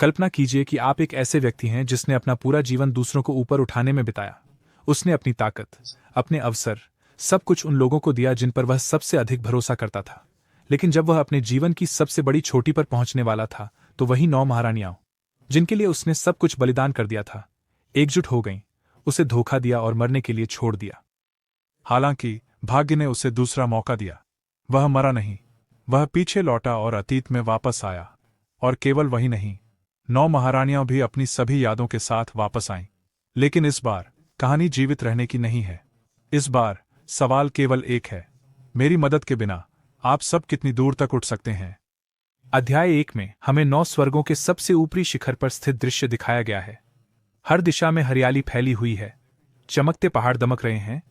कल्पना कीजिए कि आप एक ऐसे व्यक्ति हैं जिसने अपना पूरा जीवन दूसरों को ऊपर उठाने में बिताया। उसने अपनी ताकत, अपने अवसर, सब कुछ उन लोगों को दिया जिन पर वह सबसे अधिक भरोसा करता था। लेकिन जब वह अपने जीवन की सबसे बड़ी चोटी पर पहुंचने वाला था, तो वही 9 महारानियां, जिनके लिए उसने सब कुछ बलिदान कर दिया था, एकजुट हो गईं, उसे धोखा दिया और मरने के लिए छोड़ दिया। हालांकि भाग्य ने उसे दूसरा मौका दिया। वह मरा नहीं, वह पीछे लौटा और अतीत में वापस आया। और केवल वही नहीं, 9 महारानियां भी अपनी सभी यादों के साथ वापस आईं। लेकिन इस बार कहानी जीवित रहने की नहीं है। इस बार सवाल केवल एक है, मेरी मदद के बिना आप सब कितनी दूर तक उठ सकते हैं। अध्याय 1 में हमें 9 स्वर्गों के सबसे ऊपरी शिखर पर स्थित दृश्य दिखाया गया है। हर दिशा में हरियाली फैली हुई है, चमकते पहाड़ दमक रहे हैं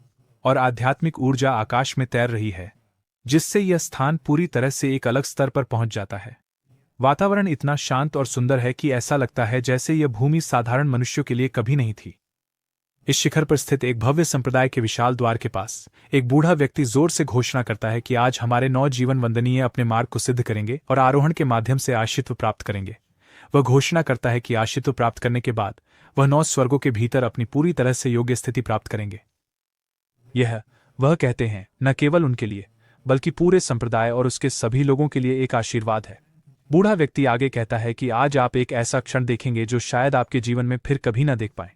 और आध्यात्मिक ऊर्जा आकाश में तैर रही है, जिससे यह स्थान पूरी तरह से एक अलग स्तर पर पहुंच जाता है। वातावरण इतना शांत और सुंदर है कि ऐसा लगता है जैसे यह भूमि साधारण मनुष्यों के लिए कभी नहीं थी। इस शिखर पर स्थित एक भव्य संप्रदाय के विशाल द्वार के पास एक बूढ़ा व्यक्ति जोर से घोषणा करता है कि आज हमारे 9 जीवन वंदनीय अपने मार्ग को सिद्ध करेंगे और आरोहण के माध्यम से आश्रित्व प्राप्त करेंगे। वह घोषणा करता है कि आश्रित्व प्राप्त करने के बाद वह 9 स्वर्गों के भीतर अपनी पूरी तरह से योग्य स्थिति प्राप्त करेंगे। यह, वह कहते हैं, न केवल उनके लिए बल्कि पूरे संप्रदाय और उसके सभी लोगों के लिए एक आशीर्वाद है। बूढ़ा व्यक्ति आगे कहता है कि आज आप एक ऐसा क्षण देखेंगे जो शायद आपके जीवन में फिर कभी न देख पाएं।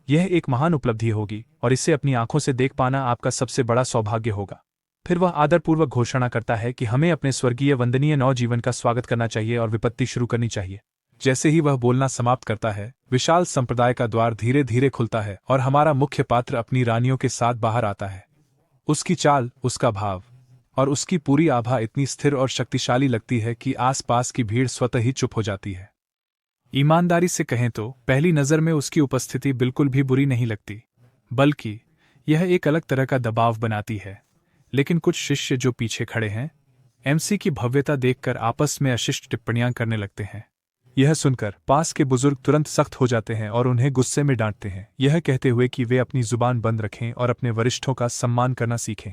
यह एक महान उपलब्धि होगी और इसे अपनी आंखों से देख पाना आपका सबसे बड़ा सौभाग्य होगा। फिर वह आदरपूर्वक घोषणा करता है कि हमें अपने स्वर्गीय वंदनीय 9 जीवन का स्वागत करना चाहिए और विपत्ति शुरू करनी चाहिए। जैसे ही वह बोलना समाप्त करता है, विशाल संप्रदाय का द्वार धीरे धीरे खुलता है और हमारा मुख्य पात्र अपनी रानियों के साथ बाहर आता है। उसकी चाल, उसका भाव और उसकी पूरी आभा इतनी स्थिर और शक्तिशाली लगती है कि आसपास की भीड़ स्वतः ही चुप हो जाती है। ईमानदारी से कहें तो पहली नज़र में उसकी उपस्थिति बिल्कुल भी बुरी नहीं लगती, बल्कि यह एक अलग तरह का दबाव बनाती है। लेकिन कुछ शिष्य जो पीछे खड़े हैं, एमसी की भव्यता देखकर आपस में अशिष्ट टिप्पणियां करने लगते हैं। यह सुनकर पास के बुजुर्ग तुरंत सख्त हो जाते हैं और उन्हें गुस्से में डांटते हैं, यह कहते हुए कि वे अपनी जुबान बंद रखें और अपने वरिष्ठों का सम्मान करना सीखें।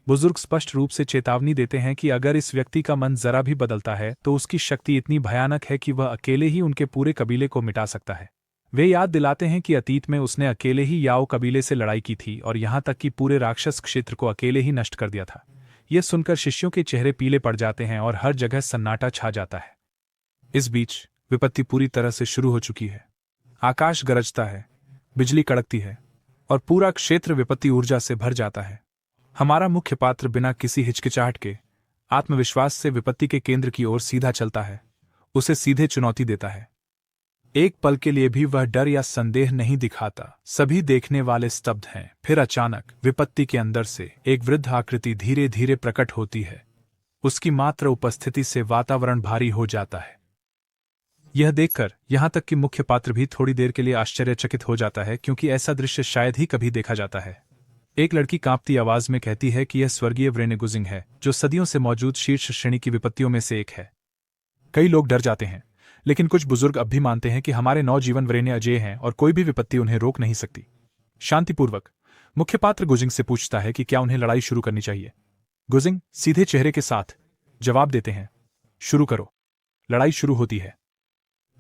बुजुर्ग स्पष्ट रूप से चेतावनी देते हैं कि अगर इस व्यक्ति का मन जरा भी बदलता है तो उसकी शक्ति इतनी भयानक है कि वह अकेले ही उनके पूरे कबीले को मिटा सकता है। वे याद दिलाते हैं कि अतीत में उसने अकेले ही याओ कबीले से लड़ाई की थी और यहां तक कि पूरे राक्षस क्षेत्र को अकेले ही नष्ट कर दिया था। यह सुनकर शिष्यों के चेहरे पीले पड़ जाते हैं और हर जगह सन्नाटा छा जाता है। इस बीच विपत्ति पूरी तरह से शुरू हो चुकी है। आकाश गरजता है, बिजली कड़कती है और पूरा क्षेत्र विपत्ति ऊर्जा से भर जाता है। हमारा मुख्य पात्र बिना किसी हिचकिचाहट के आत्मविश्वास से विपत्ति के केंद्र की ओर सीधा चलता है, उसे सीधे चुनौती देता है। एक पल के लिए भी वह डर या संदेह नहीं दिखाता। सभी देखने वाले स्तब्ध हैं। फिर अचानक विपत्ति के अंदर से एक वृद्ध आकृति धीरे धीरे प्रकट होती है। उसकी मात्र उपस्थिति से वातावरण भारी हो जाता है। यह देखकर यहां तक कि मुख्य पात्र भी थोड़ी देर के लिए आश्चर्यचकित हो जाता है, क्योंकि ऐसा दृश्य शायद ही कभी देखा जाता है। एक लड़की कांपती आवाज में कहती है कि यह स्वर्गीय व्रेने गुजिंग है, जो सदियों से मौजूद शीर्ष श्रेणी की विपत्तियों में से एक है। कई लोग डर जाते हैं, लेकिन कुछ बुजुर्ग अब भी मानते हैं कि हमारे 9 जीवन व्रेने अजेय हैं और कोई भी विपत्ति उन्हें रोक नहीं सकती। शांतिपूर्वक मुख्य पात्र गुजिंग से पूछता है कि क्या उन्हें लड़ाई शुरू करनी चाहिए। गुजिंग सीधे चेहरे के साथ जवाब देते हैं, शुरू करो। लड़ाई शुरू होती है।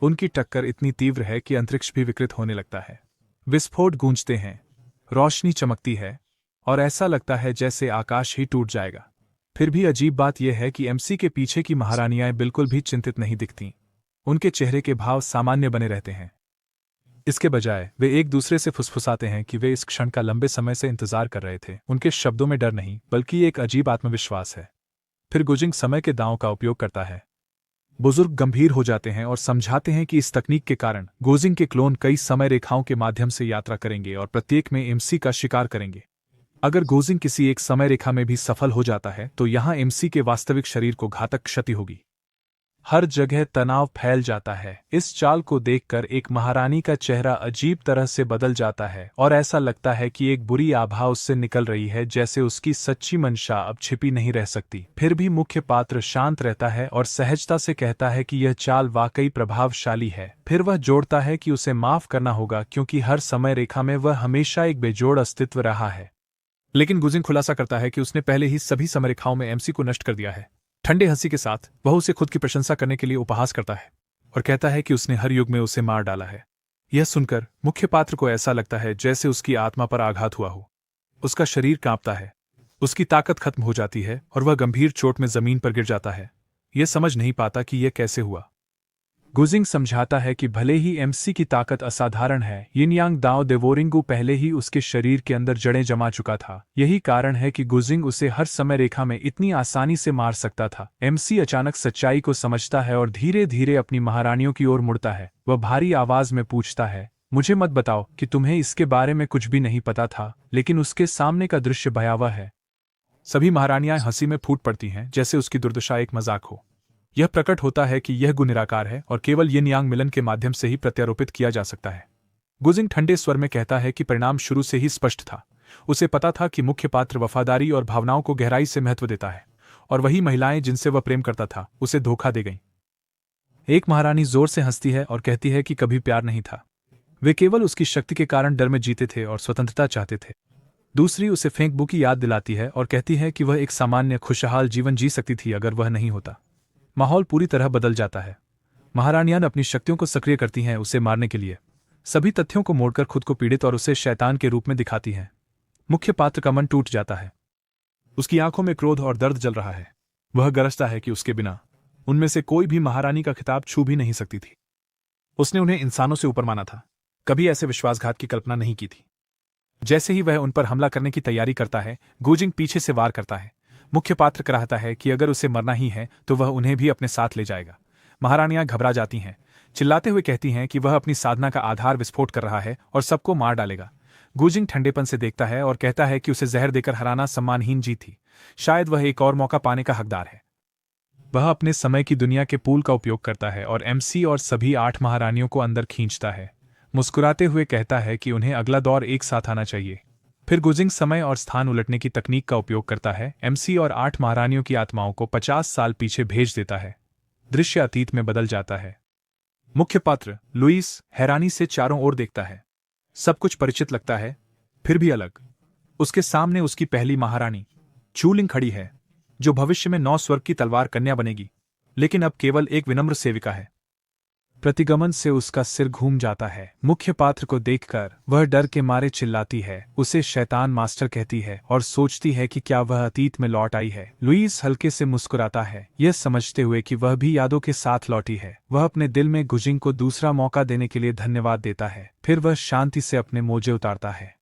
उनकी टक्कर इतनी तीव्र है कि अंतरिक्ष भी विकृत होने लगता है। विस्फोट गूंजते हैं, रोशनी चमकती है और ऐसा लगता है जैसे आकाश ही टूट जाएगा। फिर भी अजीब बात यह है कि एमसी के पीछे की महारानियां बिल्कुल भी चिंतित नहीं दिखतीं। उनके चेहरे के भाव सामान्य बने रहते हैं। इसके बजाय वे एक दूसरे से फुसफुसाते हैं कि वे इस क्षण का लंबे समय से इंतजार कर रहे थे। उनके शब्दों में डर नहीं, बल्कि एक अजीब आत्मविश्वास है। फिर गुजिंग समय के दांव का उपयोग करता है। बुजुर्ग गंभीर हो जाते हैं और समझाते हैं कि इस तकनीक के कारण गुजिंग के क्लोन कई समय रेखाओं के माध्यम से यात्रा करेंगे और प्रत्येक में एमसी का शिकार करेंगे। अगर गुजिंग किसी एक समय रेखा में भी सफल हो जाता है तो यहां एमसी के वास्तविक शरीर को घातक क्षति होगी। हर जगह तनाव फैल जाता है। इस चाल को देखकर एक महारानी का चेहरा अजीब तरह से बदल जाता है और ऐसा लगता है कि एक बुरी आभा उससे निकल रही है, जैसे उसकी सच्ची मंशा अब छिपी नहीं रह सकती। फिर भी मुख्य पात्र शांत रहता है और सहजता से कहता है कि यह चाल वाकई प्रभावशाली है। फिर वह जोड़ता है कि उसे माफ करना होगा, क्योंकि हर समय रेखा में वह हमेशा एक बेजोड़ अस्तित्व रहा है। लेकिन गुजिंग खुलासा करता है कि उसने पहले ही सभी समरेखाओं में एमसी को नष्ट कर दिया है। ठंडे हंसी के साथ वह उसे खुद की प्रशंसा करने के लिए उपहास करता है और कहता है कि उसने हर युग में उसे मार डाला है। यह सुनकर मुख्य पात्र को ऐसा लगता है जैसे उसकी आत्मा पर आघात हुआ हो। उसका शरीर कांपता है, उसकी ताकत खत्म हो जाती है और वह गंभीर चोट में जमीन पर गिर जाता है। यह समझ नहीं पाता कि यह कैसे हुआ। गुजिंग समझाता है कि भले ही एमसी की ताकत असाधारण है, यिन यांग दाओ देवोरिंगु पहले ही उसके शरीर के अंदर जड़ें जमा चुका था। यही कारण है कि गुजिंग उसे हर समय रेखा में इतनी आसानी से मार सकता था। एमसी अचानक सच्चाई को समझता है और धीरे धीरे अपनी महारानियों की ओर मुड़ता है। वह भारी आवाज में पूछता है, मुझे मत बताओ कि तुम्हें इसके बारे में कुछ भी नहीं पता था। लेकिन उसके सामने का दृश्य भयावह है। सभी महारानियां हंसी में फूट पड़ती हैं, जैसे उसकी दुर्दशा एक मजाक हो। यह प्रकट होता है कि यह गुण निराकार है और केवल यिन यांग मिलन के माध्यम से ही प्रत्यारोपित किया जा सकता है। गुजिंग ठंडे स्वर में कहता है कि परिणाम शुरू से ही स्पष्ट था। उसे पता था कि मुख्य पात्र वफादारी और भावनाओं को गहराई से महत्व देता है, और वही महिलाएं जिनसे वह प्रेम करता था उसे धोखा दे गईं। एक महारानी जोर से हंसती है और कहती है कि कभी प्यार नहीं था, वे केवल उसकी शक्ति के कारण डर में जीते थे और स्वतंत्रता चाहते थे। दूसरी उसे फेंकबू की याद दिलाती है और कहती है कि वह एक सामान्य खुशहाल जीवन जी सकती थी अगर वह नहीं होता। माहौल पूरी तरह बदल जाता है। महारानियां अपनी शक्तियों को सक्रिय करती हैं उसे मारने के लिए, सभी तथ्यों को मोड़कर खुद को पीड़ित और उसे शैतान के रूप में दिखाती हैं। मुख्य पात्र का मन टूट जाता है। उसकी आंखों में क्रोध और दर्द जल रहा है। वह गरजता है कि उसके बिना उनमें से कोई भी महारानी का खिताब छू भी नहीं सकती थी। उसने उन्हें इंसानों से ऊपर माना था, कभी ऐसे विश्वासघात की कल्पना नहीं की थी। जैसे ही वह उन पर हमला करने की तैयारी करता है, गुजिंग पीछे से वार करता है। मुख्य पात्र कराहता है कि अगर उसे मरना ही है तो वह उन्हें भी अपने साथ ले जाएगा। महारानियां घबरा जाती हैं, चिल्लाते हुए कहती हैं कि वह अपनी साधना का आधार विस्फोट कर रहा है और सबको मार डालेगा। गुजिंग ठंडेपन से देखता है और कहता है कि उसे जहर देकर हराना सम्मानहीन जीत थी। शायद वह एक और मौका पाने का हकदार है। वह अपने समय की दुनिया के पूल का उपयोग करता है और एमसी और सभी 8 महारानियों को अंदर खींचता है। मुस्कुराते हुए कहता है कि उन्हें अगला दौर एक साथ आना चाहिए। फिर गुजिंग समय और स्थान उलटने की तकनीक का उपयोग करता है। एमसी और 8 महारानियों की आत्माओं को 50 साल पीछे भेज देता है। दृश्य अतीत में बदल जाता है। मुख्य पात्र लुइस हैरानी से चारों ओर देखता है। सब कुछ परिचित लगता है, फिर भी अलग। उसके सामने उसकी पहली महारानी चूलिंग खड़ी है, जो भविष्य में 9 स्वर्ग की तलवार कन्या बनेगी, लेकिन अब केवल एक विनम्र सेविका है। प्रतिगमन से उसका सिर घूम जाता है। मुख्य पात्र को देखकर वह डर के मारे चिल्लाती है, उसे शैतान मास्टर कहती है और सोचती है कि क्या वह अतीत में लौट आई है। लुइस हल्के से मुस्कुराता है, यह समझते हुए कि वह भी यादों के साथ लौटी है। वह अपने दिल में गुजिंग को दूसरा मौका देने के लिए धन्यवाद देता है। फिर वह शांति से अपने मोजे उतारता है।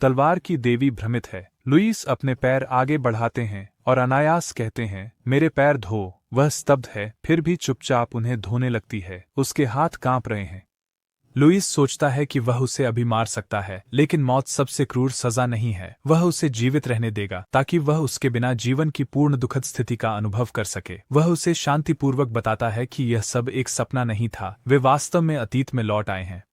तलवार की देवी भ्रमित है। लुइस अपने पैर आगे बढ़ाते हैं और अनायास कहते हैं, मेरे पैर धो। वह स्तब्ध है, फिर भी चुपचाप उन्हें धोने लगती है। उसके हाथ कांप रहे हैं। लुइस सोचता है कि वह उसे अभी मार सकता है, लेकिन मौत सबसे क्रूर सजा नहीं है। वह उसे जीवित रहने देगा ताकि वह उसके बिना जीवन की पूर्ण दुखद स्थिति का अनुभव कर सके। वह उसे शांतिपूर्वक बताता है कि यह सब एक सपना नहीं था, वे वास्तव में अतीत में लौट आए हैं।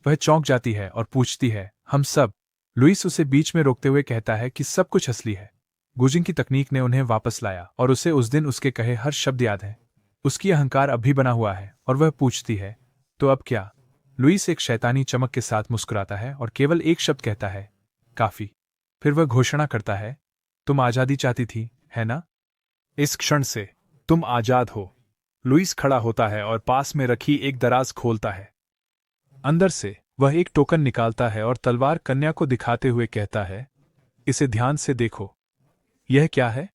वह चौंक जाती है और पूछती है, हम सब? लुइस उसे बीच में रोकते हुए कहता है कि सब कुछ असली है। गुजिंग की तकनीक ने उन्हें वापस लाया और उसे उस दिन उसके कहे हर शब्द याद है। उसकी अहंकार अब भी बना हुआ है और वह पूछती है, तो अब क्या? लुइस एक शैतानी चमक के साथ मुस्कुराता है और केवल एक शब्द कहता है, काफी। फिर वह घोषणा करता है, तुम आजादी चाहती थी, है ना? इस क्षण से तुम आजाद हो। लुइस खड़ा होता है और पास में रखी एक दराज खोलता है। अंदर से वह एक टोकन निकालता है और तलवार कन्या को दिखाते हुए कहता है, इसे ध्यान से देखो। यह क्या है?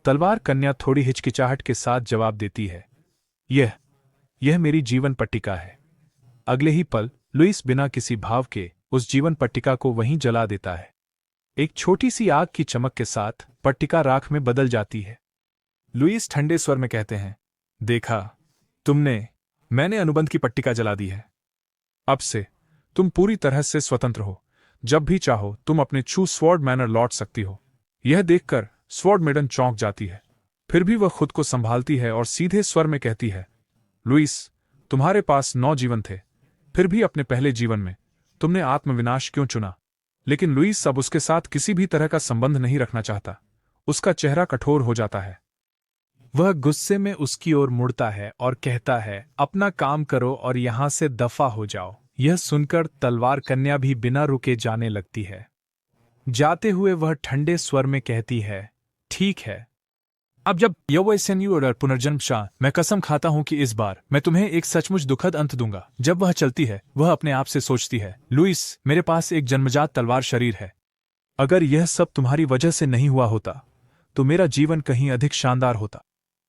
तलवार कन्या थोड़ी हिचकिचाहट के साथ जवाब देती है, यह मेरी जीवन पट्टिका है। अगले ही पल लुइस बिना किसी भाव के उस जीवन पट्टिका को वहीं जला देता है। एक छोटी सी आग की चमक के साथ पट्टिका राख में बदल जाती है। लुइस ठंडे स्वर में कहते हैं, देखा मैंने अनुबंध की पट्टिका जला दी है। अब से तुम पूरी तरह से स्वतंत्र हो। जब भी चाहो तुम अपने ट्रू स्वॉर्ड मैनर लौट सकती हो। यह देखकर स्वॉर्ड मेडन चौंक जाती है, फिर भी वह खुद को संभालती है और सीधे स्वर में कहती है, लुइस, तुम्हारे पास 9 जीवन थे, फिर भी अपने पहले जीवन में तुमने आत्मविनाश क्यों चुना? लेकिन लुइस अब उसके साथ किसी भी तरह का संबंध नहीं रखना चाहता। उसका चेहरा कठोर हो जाता है। वह गुस्से में उसकी ओर मुड़ता है और कहता है, अपना काम करो और यहां से दफा हो जाओ। यह सुनकर तलवार कन्या भी बिना रुके जाने लगती है। जाते हुए वह ठंडे स्वर में कहती है, ठीक है, अब जब यौवैसन्यु और पुनर्जन्म शाह, मैं कसम खाता हूं कि इस बार मैं तुम्हें एक सचमुच दुखद अंत दूंगा। जब वह चलती है वह अपने आप से सोचती है, लुइस, मेरे पास एक जन्मजात तलवार शरीर है। अगर यह सब तुम्हारी वजह से नहीं हुआ होता तो मेरा जीवन कहीं अधिक शानदार होता।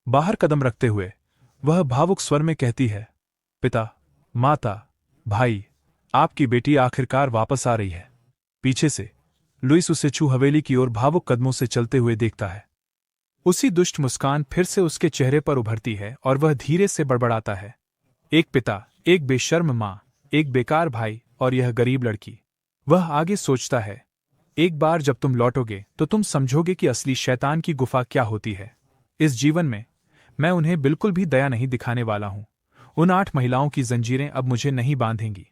बाहर कदम रखते हुए वह भावुक स्वर में कहती है, पिता, माता, भाई, आपकी बेटी आखिरकार वापस आ रही है। पीछे से लुइस उसे छू हवेली की ओर भावुक कदमों से चलते हुए देखता है। उसी दुष्ट मुस्कान फिर से उसके चेहरे पर उभरती है और वह धीरे से बड़बड़ाता है, एक पिता, एक बेशर्म माँ, एक बेकार भाई और यह गरीब लड़की। वह आगे सोचता है, एक बार जब तुम लौटोगे तो तुम समझोगे कि असली शैतान की गुफा क्या होती है। इस जीवन में मैं उन्हें बिल्कुल भी दया नहीं दिखाने वाला हूं। उन 8 महिलाओं की जंजीरें अब मुझे नहीं बांधेंगी।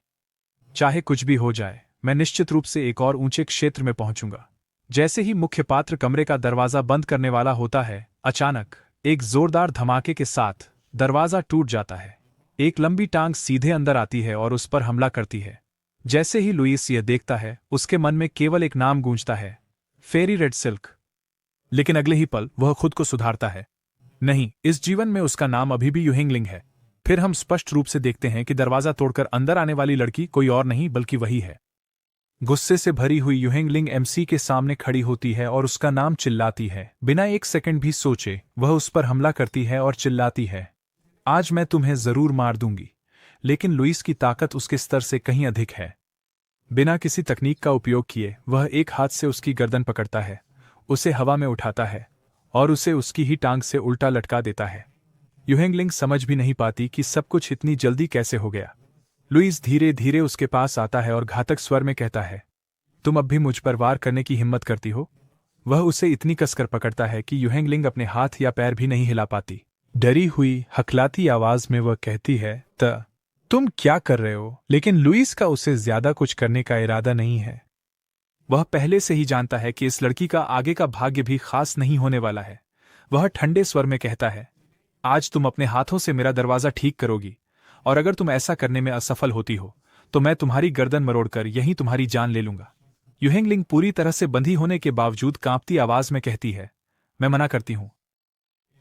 चाहे कुछ भी हो जाए, मैं निश्चित रूप से एक और ऊंचे क्षेत्र में पहुंचूंगा। जैसे ही मुख्य पात्र कमरे का दरवाजा बंद करने वाला होता है, अचानक एक जोरदार धमाके के साथ दरवाजा टूट जाता है। एक लंबी टांग सीधे अंदर आती है और उस पर हमला करती है। जैसे ही लुइस यह देखता है, उसके मन में केवल एक नाम गूंजता है, फेरी रेड सिल्क। लेकिन अगले ही पल वह खुद को सुधारता है। नहीं, इस जीवन में उसका नाम अभी भी युहेंगलिंग है। फिर हम स्पष्ट रूप से देखते हैं कि दरवाजा तोड़कर अंदर आने वाली लड़की कोई और नहीं बल्कि वही है। गुस्से से भरी हुई युहेंगलिंग एमसी के सामने खड़ी होती है और उसका नाम चिल्लाती है। बिना एक सेकंड भी सोचे वह उस पर हमला करती है और चिल्लाती है, आज मैं तुम्हें जरूर मार दूंगी। लेकिन लुइस की ताकत उसके स्तर से कहीं अधिक है। बिना किसी तकनीक का उपयोग किए वह एक हाथ से उसकी गर्दन पकड़ता है, उसे हवा में उठाता है और उसे उसकी ही टांग से उल्टा लटका देता है। युहेंगलिंग समझ भी नहीं पाती कि सब कुछ इतनी जल्दी कैसे हो गया। लुइस धीरे धीरे उसके पास आता है और घातक स्वर में कहता है, तुम अब भी मुझ पर वार करने की हिम्मत करती हो? वह उसे इतनी कसकर पकड़ता है कि युहेंगलिंग अपने हाथ या पैर भी नहीं हिला पाती। डरी हुई हकलाती आवाज में वह कहती है, तुम क्या कर रहे हो? लेकिन लुइस का उसे ज्यादा कुछ करने का इरादा नहीं है। वह पहले से ही जानता है कि इस लड़की का आगे का भाग्य भी खास नहीं होने वाला है। वह ठंडे स्वर में कहता है, आज तुम अपने हाथों से मेरा दरवाजा ठीक करोगी, और अगर तुम ऐसा करने में असफल होती हो तो मैं तुम्हारी गर्दन मरोड़कर यहीं तुम्हारी जान ले लूंगा। युहेंगलिंग पूरी तरह से बंधी होने के बावजूद कांपती आवाज में कहती है, मैं मना करती हूं।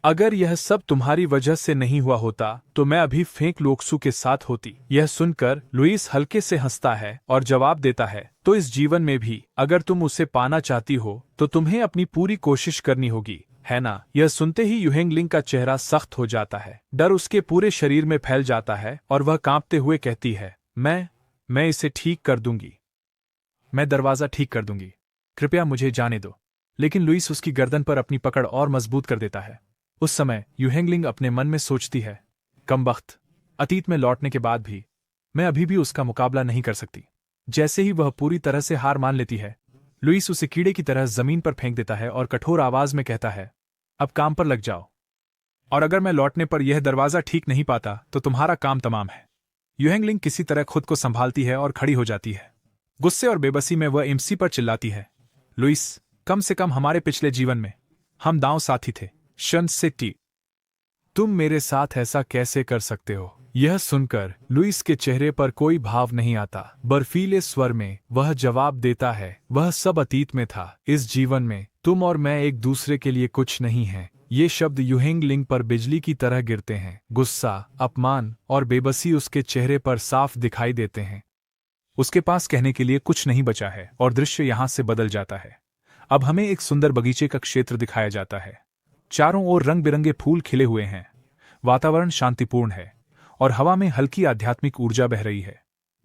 अगर यह सब तुम्हारी वजह से नहीं हुआ होता तो मैं अभी फेंक लोक्सू के साथ होती। यह सुनकर लुइस हल्के से हंसता है और जवाब देता है, तो इस जीवन में भी अगर तुम उसे पाना चाहती हो तो तुम्हें अपनी पूरी कोशिश करनी होगी, है ना? यह सुनते ही युहेंगलिंग का चेहरा सख्त हो जाता है। डर उसके पूरे शरीर में फैल जाता है और वह कांपते हुए कहती है, मैं इसे ठीक कर दूंगी। मैं दरवाजा ठीक कर दूंगी। कृपया मुझे जाने दो। लेकिन लुइस उसकी गर्दन पर अपनी पकड़ और मजबूत कर देता है। उस समय युहेंगलिंग अपने मन में सोचती है, कमबख्त, अतीत में लौटने के बाद भी मैं अभी भी उसका मुकाबला नहीं कर सकती। जैसे ही वह पूरी तरह से हार मान लेती है, लुइस उसे कीड़े की तरह जमीन पर फेंक देता है और कठोर आवाज में कहता है, अब काम पर लग जाओ, और अगर मैं लौटने पर यह दरवाजा ठीक नहीं पाता तो तुम्हारा काम तमाम है। युहेंगलिंग किसी तरह खुद को संभालती है और खड़ी हो जाती है। गुस्से और बेबसी में वह एमसी पर चिल्लाती है, लुइस, कम से कम हमारे पिछले जीवन में हम दांव साथी थे। शन सिटी, तुम मेरे साथ ऐसा कैसे कर सकते हो? यह सुनकर लुइस के चेहरे पर कोई भाव नहीं आता। बर्फीले स्वर में वह जवाब देता है, वह सब अतीत में था। इस जीवन में तुम और मैं एक दूसरे के लिए कुछ नहीं हैं। ये शब्द युहेंगलिंग पर बिजली की तरह गिरते हैं। गुस्सा, अपमान और बेबसी उसके चेहरे पर साफ दिखाई देते हैं। उसके पास कहने के लिए कुछ नहीं बचा है और दृश्य यहां से बदल जाता है। अब हमें एक सुंदर बगीचे का क्षेत्र दिखाया जाता है। चारों ओर रंग बिरंगे फूल खिले हुए हैं। वातावरण शांतिपूर्ण है और हवा में हल्की आध्यात्मिक ऊर्जा बह रही है।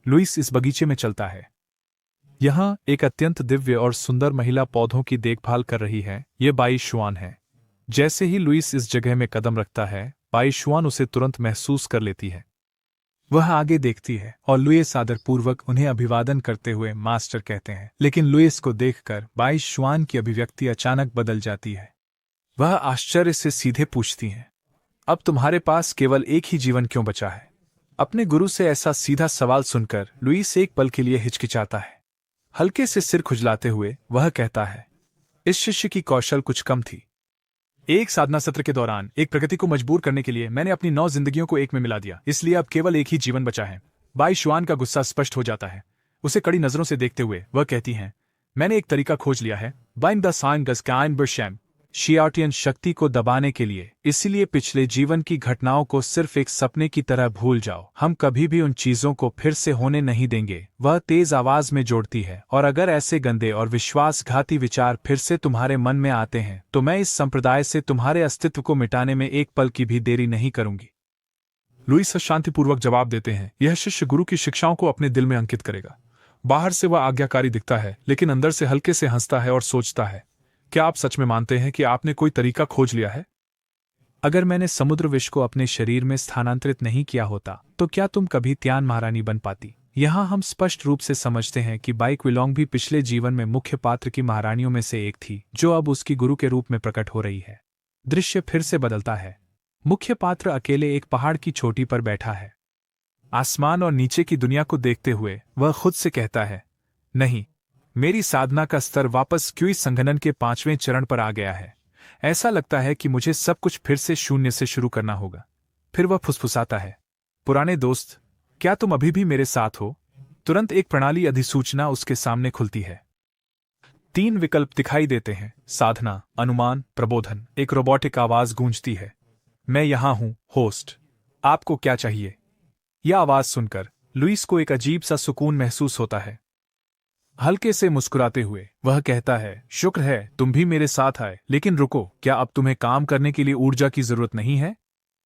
लुइस इस बगीचे में चलता है। यहां एक अत्यंत दिव्य और सुंदर महिला पौधों की देखभाल कर रही है। ये बाई शुआन है। जैसे ही लुइस इस जगह में कदम रखता है, बाई शुआन उसे तुरंत महसूस कर लेती है। वह आगे देखती है और लुइस आदरपूर्वक उन्हें अभिवादन करते हुए मास्टर कहते हैं। लेकिन लुइस को देखकर बाई शुआन की अभिव्यक्ति अचानक बदल जाती है। वह आश्चर्य से सीधे पूछती हैं, अब तुम्हारे पास केवल एक ही जीवन क्यों बचा है? अपने गुरु से ऐसा सीधा सवाल सुनकर लुइस एक पल के लिए हिचकिचाता है। हल्के से सिर खुजलाते हुए वह कहता है, इस शिष्य की कौशल कुछ कम थी। एक साधना सत्र के दौरान एक प्रकृति को मजबूर करने के लिए मैंने अपनी 9 जिंदगियों को एक में मिला दिया, इसलिए अब केवल एक ही जीवन बचा है। बाई शुआन का गुस्सा स्पष्ट हो जाता है। उसे कड़ी नजरों से देखते हुए वह कहती हैं, मैंने एक तरीका खोज लिया है। बाइन द साइन गस काइन बर्शैम। शियाटियन शक्ति को दबाने के लिए। इसलिए पिछले जीवन की घटनाओं को सिर्फ एक सपने की तरह भूल जाओ। हम कभी भी उन चीजों को फिर से होने नहीं देंगे, वह तेज आवाज में जोड़ती है। और अगर ऐसे गंदे और विश्वासघाती विचार फिर से तुम्हारे मन में आते हैं तो मैं इस संप्रदाय से तुम्हारे अस्तित्व को मिटाने में एक पल की भी देरी नहीं करूंगी। लुईस शांतिपूर्वक जवाब देते हैं, यह शिष्य गुरु की शिक्षाओं को अपने दिल में अंकित करेगा। बाहर से वह आज्ञाकारी दिखता है, लेकिन अंदर से हल्के से हंसता है और सोचता है, क्या आप सच में मानते हैं कि आपने कोई तरीका खोज लिया है? अगर मैंने समुद्र विष को अपने शरीर में स्थानांतरित नहीं किया होता तो क्या तुम कभी त्यान महारानी बन पाती? यहाँ हम स्पष्ट रूप से समझते हैं कि बाई क्विलोंग भी पिछले जीवन में मुख्य पात्र की महारानियों में से एक थी, जो अब उसकी गुरु के रूप में प्रकट हो रही है। दृश्य फिर से बदलता है। मुख्य पात्र अकेले एक पहाड़ की चोटी पर बैठा है। आसमान और नीचे की दुनिया को देखते हुए वह खुद से कहता है, नहीं, मेरी साधना का स्तर वापस क्यूई संघनन के 5वें चरण पर आ गया है। ऐसा लगता है कि मुझे सब कुछ फिर से शून्य से शुरू करना होगा। फिर वह फुसफुसाता है, पुराने दोस्त, क्या तुम अभी भी मेरे साथ हो? तुरंत एक प्रणाली अधिसूचना उसके सामने खुलती है। 3 विकल्प दिखाई देते हैं, साधना, अनुमान, प्रबोधन। एक रोबोटिक आवाज गूंजती है, मैं यहां हूं, होस्ट, आपको क्या चाहिए? यह आवाज सुनकर लुईस को एक अजीब सा सुकून महसूस होता है। हल्के से मुस्कुराते हुए वह कहता है, शुक्र है तुम भी मेरे साथ आए, लेकिन रुको, क्या अब तुम्हें काम करने के लिए ऊर्जा की जरूरत नहीं है?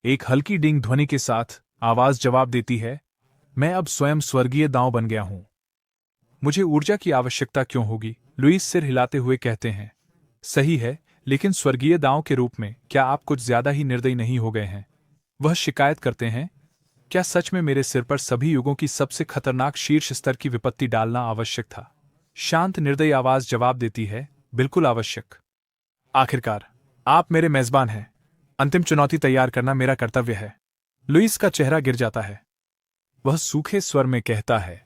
एक हल्की डिंग ध्वनि के साथ आवाज जवाब देती है, मैं अब स्वयं स्वर्गीय दांव बन गया हूं। मुझे ऊर्जा की आवश्यकता क्यों होगी? लुईस सिर हिलाते हुए कहते हैं, सही है, लेकिन स्वर्गीय दांव के रूप में क्या आप कुछ ज्यादा ही निर्दयी नहीं हो गए हैं? वह शिकायत करते हैं, क्या सच में मेरे सिर पर सभी युगों की सबसे खतरनाक शीर्ष स्तर की विपत्ति डालना आवश्यक था? शांत निर्दयी आवाज जवाब देती है, बिल्कुल आवश्यक। आखिरकार आप मेरे मेजबान हैं। अंतिम चुनौती तैयार करना मेरा कर्तव्य है। लुईस का चेहरा गिर जाता है। वह सूखे स्वर में कहता है,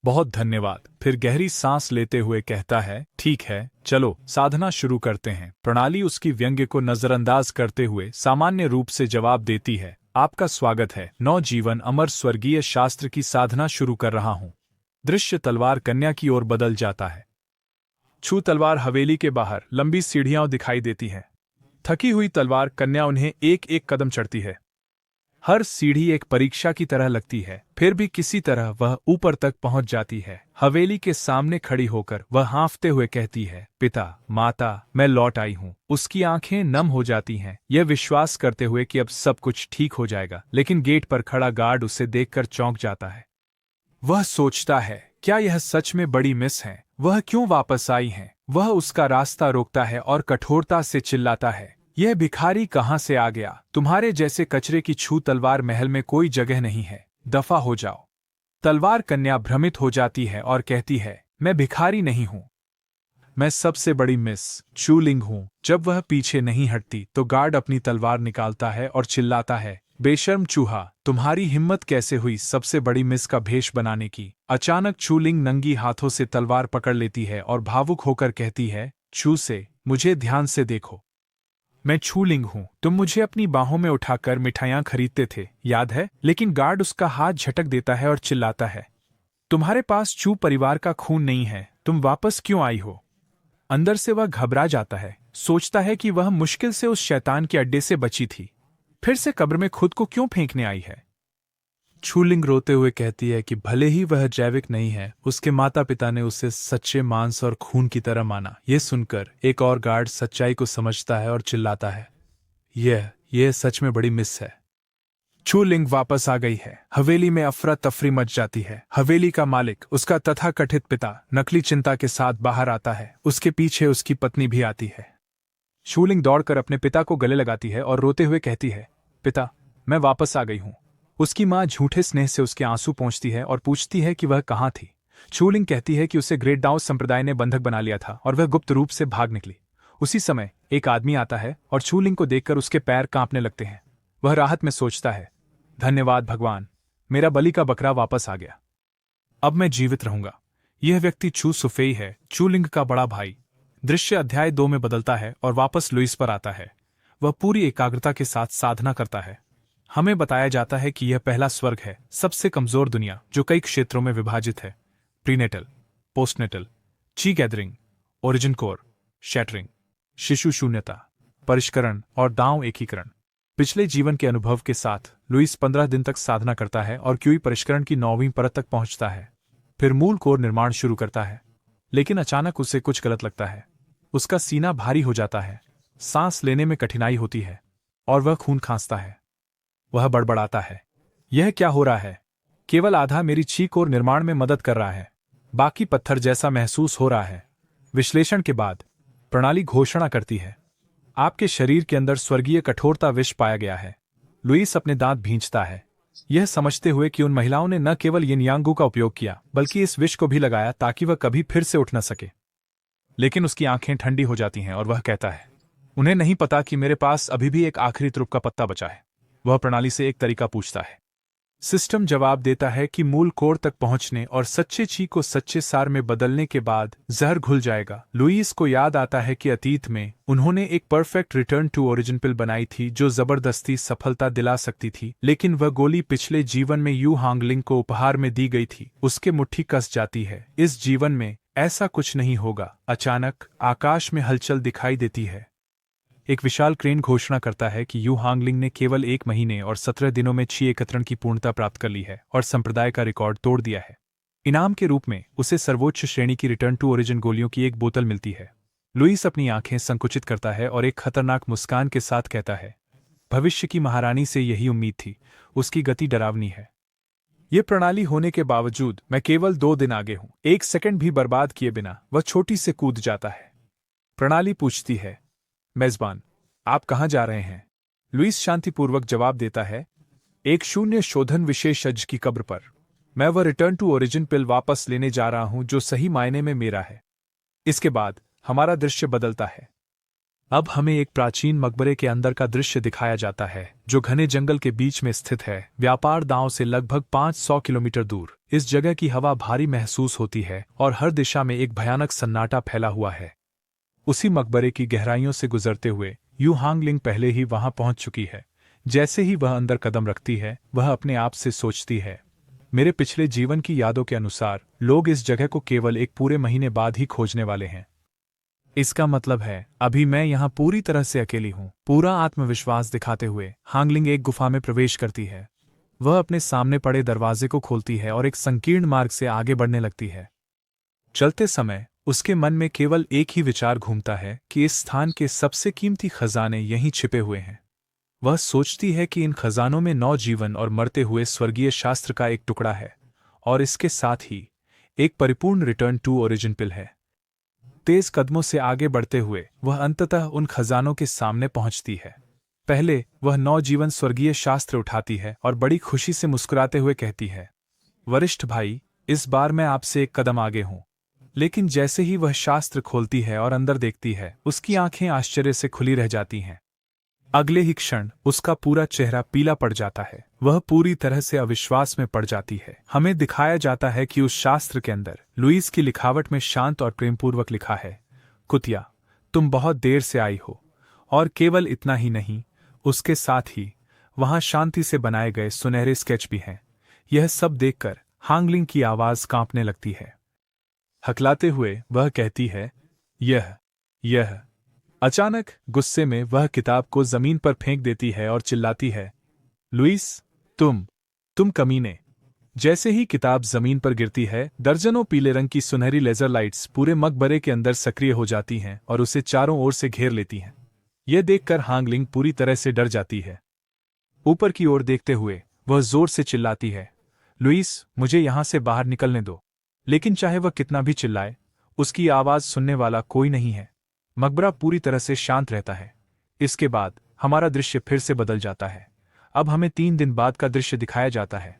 बहुत धन्यवाद। फिर गहरी सांस लेते हुए कहता है, ठीक है, चलो साधना शुरू करते हैं। प्रणाली उसकी व्यंग्य को नजरअंदाज करते हुए सामान्य रूप से जवाब देती है, आपका स्वागत है। नवजीवन अमर स्वर्गीय शास्त्र की साधना शुरू कर रहा हूं। दृश्य तलवार कन्या की ओर बदल जाता है। छू तलवार हवेली के बाहर लंबी सीढ़ियां दिखाई देती हैं। थकी हुई तलवार कन्या उन्हें एक एक कदम चढ़ती है। हर सीढ़ी एक परीक्षा की तरह लगती है, फिर भी किसी तरह वह ऊपर तक पहुंच जाती है। हवेली के सामने खड़ी होकर वह हाँफते हुए कहती है, पिता, माता, मैं लौट आई हूं। उसकी आंखें नम हो जाती हैं, यह विश्वास करते हुए कि अब सब कुछ ठीक हो जाएगा, लेकिन गेट पर खड़ा गार्ड उसे देखकर चौंक जाता है। वह सोचता है, क्या यह सच में बड़ी मिस है? वह क्यों वापस आई हैं? वह उसका रास्ता रोकता है और कठोरता से चिल्लाता है, यह भिखारी कहां से आ गया? तुम्हारे जैसे कचरे की छू तलवार महल में कोई जगह नहीं है, दफा हो जाओ। तलवार कन्या भ्रमित हो जाती है और कहती है, मैं भिखारी नहीं हूं, मैं सबसे बड़ी मिस चूलिंग हूं। जब वह पीछे नहीं हटती तो गार्ड अपनी तलवार निकालता है और चिल्लाता है, बेशर्म चूहा, तुम्हारी हिम्मत कैसे हुई सबसे बड़ी मिस का भेष बनाने की? अचानक चूलिंग नंगी हाथों से तलवार पकड़ लेती है और भावुक होकर कहती है, चू से, मुझे ध्यान से देखो, मैं चूलिंग हूं। तुम मुझे अपनी बाहों में उठाकर मिठाइयां खरीदते थे, याद है? लेकिन गार्ड उसका हाथ झटक देता है और चिल्लाता है, तुम्हारे पास चू परिवार का खून नहीं है, तुम वापस क्यों आई हो? अंदर से वह घबरा जाता है, सोचता है कि वह मुश्किल से उस शैतान के अड्डे से बची थी, फिर से कब्र में खुद को क्यों फेंकने आई है? चूलिंग रोते हुए कहती है कि भले ही वह जैविक नहीं है, उसके माता पिता ने उसे सच्चे मांस और खून की तरह माना। यह सुनकर एक और गार्ड सच्चाई को समझता है और चिल्लाता है, यह सच में बड़ी मिस है। चूलिंग वापस आ गई है। हवेली में अफरा तफरी मच जाती है। हवेली का मालिक, उसका तथाकथित पिता, नकली चिंता के साथ बाहर आता है। उसके पीछे उसकी पत्नी भी आती है। चूलिंग दौड़कर अपने पिता को गले लगाती है और रोते हुए कहती है, पिता, मैं वापस आ गई हूं। उसकी मां झूठे स्नेह से उसके आंसू पोंछती है और पूछती है कि वह कहां थी। चूलिंग कहती है कि उसे ग्रेट डाउ संप्रदाय ने बंधक बना लिया था और वह गुप्त रूप से भाग निकली। उसी समय एक आदमी आता है और चूलिंग को देखकर उसके पैर कांपने लगते हैं। वह राहत में सोचता है, धन्यवाद भगवान, मेरा बलि का बकरा वापस आ गया, अब मैं जीवित रहूंगा। यह व्यक्ति चू सुफेई है, चूलिंग का बड़ा भाई। दृश्य अध्याय 2 में बदलता है और वापस लुईस पर आता है। वह पूरी एकाग्रता के साथ साधना करता है। हमें बताया जाता है कि यह पहला स्वर्ग है, सबसे कमजोर दुनिया, जो कई क्षेत्रों में विभाजित है। प्रीनेटल, पोस्टनेटल, ची गैदरिंग, ओरिजिन कोर, शैटरिंग, शिशु शून्यता, परिष्करण और दांव एकीकरण। पिछले जीवन के अनुभव के साथ लुईस 15 दिन तक साधना करता है और क्यूई परिष्करण की 9वीं परत तक पहुंचता है। फिर मूल कोर निर्माण शुरू करता है, लेकिन अचानक उसे कुछ गलत लगता है। उसका सीना भारी हो जाता है, सांस लेने में कठिनाई होती है और वह खून खांसता है। वह बड़बड़ाता है, यह क्या हो रहा है? केवल आधा मेरी चीख और निर्माण में मदद कर रहा है, बाकी पत्थर जैसा महसूस हो रहा है। विश्लेषण के बाद प्रणाली घोषणा करती है, आपके शरीर के अंदर स्वर्गीय कठोरता विष पाया गया है। लुईस अपने दांत भींचता है, यह समझते हुए कि उन महिलाओं ने न केवल यिन यांगू का उपयोग किया बल्कि इस विष को भी लगाया ताकि वह कभी फिर से उठ न सके। लेकिन उसकी आंखें ठंडी हो जाती हैं और वह कहता है, उन्हें नहीं पता कि मेरे पास अभी भी एक आखिरी तुरुप का पत्ता बचा है। वह प्रणाली से एक तरीका पूछता है। सिस्टम जवाब देता है कि मूल कोर तक पहुंचने और सच्चे ची को सच्चे सार में बदलने के बाद जहर घुल जाएगा। लुईस को याद आता है कि अतीत में उन्होंने एक परफेक्ट रिटर्न टू ओरिजिन पिल बनाई थी जो जबरदस्ती सफलता दिला सकती थी, लेकिन वह गोली पिछले जीवन में यू हांगलिंग को उपहार में दी गई थी। उसके मुट्ठी कस जाती है। इस जीवन में ऐसा कुछ नहीं होगा। अचानक आकाश में हलचल दिखाई देती है। एक विशाल क्रेन घोषणा करता है कि यू हांगलिंग ने केवल 1 महीने और 17 दिनों में ची एकत्रण की पूर्णता प्राप्त कर ली है और संप्रदाय का रिकॉर्ड तोड़ दिया है। इनाम के रूप में उसे सर्वोच्च श्रेणी की रिटर्न टू ओरिजिन गोलियों की एक बोतल मिलती है। लुईस अपनी आंखें संकुचित करता है और एक खतरनाक मुस्कान के साथ कहता है, भविष्य की महारानी से यही उम्मीद थी। उसकी गति डरावनी है। ये प्रणाली होने के बावजूद मैं केवल 2 दिन आगे हूं। 1 सेकंड भी बर्बाद किए बिना वह छोटी से कूद जाता है। प्रणाली पूछती है, मेजबान, आप कहां जा रहे हैं? लुईस शांतिपूर्वक जवाब देता है, एक शून्य शोधन विशेषज्ञ की कब्र पर। मैं वह रिटर्न टू ओरिजिन पिल वापस लेने जा रहा हूं जो सही मायने में मेरा है। इसके बाद हमारा दृश्य बदलता है। अब हमें एक प्राचीन मकबरे के अंदर का दृश्य दिखाया जाता है जो घने जंगल के बीच में स्थित है, व्यापार दांव से लगभग 500 किलोमीटर दूर। इस जगह की हवा भारी महसूस होती है और हर दिशा में एक भयानक सन्नाटा फैला हुआ है। उसी मकबरे की गहराइयों से गुजरते हुए यू हांगलिंग पहले ही वहां पहुंच चुकी है। जैसे ही वह अंदर कदम रखती है, वह अपने आप से सोचती है, मेरे पिछले जीवन की यादों के अनुसार लोग इस जगह को केवल 1 पूरे महीने बाद ही खोजने वाले हैं। इसका मतलब है अभी मैं यहां पूरी तरह से अकेली हूं। पूरा आत्मविश्वास दिखाते हुए हांगलिंग एक गुफा में प्रवेश करती है। वह अपने सामने पड़े दरवाजे को खोलती है और एक संकीर्ण मार्ग से आगे बढ़ने लगती है। चलते समय उसके मन में केवल एक ही विचार घूमता है कि इस स्थान के सबसे कीमती खजाने यहीं छिपे हुए हैं। वह सोचती है कि इन खजानों में नवजीवन और मरते हुए स्वर्गीय शास्त्र का एक टुकड़ा है और इसके साथ ही एक परिपूर्ण रिटर्न टू ओरिजिन पिल है। तेज कदमों से आगे बढ़ते हुए वह अंततः उन खजानों के सामने पहुंचती है। पहले वह नवजीवन स्वर्गीय शास्त्र उठाती है और बड़ी खुशी से मुस्कुराते हुए कहती है, वरिष्ठ भाई, इस बार मैं आपसे एक कदम आगे हूं। लेकिन जैसे ही वह शास्त्र खोलती है और अंदर देखती है, उसकी आंखें आश्चर्य से खुली रह जाती हैं। अगले ही क्षण उसका पूरा चेहरा पीला पड़ जाता है। वह पूरी तरह से अविश्वास में पड़ जाती है। हमें दिखाया जाता है कि उस शास्त्र के अंदर लुईस की लिखावट में शांत और प्रेमपूर्वक लिखा है, कुतिया, तुम बहुत देर से आई हो। और केवल इतना ही नहीं, उसके साथ ही वहां शांति से बनाए गए सुनहरे स्केच भी हैं। यह सब देखकर हांगलिंग की आवाज कांपने लगती है। हकलाते हुए वह कहती है, यह। अचानक गुस्से में वह किताब को जमीन पर फेंक देती है और चिल्लाती है, लुईस, तुम कमीने। जैसे ही किताब जमीन पर गिरती है, दर्जनों पीले रंग की सुनहरी लेजर लाइट्स पूरे मकबरे के अंदर सक्रिय हो जाती हैं और उसे चारों ओर से घेर लेती हैं। यह देखकर हांगलिंग पूरी तरह से डर जाती है। ऊपर की ओर देखते हुए वह जोर से चिल्लाती है, लुईस, मुझे यहां से बाहर निकलने दो। लेकिन चाहे वह कितना भी चिल्लाए, उसकी आवाज सुनने वाला कोई नहीं है। मकबरा पूरी तरह से शांत रहता है। इसके बाद हमारा दृश्य फिर से बदल जाता है। अब हमें 3 दिन बाद का दृश्य दिखाया जाता है।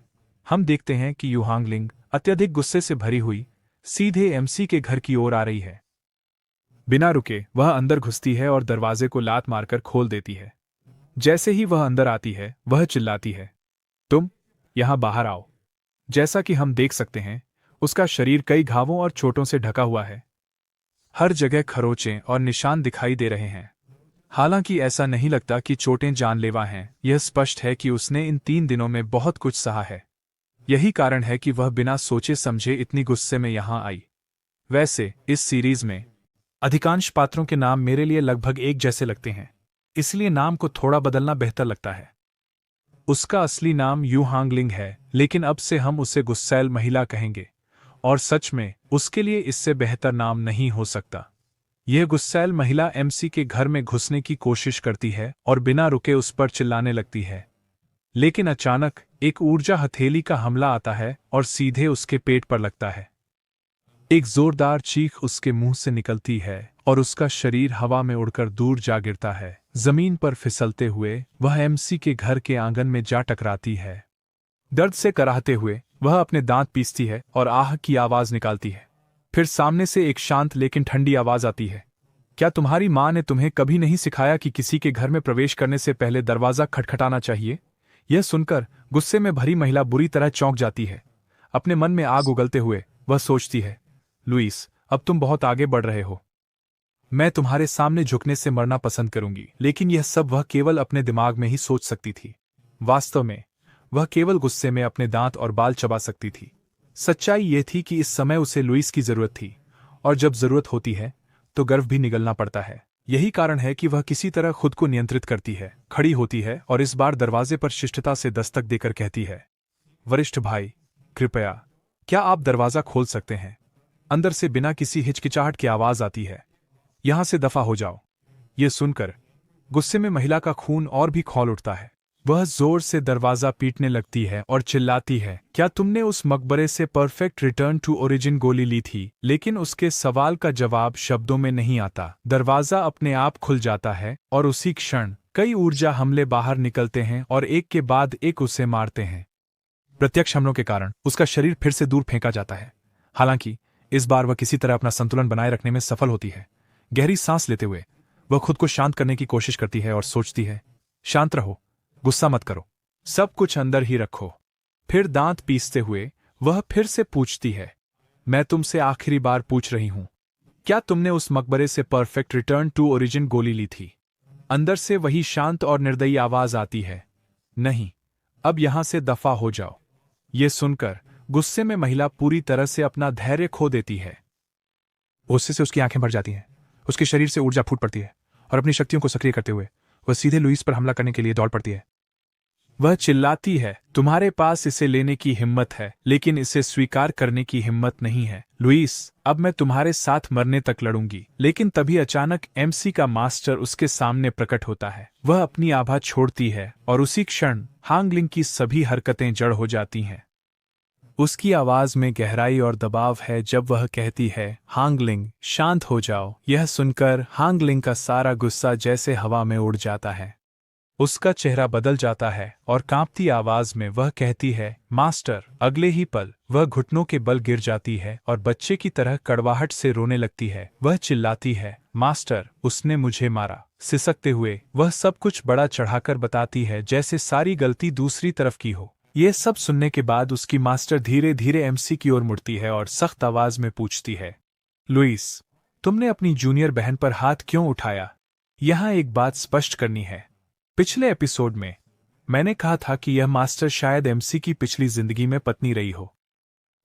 हम देखते हैं कि यू हांगलिंग अत्यधिक गुस्से से भरी हुई सीधे एमसी के घर की ओर आ रही है। बिना रुके वह अंदर घुसती है और दरवाजे को लात मारकर खोल देती है। जैसे ही वह अंदर आती है, वह चिल्लाती है, तुम यहां बाहर आओ। जैसा कि हम देख सकते हैं, उसका शरीर कई घावों और चोटों से ढका हुआ है। हर जगह खरोंचें और निशान दिखाई दे रहे हैं। हालांकि ऐसा नहीं लगता कि चोटें जानलेवा हैं। यह स्पष्ट है कि उसने इन 3 दिनों में बहुत कुछ सहा है। यही कारण है कि वह बिना सोचे समझे इतनी गुस्से में यहां आई। वैसे इस सीरीज में अधिकांश पात्रों के नाम मेरे लिए लगभग एक जैसे लगते हैं। इसलिए नाम को थोड़ा बदलना बेहतर लगता है। उसका असली नाम यू हांगलिंग है, लेकिन अब से हम उसे गुस्सैल महिला कहेंगे। और सच में उसके लिए इससे बेहतर नाम नहीं हो सकता। यह गुस्सैल महिला एमसी के घर में घुसने की कोशिश करती है और बिना रुके उस पर चिल्लाने लगती है। लेकिन अचानक एक ऊर्जा हथेली का हमला आता है और सीधे उसके पेट पर लगता है। एक जोरदार चीख उसके मुंह से निकलती है और उसका शरीर हवा में उड़कर दूर जा गिरता है। जमीन पर फिसलते हुए वह एमसी के घर के आंगन में जा टकराती है। दर्द से कराहते हुए वह अपने दांत पीसती है और आह की आवाज निकालती है। फिर सामने से एक शांत लेकिन ठंडी आवाज आती है। क्या तुम्हारी माँ ने तुम्हें कभी नहीं सिखाया कि किसी के घर में प्रवेश करने से पहले दरवाजा खटखटाना चाहिए? यह सुनकर गुस्से में भरी महिला बुरी तरह चौंक जाती है। अपने मन में आग उगलते हुए वह सोचती है, लुईस, अब तुम बहुत आगे बढ़ रहे हो। मैं तुम्हारे सामने झुकने से मरना पसंद करूंगी। लेकिन यह सब वह केवल अपने दिमाग में ही सोच सकती थी। वास्तव में वह केवल गुस्से में अपने दांत और बाल चबा सकती थी। सच्चाई यह थी कि इस समय उसे लुईस की जरूरत थी, और जब जरूरत होती है तो गर्व भी निगलना पड़ता है। यही कारण है कि वह किसी तरह खुद को नियंत्रित करती है, खड़ी होती है और इस बार दरवाजे पर शिष्टता से दस्तक देकर कहती है, वरिष्ठ भाई, कृपया, क्या आप दरवाजा खोल सकते हैं? अंदर से बिना किसी हिचकिचाहट की आवाज आती है, यहां से दफा हो जाओ। यह सुनकर गुस्से में महिला का खून और भी खौल उठता है। वह जोर से दरवाजा पीटने लगती है और चिल्लाती है, क्या तुमने उस मकबरे से परफेक्ट रिटर्न टू ओरिजिन गोली ली थी? लेकिन उसके सवाल का जवाब शब्दों में नहीं आता। दरवाजा अपने आप खुल जाता है और उसी क्षण कई ऊर्जा हमले बाहर निकलते हैं और एक के बाद एक उसे मारते हैं। प्रत्यक्ष हमलों के कारण उसका शरीर फिर से दूर फेंका जाता है। हालांकि इस बार वह किसी तरह अपना संतुलन बनाए रखने में सफल होती है। गहरी सांस लेते हुए वह खुद को शांत करने की कोशिश करती है और सोचती है, शांत रहो, गुस्सा मत करो, सब कुछ अंदर ही रखो। फिर दांत पीसते हुए वह फिर से पूछती है, मैं तुमसे आखिरी बार पूछ रही हूं, क्या तुमने उस मकबरे से परफेक्ट रिटर्न टू ओरिजिन गोली ली थी? अंदर से वही शांत और निर्दयी आवाज आती है, नहीं, अब यहां से दफा हो जाओ। ये सुनकर गुस्से में महिला पूरी तरह से अपना धैर्य खो देती है। गुस्से से उसकी आंखें भर जाती हैं, उसके शरीर से ऊर्जा फूट पड़ती है और अपनी शक्तियों को सक्रिय करते हुए वह सीधे लुईस पर हमला करने के लिए दौड़ पड़ती है। वह चिल्लाती है, तुम्हारे पास इसे लेने की हिम्मत है, लेकिन इसे स्वीकार करने की हिम्मत नहीं है। लुईस, अब मैं तुम्हारे साथ मरने तक लड़ूंगी। लेकिन तभी अचानक एमसी का मास्टर उसके सामने प्रकट होता है। वह अपनी आभा छोड़ती है और उसी क्षण हांगलिंग की सभी हरकतें जड़ हो जाती हैं। उसकी आवाज में गहराई और दबाव है जब वह कहती है, हांगलिंग, शांत हो जाओ। यह सुनकर हांगलिंग का सारा गुस्सा जैसे हवा में उड़ जाता है। उसका चेहरा बदल जाता है और कांपती आवाज में वह कहती है, मास्टर। अगले ही पल वह घुटनों के बल गिर जाती है और बच्चे की तरह कड़वाहट से रोने लगती है। वह चिल्लाती है, मास्टर, उसने मुझे मारा। सिसकते हुए वह सब कुछ बड़ा चढ़ाकर बताती है, जैसे सारी गलती दूसरी तरफ की हो। ये सब सुनने के बाद उसकी मास्टर धीरे धीरे एमसी की ओर मुड़ती है और सख्त आवाज में पूछती है, लुईस, तुमने अपनी जूनियर बहन पर हाथ क्यों उठाया? यहां एक बात स्पष्ट करनी है। पिछले एपिसोड में मैंने कहा था कि यह मास्टर शायद एमसी की पिछली जिंदगी में पत्नी रही हो,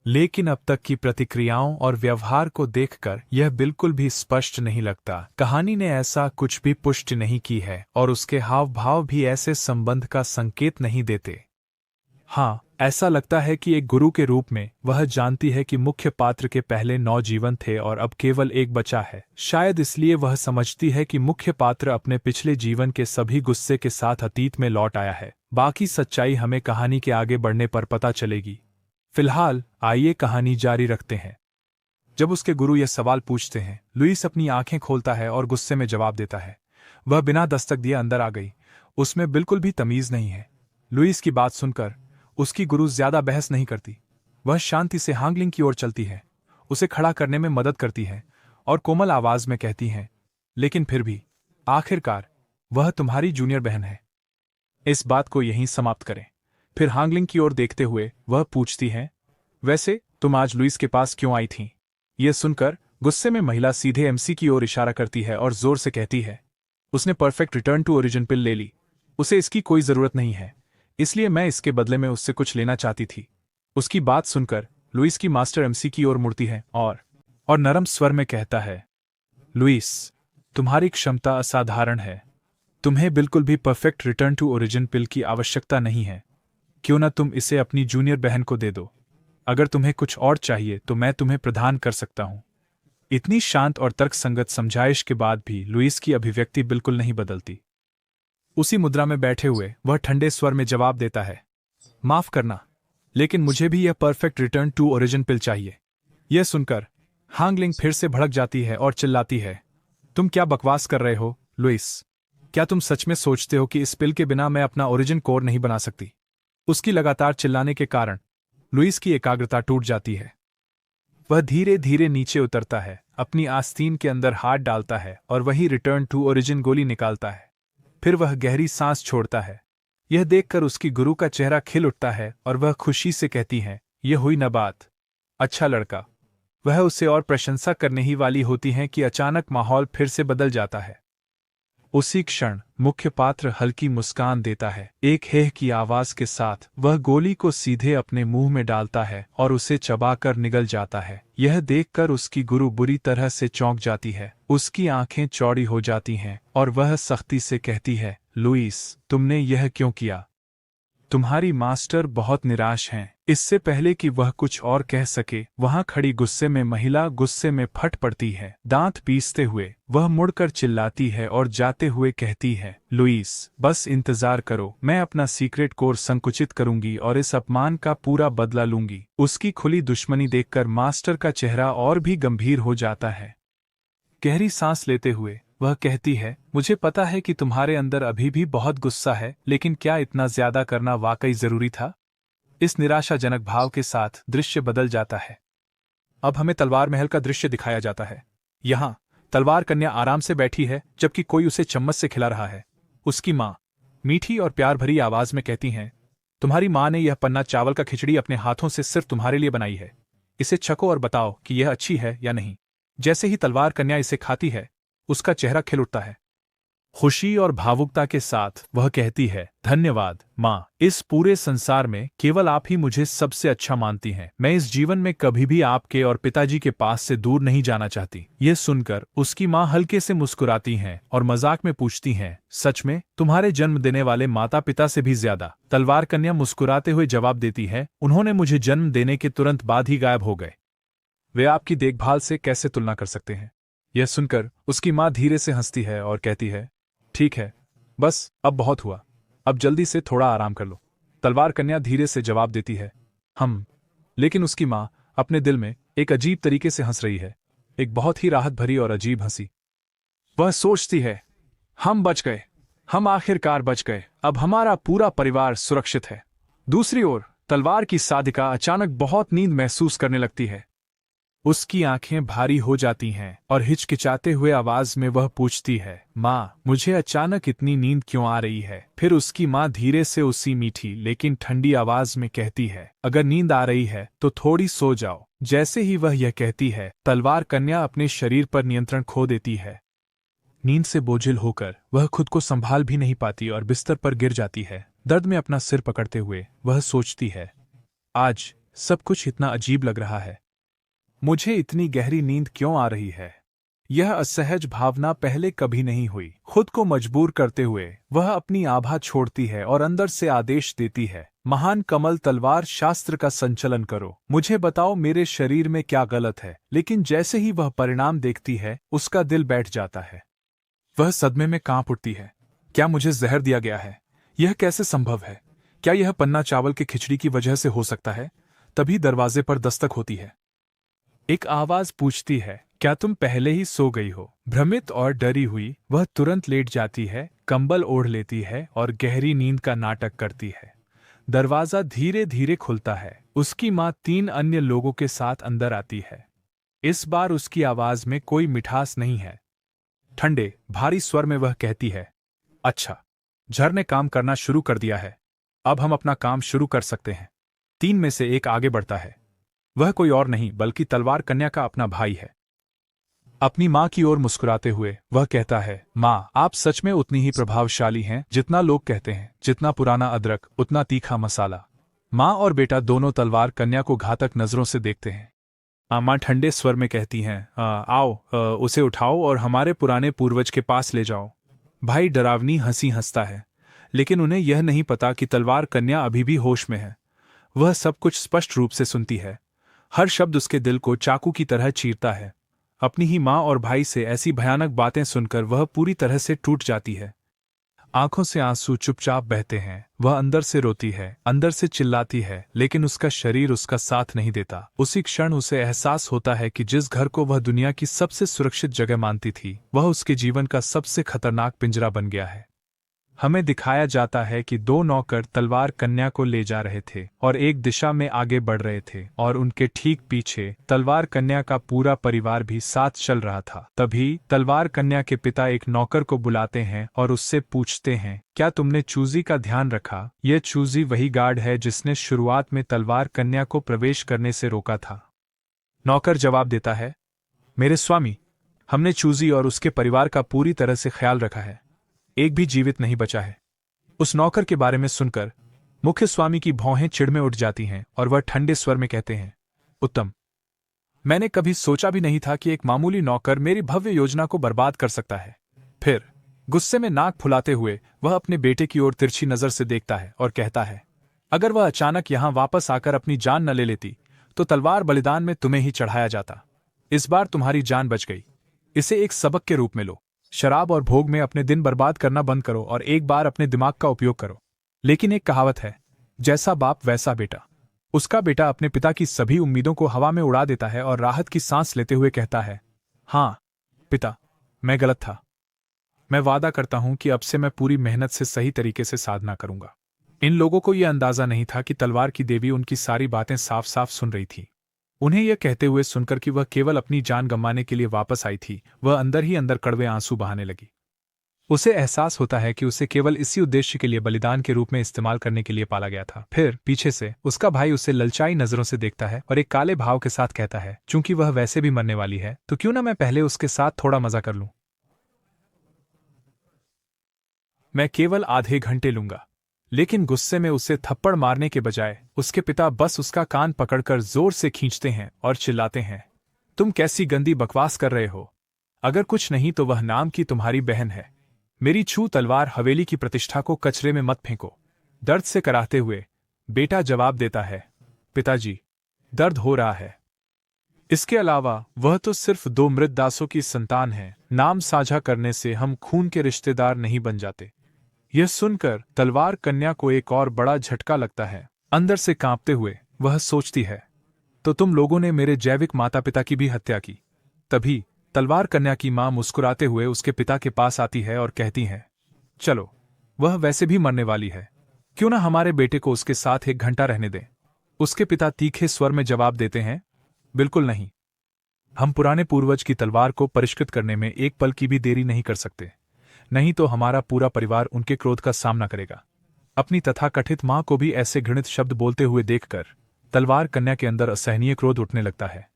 लेकिन अब तक की प्रतिक्रियाओं और व्यवहार को देखकर यह बिल्कुल भी स्पष्ट नहीं लगता। कहानी ने ऐसा कुछ भी पुष्टि नहीं की है और उसके हाव भाव भी ऐसे संबंध का संकेत नहीं देते। हाँ, ऐसा लगता है कि एक गुरु के रूप में वह जानती है कि मुख्य पात्र के पहले 9 जीवन थे और अब केवल एक बचा है। शायद इसलिए वह समझती है कि मुख्य पात्र अपने पिछले जीवन के सभी गुस्से के साथ अतीत में लौट आया है। बाकी सच्चाई हमें कहानी के आगे बढ़ने पर पता चलेगी। फिलहाल आइए कहानी जारी रखते हैं। जब उसके गुरु यह सवाल पूछते हैं, लुईस अपनी आंखें खोलता है और गुस्से में जवाब देता है। वह बिना दस्तक दिए अंदर आ गई। उसमें बिल्कुल भी तमीज नहीं है। लुईस की बात सुनकर उसकी गुरु ज्यादा बहस नहीं करती। वह शांति से हांगलिंग की ओर चलती है, उसे खड़ा करने में मदद करती है और कोमल आवाज में कहती हैं, लेकिन फिर भी आखिरकार वह तुम्हारी जूनियर बहन है। इस बात को यहीं समाप्त करें। फिर हांगलिंग की ओर देखते हुए वह पूछती है, वैसे तुम आज लुईस के पास क्यों आई थीं? यह सुनकर गुस्से में महिला सीधे एमसी की ओर इशारा करती है और जोर से कहती है, उसने परफेक्ट रिटर्न टू ओरिजिन पिल ले ली। उसे इसकी कोई जरूरत नहीं है, इसलिए मैं इसके बदले में उससे कुछ लेना चाहती थी। उसकी बात सुनकर लुईस की मास्टर एमसी की ओर मुड़ती है और नरम स्वर में कहता है, लुईस, तुम्हारी क्षमता असाधारण है, तुम्हें बिल्कुल भी परफेक्ट रिटर्न टू ओरिजिन पिल की आवश्यकता नहीं है। क्यों न तुम इसे अपनी जूनियर बहन को दे दो। अगर तुम्हें कुछ और चाहिए तो मैं तुम्हें प्रदान कर सकता हूं। इतनी शांत और तर्कसंगत समझाइश के बाद भी लुइस की अभिव्यक्ति बिल्कुल नहीं बदलती। उसी मुद्रा में बैठे हुए वह ठंडे स्वर में जवाब देता है, माफ करना, लेकिन मुझे भी यह परफेक्ट रिटर्न टू ओरिजिन पिल चाहिए। यह सुनकर हांगलिंग फिर से भड़क जाती है और चिल्लाती है, तुम क्या बकवास कर रहे हो लुइस? क्या तुम सच में सोचते हो कि इस पिल के बिना मैं अपना ओरिजिन कोर नहीं बना सकती? उसकी लगातार चिल्लाने के कारण लुइस की एकाग्रता टूट जाती है। वह धीरे धीरे नीचे उतरता है, अपनी आस्तीन के अंदर हाथ डालता है और वही रिटर्न टू ओरिजिन गोली निकालता है। फिर वह गहरी सांस छोड़ता है। यह देखकर उसकी गुरु का चेहरा खिल उठता है और वह खुशी से कहती है, यह हुई न बात। अच्छा लड़का। वह उसे और प्रशंसा करने ही वाली होती है कि अचानक माहौल फिर से बदल जाता है। उसी क्षण मुख्य पात्र हल्की मुस्कान देता है। एक हेह की आवाज के साथ वह गोली को सीधे अपने मुंह में डालता है और उसे चबाकर निगल जाता है। यह देखकर उसकी गुरु बुरी तरह से चौंक जाती है। उसकी आंखें चौड़ी हो जाती हैं और वह सख्ती से कहती है, लुइस, तुमने यह क्यों किया? तुम्हारी मास्टर बहुत निराश हैं। इससे पहले कि वह कुछ और कह सके, वहां खड़ी गुस्से में महिला गुस्से में फट पड़ती है। दांत पीसते हुए वह मुड़कर चिल्लाती है और जाते हुए कहती है, लुइस, बस इंतजार करो, मैं अपना सीक्रेट कोर संकुचित करूंगी और इस अपमान का पूरा बदला लूंगी। उसकी खुली दुश्मनी देखकर मास्टर का चेहरा और भी गंभीर हो जाता है। गहरी सांस लेते हुए वह कहती है, मुझे पता है कि तुम्हारे अंदर अभी भी बहुत गुस्सा है, लेकिन क्या इतना ज्यादा करना वाकई जरूरी था? इस निराशाजनक भाव के साथ दृश्य बदल जाता है। अब हमें तलवार महल का दृश्य दिखाया जाता है। यहाँ तलवार कन्या आराम से बैठी है जबकि कोई उसे चम्मच से खिला रहा है। उसकी माँ मीठी और प्यार भरी आवाज में कहती हैं, तुम्हारी माँ ने यह पन्ना चावल का खिचड़ी अपने हाथों से सिर्फ तुम्हारे लिए बनाई है। इसे छको और बताओ कि यह अच्छी है या नहीं। जैसे ही तलवार कन्या इसे खाती है, उसका चेहरा खिल उठता है। खुशी और भावुकता के साथ वह कहती है, धन्यवाद माँ, इस पूरे संसार में केवल आप ही मुझे सबसे अच्छा मानती हैं। मैं इस जीवन में कभी भी आपके और पिताजी के पास से दूर नहीं जाना चाहती। यह सुनकर उसकी माँ हल्के से मुस्कुराती हैं और मजाक में पूछती हैं, सच में तुम्हारे जन्म देने वाले माता पिता से भी ज्यादा? तलवार कन्या मुस्कुराते हुए जवाब देती है, उन्होंने मुझे जन्म देने के तुरंत बाद ही गायब हो गए। वे आपकी देखभाल से कैसे तुलना कर सकते हैं? यह सुनकर उसकी माँ धीरे से हंसती है और कहती है, ठीक है, बस अब बहुत हुआ, अब जल्दी से थोड़ा आराम कर लो। तलवार कन्या धीरे से जवाब देती है, लेकिन उसकी माँ अपने दिल में एक अजीब तरीके से हंस रही है, एक बहुत ही राहत भरी और अजीब हंसी। वह सोचती है, हम बच गए, हम आखिरकार बच गए, अब हमारा पूरा परिवार सुरक्षित है। दूसरी ओर तलवार की साधिका अचानक बहुत नींद महसूस करने लगती है। उसकी आंखें भारी हो जाती हैं और हिचकिचाते हुए आवाज में वह पूछती है, माँ, मुझे अचानक इतनी नींद क्यों आ रही है? फिर उसकी माँ धीरे से उसी मीठी लेकिन ठंडी आवाज में कहती है, अगर नींद आ रही है तो थोड़ी सो जाओ। जैसे ही वह यह कहती है, तलवार कन्या अपने शरीर पर नियंत्रण खो देती है। नींद से बोझिल होकर वह खुद को संभाल भी नहीं पाती और बिस्तर पर गिर जाती है। दर्द में अपना सिर पकड़ते हुए वह सोचती है, आज सब कुछ इतना अजीब लग रहा है। मुझे इतनी गहरी नींद क्यों आ रही है? यह असहज भावना पहले कभी नहीं हुई। खुद को मजबूर करते हुए वह अपनी आभा छोड़ती है और अंदर से आदेश देती है, महान कमल तलवार शास्त्र का संचलन करो, मुझे बताओ मेरे शरीर में क्या गलत है। लेकिन जैसे ही वह परिणाम देखती है, उसका दिल बैठ जाता है। वह सदमे में कांप उठती है। क्या मुझे जहर दिया गया है? यह कैसे संभव है? क्या यह पन्ना चावल की खिचड़ी की वजह से हो सकता है? तभी दरवाजे पर दस्तक होती है। एक आवाज पूछती है, क्या तुम पहले ही सो गई हो? भ्रमित और डरी हुई वह तुरंत लेट जाती है, कंबल ओढ़ लेती है और गहरी नींद का नाटक करती है। दरवाजा धीरे धीरे खुलता है। उसकी माँ 3 अन्य लोगों के साथ अंदर आती है। इस बार उसकी आवाज में कोई मिठास नहीं है। ठंडे भारी स्वर में वह कहती है, अच्छा, झर ने काम करना शुरू कर दिया है, अब हम अपना काम शुरू कर सकते हैं। 3 में से एक आगे बढ़ता है। वह कोई और नहीं बल्कि तलवार कन्या का अपना भाई है। अपनी माँ की ओर मुस्कुराते हुए वह कहता है, माँ, आप सच में उतनी ही प्रभावशाली हैं जितना लोग कहते हैं। जितना पुराना अदरक उतना तीखा मसाला। माँ और बेटा दोनों तलवार कन्या को घातक नजरों से देखते हैं। माँ ठंडे स्वर में कहती हैं, आओ, उसे उठाओ और हमारे पुराने पूर्वज के पास ले जाओ। भाई डरावनी हंसी हंसता है, लेकिन उन्हें यह नहीं पता कि तलवार कन्या अभी भी होश में है। वह सब कुछ स्पष्ट रूप से सुनती है। हर शब्द उसके दिल को चाकू की तरह चीरता है। अपनी ही माँ और भाई से ऐसी भयानक बातें सुनकर वह पूरी तरह से टूट जाती है। आंखों से आंसू चुपचाप बहते हैं। वह अंदर से रोती है, अंदर से चिल्लाती है, लेकिन उसका शरीर उसका साथ नहीं देता। उसी क्षण उसे एहसास होता है कि जिस घर को वह दुनिया की सबसे सुरक्षित जगह मानती थी, वह उसके जीवन का सबसे खतरनाक पिंजरा बन गया है। हमें दिखाया जाता है कि दो नौकर तलवार कन्या को ले जा रहे थे और एक दिशा में आगे बढ़ रहे थे, और उनके ठीक पीछे तलवार कन्या का पूरा परिवार भी साथ चल रहा था। तभी तलवार कन्या के पिता एक नौकर को बुलाते हैं और उससे पूछते हैं, क्या तुमने चूजी का ध्यान रखा? यह चूजी वही गार्ड है जिसने शुरुआत में तलवार कन्या को प्रवेश करने से रोका था। नौकर जवाब देता है, मेरे स्वामी, हमने चूजी और उसके परिवार का पूरी तरह से ख्याल रखा है। एक भी जीवित नहीं बचा है। उस नौकर के बारे में सुनकर मुख्य स्वामी की भौहें चिढ़ में उठ जाती हैं और वह ठंडे स्वर में कहते हैं, उत्तम। मैंने कभी सोचा भी नहीं था कि एक मामूली नौकर मेरी भव्य योजना को बर्बाद कर सकता है। फिर गुस्से में नाक फुलाते हुए वह अपने बेटे की ओर तिरछी नजर से देखता है और कहता है, अगर वह अचानक यहां वापस आकर अपनी जान न ले लेती तो तलवार बलिदान में तुम्हें ही चढ़ाया जाता। इस बार तुम्हारी जान बच गई। इसे एक सबक के रूप में लो। शराब और भोग में अपने दिन बर्बाद करना बंद करो और एक बार अपने दिमाग का उपयोग करो। लेकिन एक कहावत है, जैसा बाप वैसा बेटा। उसका बेटा अपने पिता की सभी उम्मीदों को हवा में उड़ा देता है और राहत की सांस लेते हुए कहता है, हाँ पिता, मैं गलत था। मैं वादा करता हूं कि अब से मैं पूरी मेहनत से सही तरीके से साधना करूंगा। इन लोगों को यह अंदाजा नहीं था कि तलवार की देवी उनकी सारी बातें साफ साफ सुन रही थी। उन्हें यह कहते हुए सुनकर कि वह केवल अपनी जान गंवाने के लिए वापस आई थी, वह अंदर ही अंदर कड़वे आंसू बहाने लगी। उसे एहसास होता है कि उसे केवल इसी उद्देश्य के लिए बलिदान के रूप में इस्तेमाल करने के लिए पाला गया था। फिर पीछे से उसका भाई उसे ललचाई नजरों से देखता है और एक काले भाव के साथ कहता है, चूंकि वह वैसे भी मरने वाली है तो क्यों ना मैं पहले उसके साथ थोड़ा मजा कर लूं। मैं केवल आधे घंटे लूंगा। लेकिन गुस्से में उसे थप्पड़ मारने के बजाय उसके पिता बस उसका कान पकड़कर जोर से खींचते हैं और चिल्लाते हैं, तुम कैसी गंदी बकवास कर रहे हो? अगर कुछ नहीं तो वह नाम की तुम्हारी बहन है। मेरी छू तलवार हवेली की प्रतिष्ठा को कचरे में मत फेंको। दर्द से कराहते हुए बेटा जवाब देता है, पिताजी, दर्द हो रहा है। इसके अलावा वह तो सिर्फ दो मृत दासों की संतान है। नाम साझा करने से हम खून के रिश्तेदार नहीं बन जाते। यह सुनकर तलवार कन्या को एक और बड़ा झटका लगता है। अंदर से कांपते हुए वह सोचती है, तो तुम लोगों ने मेरे जैविक माता पिता की भी हत्या की। तभी तलवार कन्या की मां मुस्कुराते हुए उसके पिता के पास आती है और कहती है, चलो, वह वैसे भी मरने वाली है, क्यों ना हमारे बेटे को उसके साथ 1 घंटा रहने दें। उसके पिता तीखे स्वर में जवाब देते हैं, बिल्कुल नहीं। हम पुराने पूर्वज की तलवार को परिष्कृत करने में एक पल की भी देरी नहीं कर सकते, नहीं तो हमारा पूरा परिवार उनके क्रोध का सामना करेगा। अपनी तथाकथित मां को भी ऐसे घृणित शब्द बोलते हुए देखकर तलवार कन्या के अंदर असहनीय क्रोध उठने लगता है।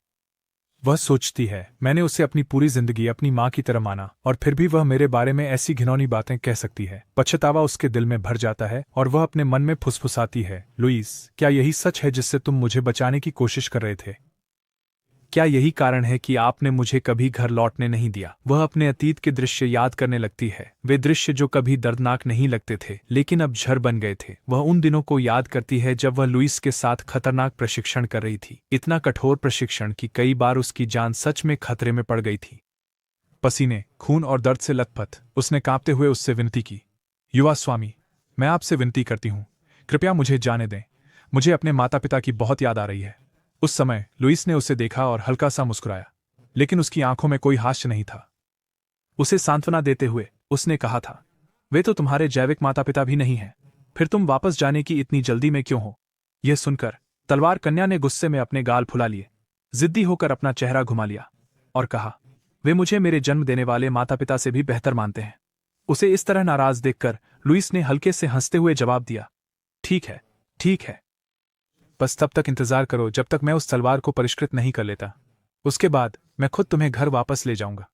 वह सोचती है, मैंने उसे अपनी पूरी जिंदगी अपनी मां की तरह माना और फिर भी वह मेरे बारे में ऐसी घिनौनी बातें कह सकती है। पछतावा उसके दिल में भर जाता है और वह अपने मन में फुसफुसाती है, लुईस, क्या यही सच है जिससे तुम मुझे बचाने की कोशिश कर रहे थे? क्या यही कारण है कि आपने मुझे कभी घर लौटने नहीं दिया? वह अपने अतीत के दृश्य याद करने लगती है, वे दृश्य जो कभी दर्दनाक नहीं लगते थे लेकिन अब झर बन गए थे। वह उन दिनों को याद करती है जब वह लुईस के साथ खतरनाक प्रशिक्षण कर रही थी, इतना कठोर प्रशिक्षण कि कई बार उसकी जान सच में खतरे में पड़ गई थी। पसीने, खून और दर्द से लथपथ उसने कांपते हुए उससे विनती की, युवा स्वामी, मैं आपसे विनती करती हूँ, कृपया मुझे जाने दें। मुझे अपने माता पिता की बहुत याद आ रही है। उस समय लुईस ने उसे देखा और हल्का सा मुस्कुराया, लेकिन उसकी आंखों में कोई हास्य नहीं था। उसे सांत्वना देते हुए उसने कहा था, वे तो तुम्हारे जैविक माता पिता भी नहीं हैं, फिर तुम वापस जाने की इतनी जल्दी में क्यों हो? यह सुनकर तलवार कन्या ने गुस्से में अपने गाल फुला लिए, जिद्दी होकर अपना चेहरा घुमा लिया और कहा, वे मुझे मेरे जन्म देने वाले माता पिता से भी बेहतर मानते हैं। उसे इस तरह नाराज देखकर लुईस ने हल्के से हंसते हुए जवाब दिया, ठीक है, ठीक है, बस तब तक इंतजार करो जब तक मैं उस तलवार को परिष्कृत नहीं कर लेता। उसके बाद मैं खुद तुम्हें घर वापस ले जाऊंगा।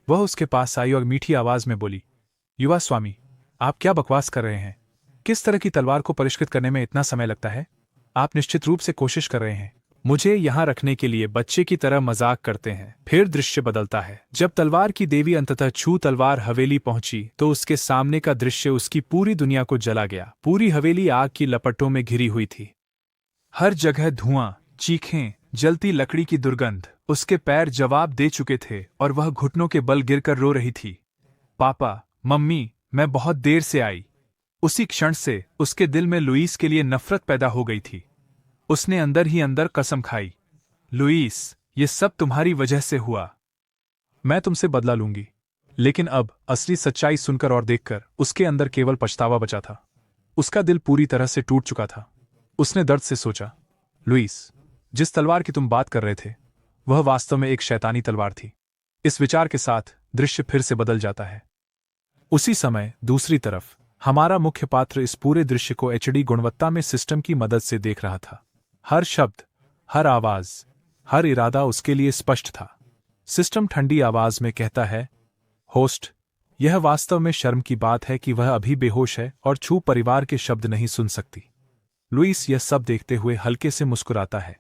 वह उसके पास आई और मीठी आवाज में बोली, युवा स्वामी, आप क्या बकवास कर रहे हैं? किस तरह की तलवार को परिष्कृत करने में इतना समय लगता है? आप निश्चित रूप से कोशिश कर रहे हैं। मुझे यहाँ रखने के लिए बच्चे की तरह मजाक करते हैं। फिर दृश्य बदलता है। जब तलवार की देवी अंततः छू तलवार हवेली पहुंची तो उसके सामने का दृश्य उसकी पूरी दुनिया को जला गया। पूरी हवेली आग की लपटों में घिरी हुई थी। हर जगह धुआं, चीखें, जलती लकड़ी की दुर्गंध। उसके पैर जवाब दे चुके थे और वह घुटनों के बल गिरकर रो रही थी। पापा, मम्मी, मैं बहुत देर से आई। उसी क्षण से उसके दिल में लुईस के लिए नफरत पैदा हो गई थी। उसने अंदर ही अंदर कसम खाई, लुईस, ये सब तुम्हारी वजह से हुआ। मैं तुमसे बदला लूंगी। लेकिन अब असली सच्चाई सुनकर और देखकर उसके अंदर केवल पछतावा बचा था। उसका दिल पूरी तरह से टूट चुका था। उसने दर्द से सोचा, लुईस, जिस तलवार की तुम बात कर रहे थे वह वास्तव में एक शैतानी तलवार थी। इस विचार के साथ दृश्य फिर से बदल जाता है। उसी समय दूसरी तरफ हमारा मुख्य पात्र इस पूरे दृश्य को एचडी गुणवत्ता में सिस्टम की मदद से देख रहा था। हर शब्द, हर आवाज, हर इरादा उसके लिए स्पष्ट था। सिस्टम ठंडी आवाज में कहता है, होस्ट, यह वास्तव में शर्म की बात है कि वह अभी बेहोश है और छू परिवार के शब्द नहीं सुन सकती। लुईस यह सब देखते हुए हल्के से मुस्कुराता है।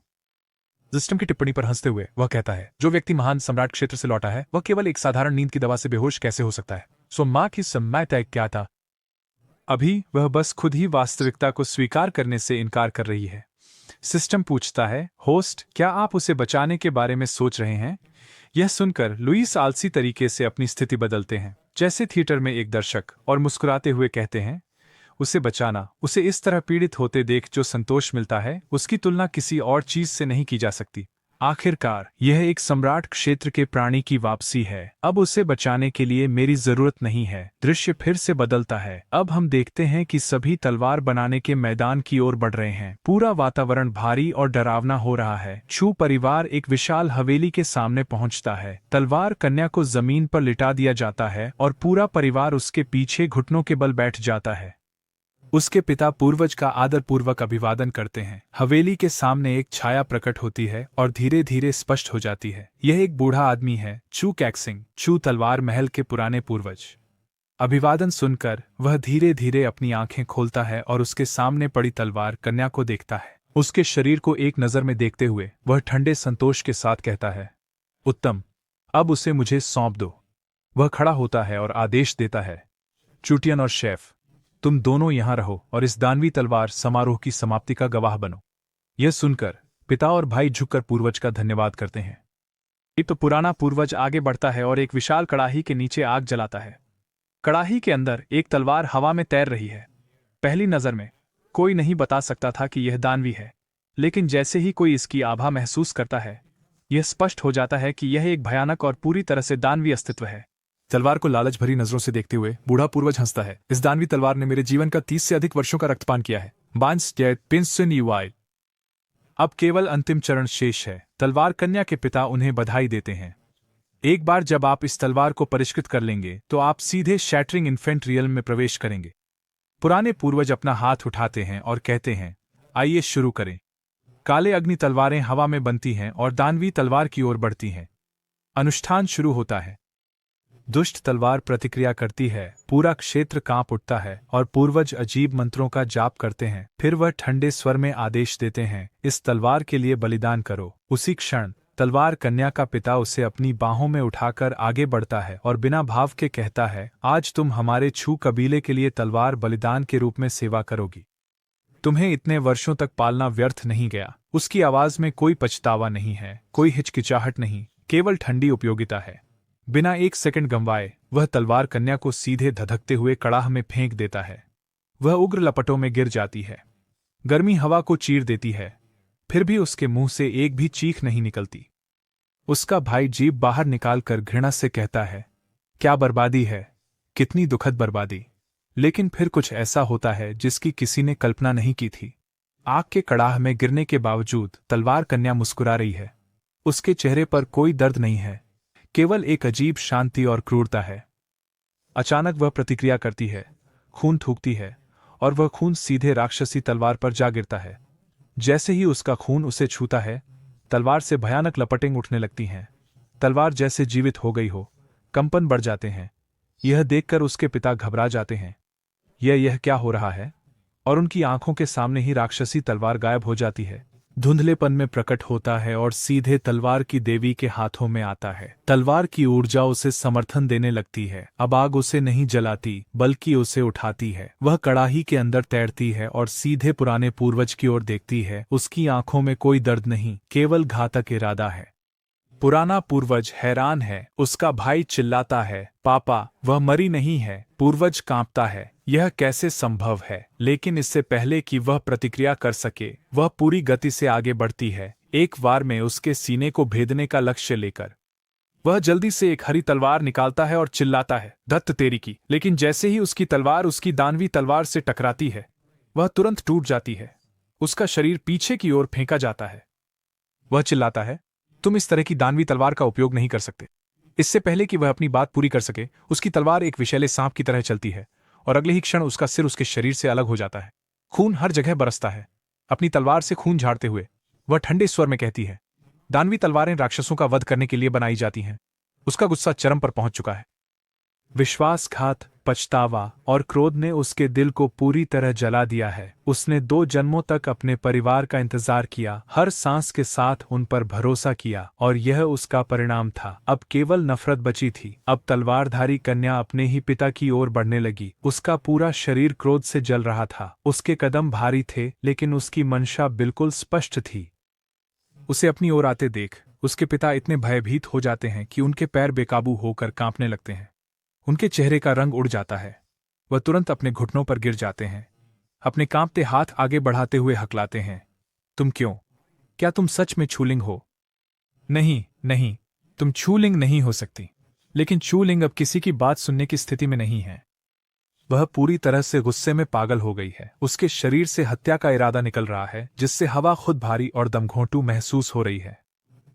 सिस्टम की टिप्पणी पर हंसते हुए वह कहता है, जो व्यक्ति महान सम्राट क्षेत्र से लौटा है वह केवल एक साधारण नींद की दवा से बेहोश कैसे हो सकता है? सो मां की समय तय क्या था? अभी वह बस खुद ही वास्तविकता को स्वीकार करने से इनकार कर रही है। सिस्टम पूछता है, होस्ट, क्या आप उसे बचाने के बारे में सोच रहे हैं? यह सुनकर लुईस आलसी तरीके से अपनी स्थिति बदलते हैं, जैसे थिएटर में एक दर्शक, और मुस्कुराते हुए कहते हैं, उसे बचाना, उसे इस तरह पीड़ित होते देख जो संतोष मिलता है उसकी तुलना किसी और चीज से नहीं की जा सकती। आखिरकार यह एक सम्राट क्षेत्र के प्राणी की वापसी है। अब उसे बचाने के लिए मेरी जरूरत नहीं है। दृश्य फिर से बदलता है। अब हम देखते हैं कि सभी तलवार बनाने के मैदान की ओर बढ़ रहे हैं। पूरा वातावरण भारी और डरावना हो रहा है। छू परिवार एक विशाल हवेली के सामने पहुंचता है। तलवार कन्या को जमीन पर लिटा दिया जाता है और पूरा परिवार उसके पीछे घुटनों के बल बैठ जाता है। उसके पिता पूर्वज का आदरपूर्वक अभिवादन करते हैं। हवेली के सामने एक छाया प्रकट होती है और धीरे धीरे स्पष्ट हो जाती है। यह एक बूढ़ा आदमी है, चू कैक्सिंग, छू तलवार महल के पुराने पूर्वज। अभिवादन सुनकर वह धीरे धीरे अपनी आंखें खोलता है और उसके सामने पड़ी तलवार कन्या को देखता है। उसके शरीर को एक नजर में देखते हुए वह ठंडे संतोष के साथ कहता है, उत्तम, अब उसे मुझे सौंप दो। वह खड़ा होता है और आदेश देता है, चूटियन और शेफ, तुम दोनों यहां रहो और इस दानवी तलवार समारोह की समाप्ति का गवाह बनो। यह सुनकर पिता और भाई झुककर पूर्वज का धन्यवाद करते हैं। तो पुराना पूर्वज आगे बढ़ता है और एक विशाल कड़ाही के नीचे आग जलाता है। कड़ाही के अंदर एक तलवार हवा में तैर रही है। पहली नजर में कोई नहीं बता सकता था कि यह दानवी है, लेकिन जैसे ही कोई इसकी आभा महसूस करता है, यह स्पष्ट हो जाता है कि यह एक भयानक और पूरी तरह से दानवी अस्तित्व है। तलवार को लालच भरी नजरों से देखते हुए बूढ़ा पूर्वज हंसता है। इस दानवी तलवार ने मेरे जीवन का 30 से अधिक वर्षों का रक्तपान किया है। अब केवल अंतिम चरण शेष है। तलवार कन्या के पिता उन्हें बधाई देते हैं। एक बार जब आप इस तलवार को परिष्कृत कर लेंगे तो आप सीधे शैटरिंग इन्फेंट रियल्म में प्रवेश करेंगे। पुराने पूर्वज अपना हाथ उठाते हैं और कहते हैं, आइए शुरू करें। काले अग्नि तलवारें हवा में बनती हैं और दानवी तलवार की ओर बढ़ती हैं। अनुष्ठान शुरू होता है। दुष्ट तलवार प्रतिक्रिया करती है, पूरा क्षेत्र कांप उठता है और पूर्वज अजीब मंत्रों का जाप करते हैं। फिर वह ठंडे स्वर में आदेश देते हैं, इस तलवार के लिए बलिदान करो। उसी क्षण तलवार कन्या का पिता उसे अपनी बाहों में उठाकर आगे बढ़ता है और बिना भाव के कहता है, आज तुम हमारे छू कबीले के लिए तलवार बलिदान के रूप में सेवा करोगी। तुम्हें इतने वर्षों तक पालना व्यर्थ नहीं गया। उसकी आवाज में कोई पछतावा नहीं है, कोई हिचकिचाहट नहीं, केवल ठंडी उपयोगिता है। बिना एक सेकंड गंवाए वह तलवार कन्या को सीधे धधकते हुए कड़ाह में फेंक देता है। वह उग्र लपटों में गिर जाती है। गर्मी हवा को चीर देती है, फिर भी उसके मुंह से एक भी चीख नहीं निकलती। उसका भाई जीभ बाहर निकालकर घृणा से कहता है, क्या बर्बादी है, कितनी दुखद बर्बादी। लेकिन फिर कुछ ऐसा होता है जिसकी किसी ने कल्पना नहीं की थी। आग के कड़ाह में गिरने के बावजूद तलवार कन्या मुस्कुरा रही है। उसके चेहरे पर कोई दर्द नहीं है, केवल एक अजीब शांति और क्रूरता है। अचानक वह प्रतिक्रिया करती है, खून थूकती है और वह खून सीधे राक्षसी तलवार पर जा गिरता है। जैसे ही उसका खून उसे छूता है, तलवार से भयानक लपटें उठने लगती हैं। तलवार जैसे जीवित हो गई हो, कंपन बढ़ जाते हैं। यह देखकर उसके पिता घबरा जाते हैं। यह क्या हो रहा है? और उनकी आंखों के सामने ही राक्षसी तलवार गायब हो जाती है। धुंधलेपन में प्रकट होता है और सीधे तलवार की देवी के हाथों में आता है। तलवार की ऊर्जा उसे समर्थन देने लगती है। अब आग उसे नहीं जलाती बल्कि उसे उठाती है। वह कड़ाही के अंदर तैरती है और सीधे पुराने पूर्वज की ओर देखती है। उसकी आंखों में कोई दर्द नहीं, केवल घातक इरादा है। पुराना पूर्वज हैरान है। उसका भाई चिल्लाता है, पापा, वह मरी नहीं है। पूर्वज कांपता है, यह कैसे संभव है? लेकिन इससे पहले कि वह प्रतिक्रिया कर सके, वह पूरी गति से आगे बढ़ती है, एक वार में उसके सीने को भेदने का लक्ष्य लेकर। वह जल्दी से एक हरी तलवार निकालता है और चिल्लाता है, दत्त तेरी की। लेकिन जैसे ही उसकी तलवार उसकी दानवी तलवार से टकराती है, वह तुरंत टूट जाती है। उसका शरीर पीछे की ओर फेंका जाता है। वह चिल्लाता है, तुम इस तरह की दानवी तलवार का उपयोग नहीं कर सकते। इससे पहले कि वह अपनी बात पूरी कर सके, उसकी तलवार एक विषैले सांप की तरह चलती है और अगले ही क्षण उसका सिर उसके शरीर से अलग हो जाता है। खून हर जगह बरसता है। अपनी तलवार से खून झाड़ते हुए वह ठंडे स्वर में कहती है, दानवी तलवारें राक्षसों का वध करने के लिए बनाई जाती हैं। उसका गुस्सा चरम पर पहुंच चुका है। विश्वासघात, पछतावा और क्रोध ने उसके दिल को पूरी तरह जला दिया है। उसने 2 जन्मों तक अपने परिवार का इंतजार किया, हर सांस के साथ उन पर भरोसा किया, और यह उसका परिणाम था। अब केवल नफरत बची थी। अब तलवारधारी कन्या अपने ही पिता की ओर बढ़ने लगी। उसका पूरा शरीर क्रोध से जल रहा था। उसके कदम भारी थे, लेकिन उसकी मंशा बिल्कुल स्पष्ट थी। उसे अपनी ओर आते देख उसके पिता इतने भयभीत हो जाते हैं कि उनके पैर बेकाबू होकर कांपने लगते हैं। उनके चेहरे का रंग उड़ जाता है। वह तुरंत अपने घुटनों पर गिर जाते हैं। अपने कांपते हाथ आगे बढ़ाते हुए हकलाते हैं, तुम क्यों? क्या तुम सच में छूलिंग हो? नहीं, नहीं, तुम छूलिंग नहीं हो सकती। लेकिन छूलिंग अब किसी की बात सुनने की स्थिति में नहीं है। वह पूरी तरह से गुस्से में पागल हो गई है। उसके शरीर से हत्या का इरादा निकल रहा है, जिससे हवा खुद भारी और दमघोंटू महसूस हो रही है।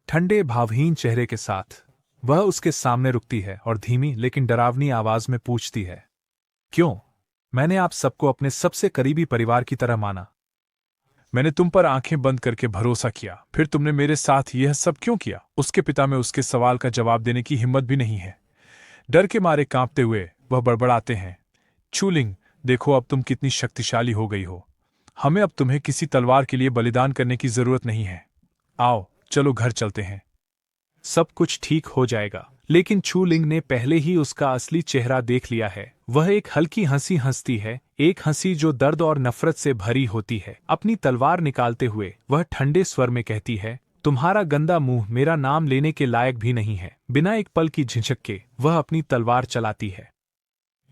ठंडे भावहीन चेहरे के साथ वह उसके सामने रुकती है और धीमी लेकिन डरावनी आवाज में पूछती है, क्यों? मैंने आप सबको अपने सबसे करीबी परिवार की तरह माना। मैंने तुम पर आंखें बंद करके भरोसा किया, फिर तुमने मेरे साथ यह सब क्यों किया? उसके पिता में उसके सवाल का जवाब देने की हिम्मत भी नहीं है। डर के मारे कांपते हुए वह बड़बड़ाते हैं, छूलिंग, देखो अब तुम कितनी शक्तिशाली हो गई हो। हमें अब तुम्हें किसी तलवार के लिए बलिदान करने की जरूरत नहीं है। आओ, चलो घर चलते हैं। सब कुछ ठीक हो जाएगा। लेकिन छूलिंग ने पहले ही उसका असली चेहरा देख लिया है। वह एक हल्की हंसी हंसती है, एक हंसी जो दर्द और नफरत से भरी होती है। अपनी तलवार निकालते हुए वह ठंडे स्वर में कहती है, तुम्हारा गंदा मुंह मेरा नाम लेने के लायक भी नहीं है। बिना एक पल की झिझक के वह अपनी तलवार चलाती है।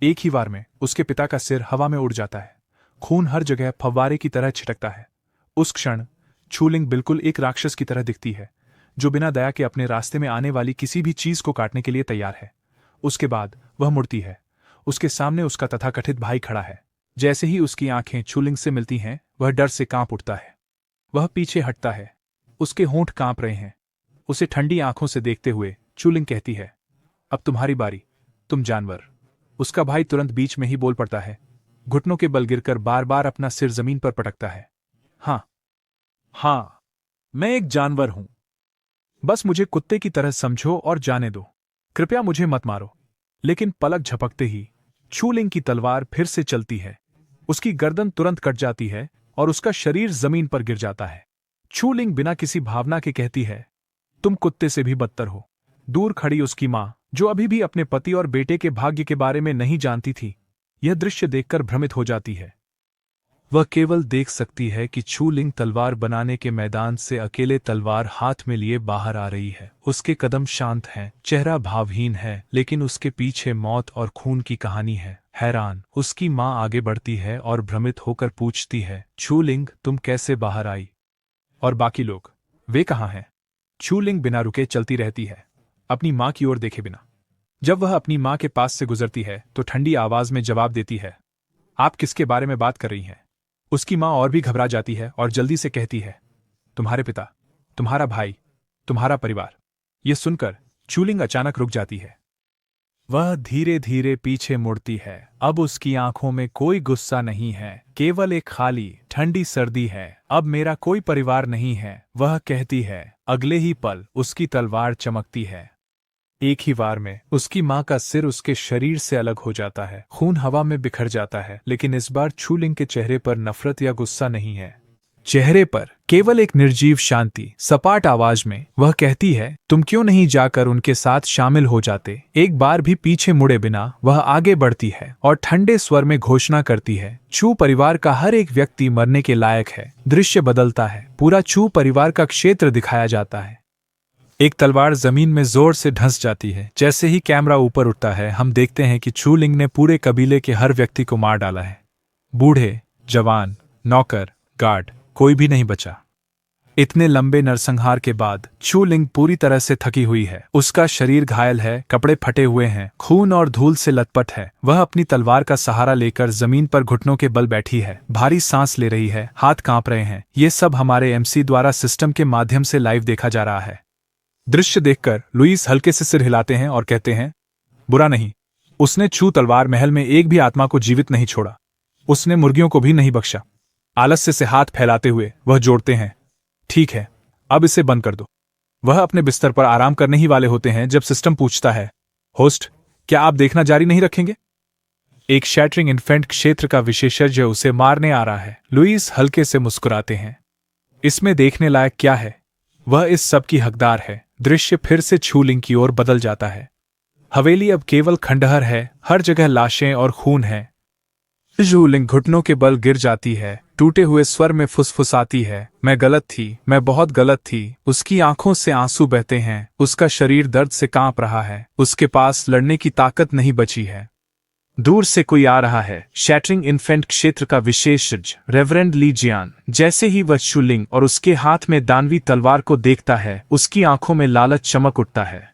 एक ही वार में उसके पिता का सिर हवा में उड़ जाता है। खून हर जगह फव्वारे की तरह छिटकता है। उस क्षण छूलिंग बिल्कुल एक राक्षस की तरह दिखती है, जो बिना दया के अपने रास्ते में आने वाली किसी भी चीज को काटने के लिए तैयार है। उसके बाद वह मुड़ती है। उसके सामने उसका तथाकथित भाई खड़ा है। जैसे ही उसकी आंखें छूलिंग से मिलती हैं, वह डर से कांप उठता है। वह पीछे हटता है। उसके होंठ कांप रहे हैं। उसे ठंडी आंखों से देखते हुए छूलिंग कहती है, अब तुम्हारी बारी, तुम जानवर। उसका भाई तुरंत बीच में ही बोल पड़ता है, घुटनों के बल गिरकर बार बार अपना सिर जमीन पर पटकता है। हाँ, मैं एक जानवर हूं। बस मुझे कुत्ते की तरह समझो और जाने दो। कृपया मुझे मत मारो। लेकिन पलक झपकते ही छूलिंग की तलवार फिर से चलती है। उसकी गर्दन तुरंत कट जाती है और उसका शरीर जमीन पर गिर जाता है। छूलिंग बिना किसी भावना के कहती है, तुम कुत्ते से भी बदतर हो। दूर खड़ी उसकी मां, जो अभी भी अपने पति और बेटे के भाग्य के बारे में नहीं जानती थी, यह दृश्य देखकर भ्रमित हो जाती है। वह केवल देख सकती है कि छूलिंग तलवार बनाने के मैदान से अकेले तलवार हाथ में लिए बाहर आ रही है। उसके कदम शांत हैं, चेहरा भावहीन है, लेकिन उसके पीछे मौत और खून की कहानी है। हैरान उसकी मां आगे बढ़ती है और भ्रमित होकर पूछती है, छूलिंग, तुम कैसे बाहर आई? और बाकी लोग, वे कहाँ हैं? छूलिंग बिना रुके चलती रहती है, अपनी मां की ओर देखे बिना। जब वह अपनी मां के पास से गुजरती है तो ठंडी आवाज में जवाब देती है, आप किसके बारे में बात कर रही हैं? उसकी मां और भी घबरा जाती है और जल्दी से कहती है, तुम्हारे पिता, तुम्हारा भाई, तुम्हारा परिवार। यह सुनकर छूलिंग अचानक रुक जाती है। वह धीरे धीरे पीछे मुड़ती है। अब उसकी आंखों में कोई गुस्सा नहीं है, केवल एक खाली ठंडी सर्दी है। अब मेरा कोई परिवार नहीं है, वह कहती है। अगले ही पल उसकी तलवार चमकती है। एक ही वार में उसकी मां का सिर उसके शरीर से अलग हो जाता है। खून हवा में बिखर जाता है, लेकिन इस बार छूलिंग के चेहरे पर नफरत या गुस्सा नहीं है। चेहरे पर केवल एक निर्जीव शांति। सपाट आवाज में वह कहती है, तुम क्यों नहीं जाकर उनके साथ शामिल हो जाते। एक बार भी पीछे मुड़े बिना वह आगे बढ़ती है और ठंडे स्वर में घोषणा करती है, चू परिवार का हर एक व्यक्ति मरने के लायक है। दृश्य बदलता है, पूरा चू परिवार का क्षेत्र दिखाया जाता है। एक तलवार जमीन में जोर से धंस जाती है। जैसे ही कैमरा ऊपर उठता है, हम देखते हैं कि चू लिंग ने पूरे कबीले के हर व्यक्ति को मार डाला है। बूढ़े, जवान, नौकर, गार्ड, कोई भी नहीं बचा। इतने लंबे नरसंहार के बाद चू लिंग पूरी तरह से थकी हुई है। उसका शरीर घायल है, कपड़े फटे हुए हैं, खून और धूल से लथपथ है। वह अपनी तलवार का सहारा लेकर जमीन पर घुटनों के बल बैठी है, भारी सांस ले रही है, हाथ कांप रहे हैं। ये सब हमारे एमसी द्वारा सिस्टम के माध्यम से लाइव देखा जा रहा है। दृश्य देखकर लुईस हल्के से सिर हिलाते हैं और कहते हैं, बुरा नहीं, उसने चू तलवार महल में एक भी आत्मा को जीवित नहीं छोड़ा। उसने मुर्गियों को भी नहीं बख्शा। आलस्य से हाथ फैलाते हुए वह जोड़ते हैं, ठीक है, अब इसे बंद कर दो। वह अपने बिस्तर पर आराम करने ही वाले होते हैं जब सिस्टम पूछता है, होस्ट, क्या आप देखना जारी नहीं रखेंगे? एक शैटरिंग इन्फेंट क्षेत्र का विशेषज्ञ उसे मारने आ रहा है। लुईस हल्के से मुस्कुराते हैं। इसमें देखने लायक क्या है? वह इस सब की हकदार है। दृश्य फिर से चू लिंग की ओर बदल जाता है। हवेली अब केवल खंडहर है, हर जगह लाशें और खून है। चू लिंग घुटनों के बल गिर जाती है, टूटे हुए स्वर में फुसफुसाती है, मैं गलत थी, मैं बहुत गलत थी। उसकी आंखों से आंसू बहते हैं, उसका शरीर दर्द से कांप रहा है, उसके पास लड़ने की ताकत नहीं बची है। दूर से कोई आ रहा है, शैटरिंग इन्फेंट क्षेत्र का विशेषज्ञ रेवरेंड ली जियान। जैसे ही वह चू लिंग और उसके हाथ में दानवी तलवार को देखता है, उसकी आंखों में लालच चमक उठता है।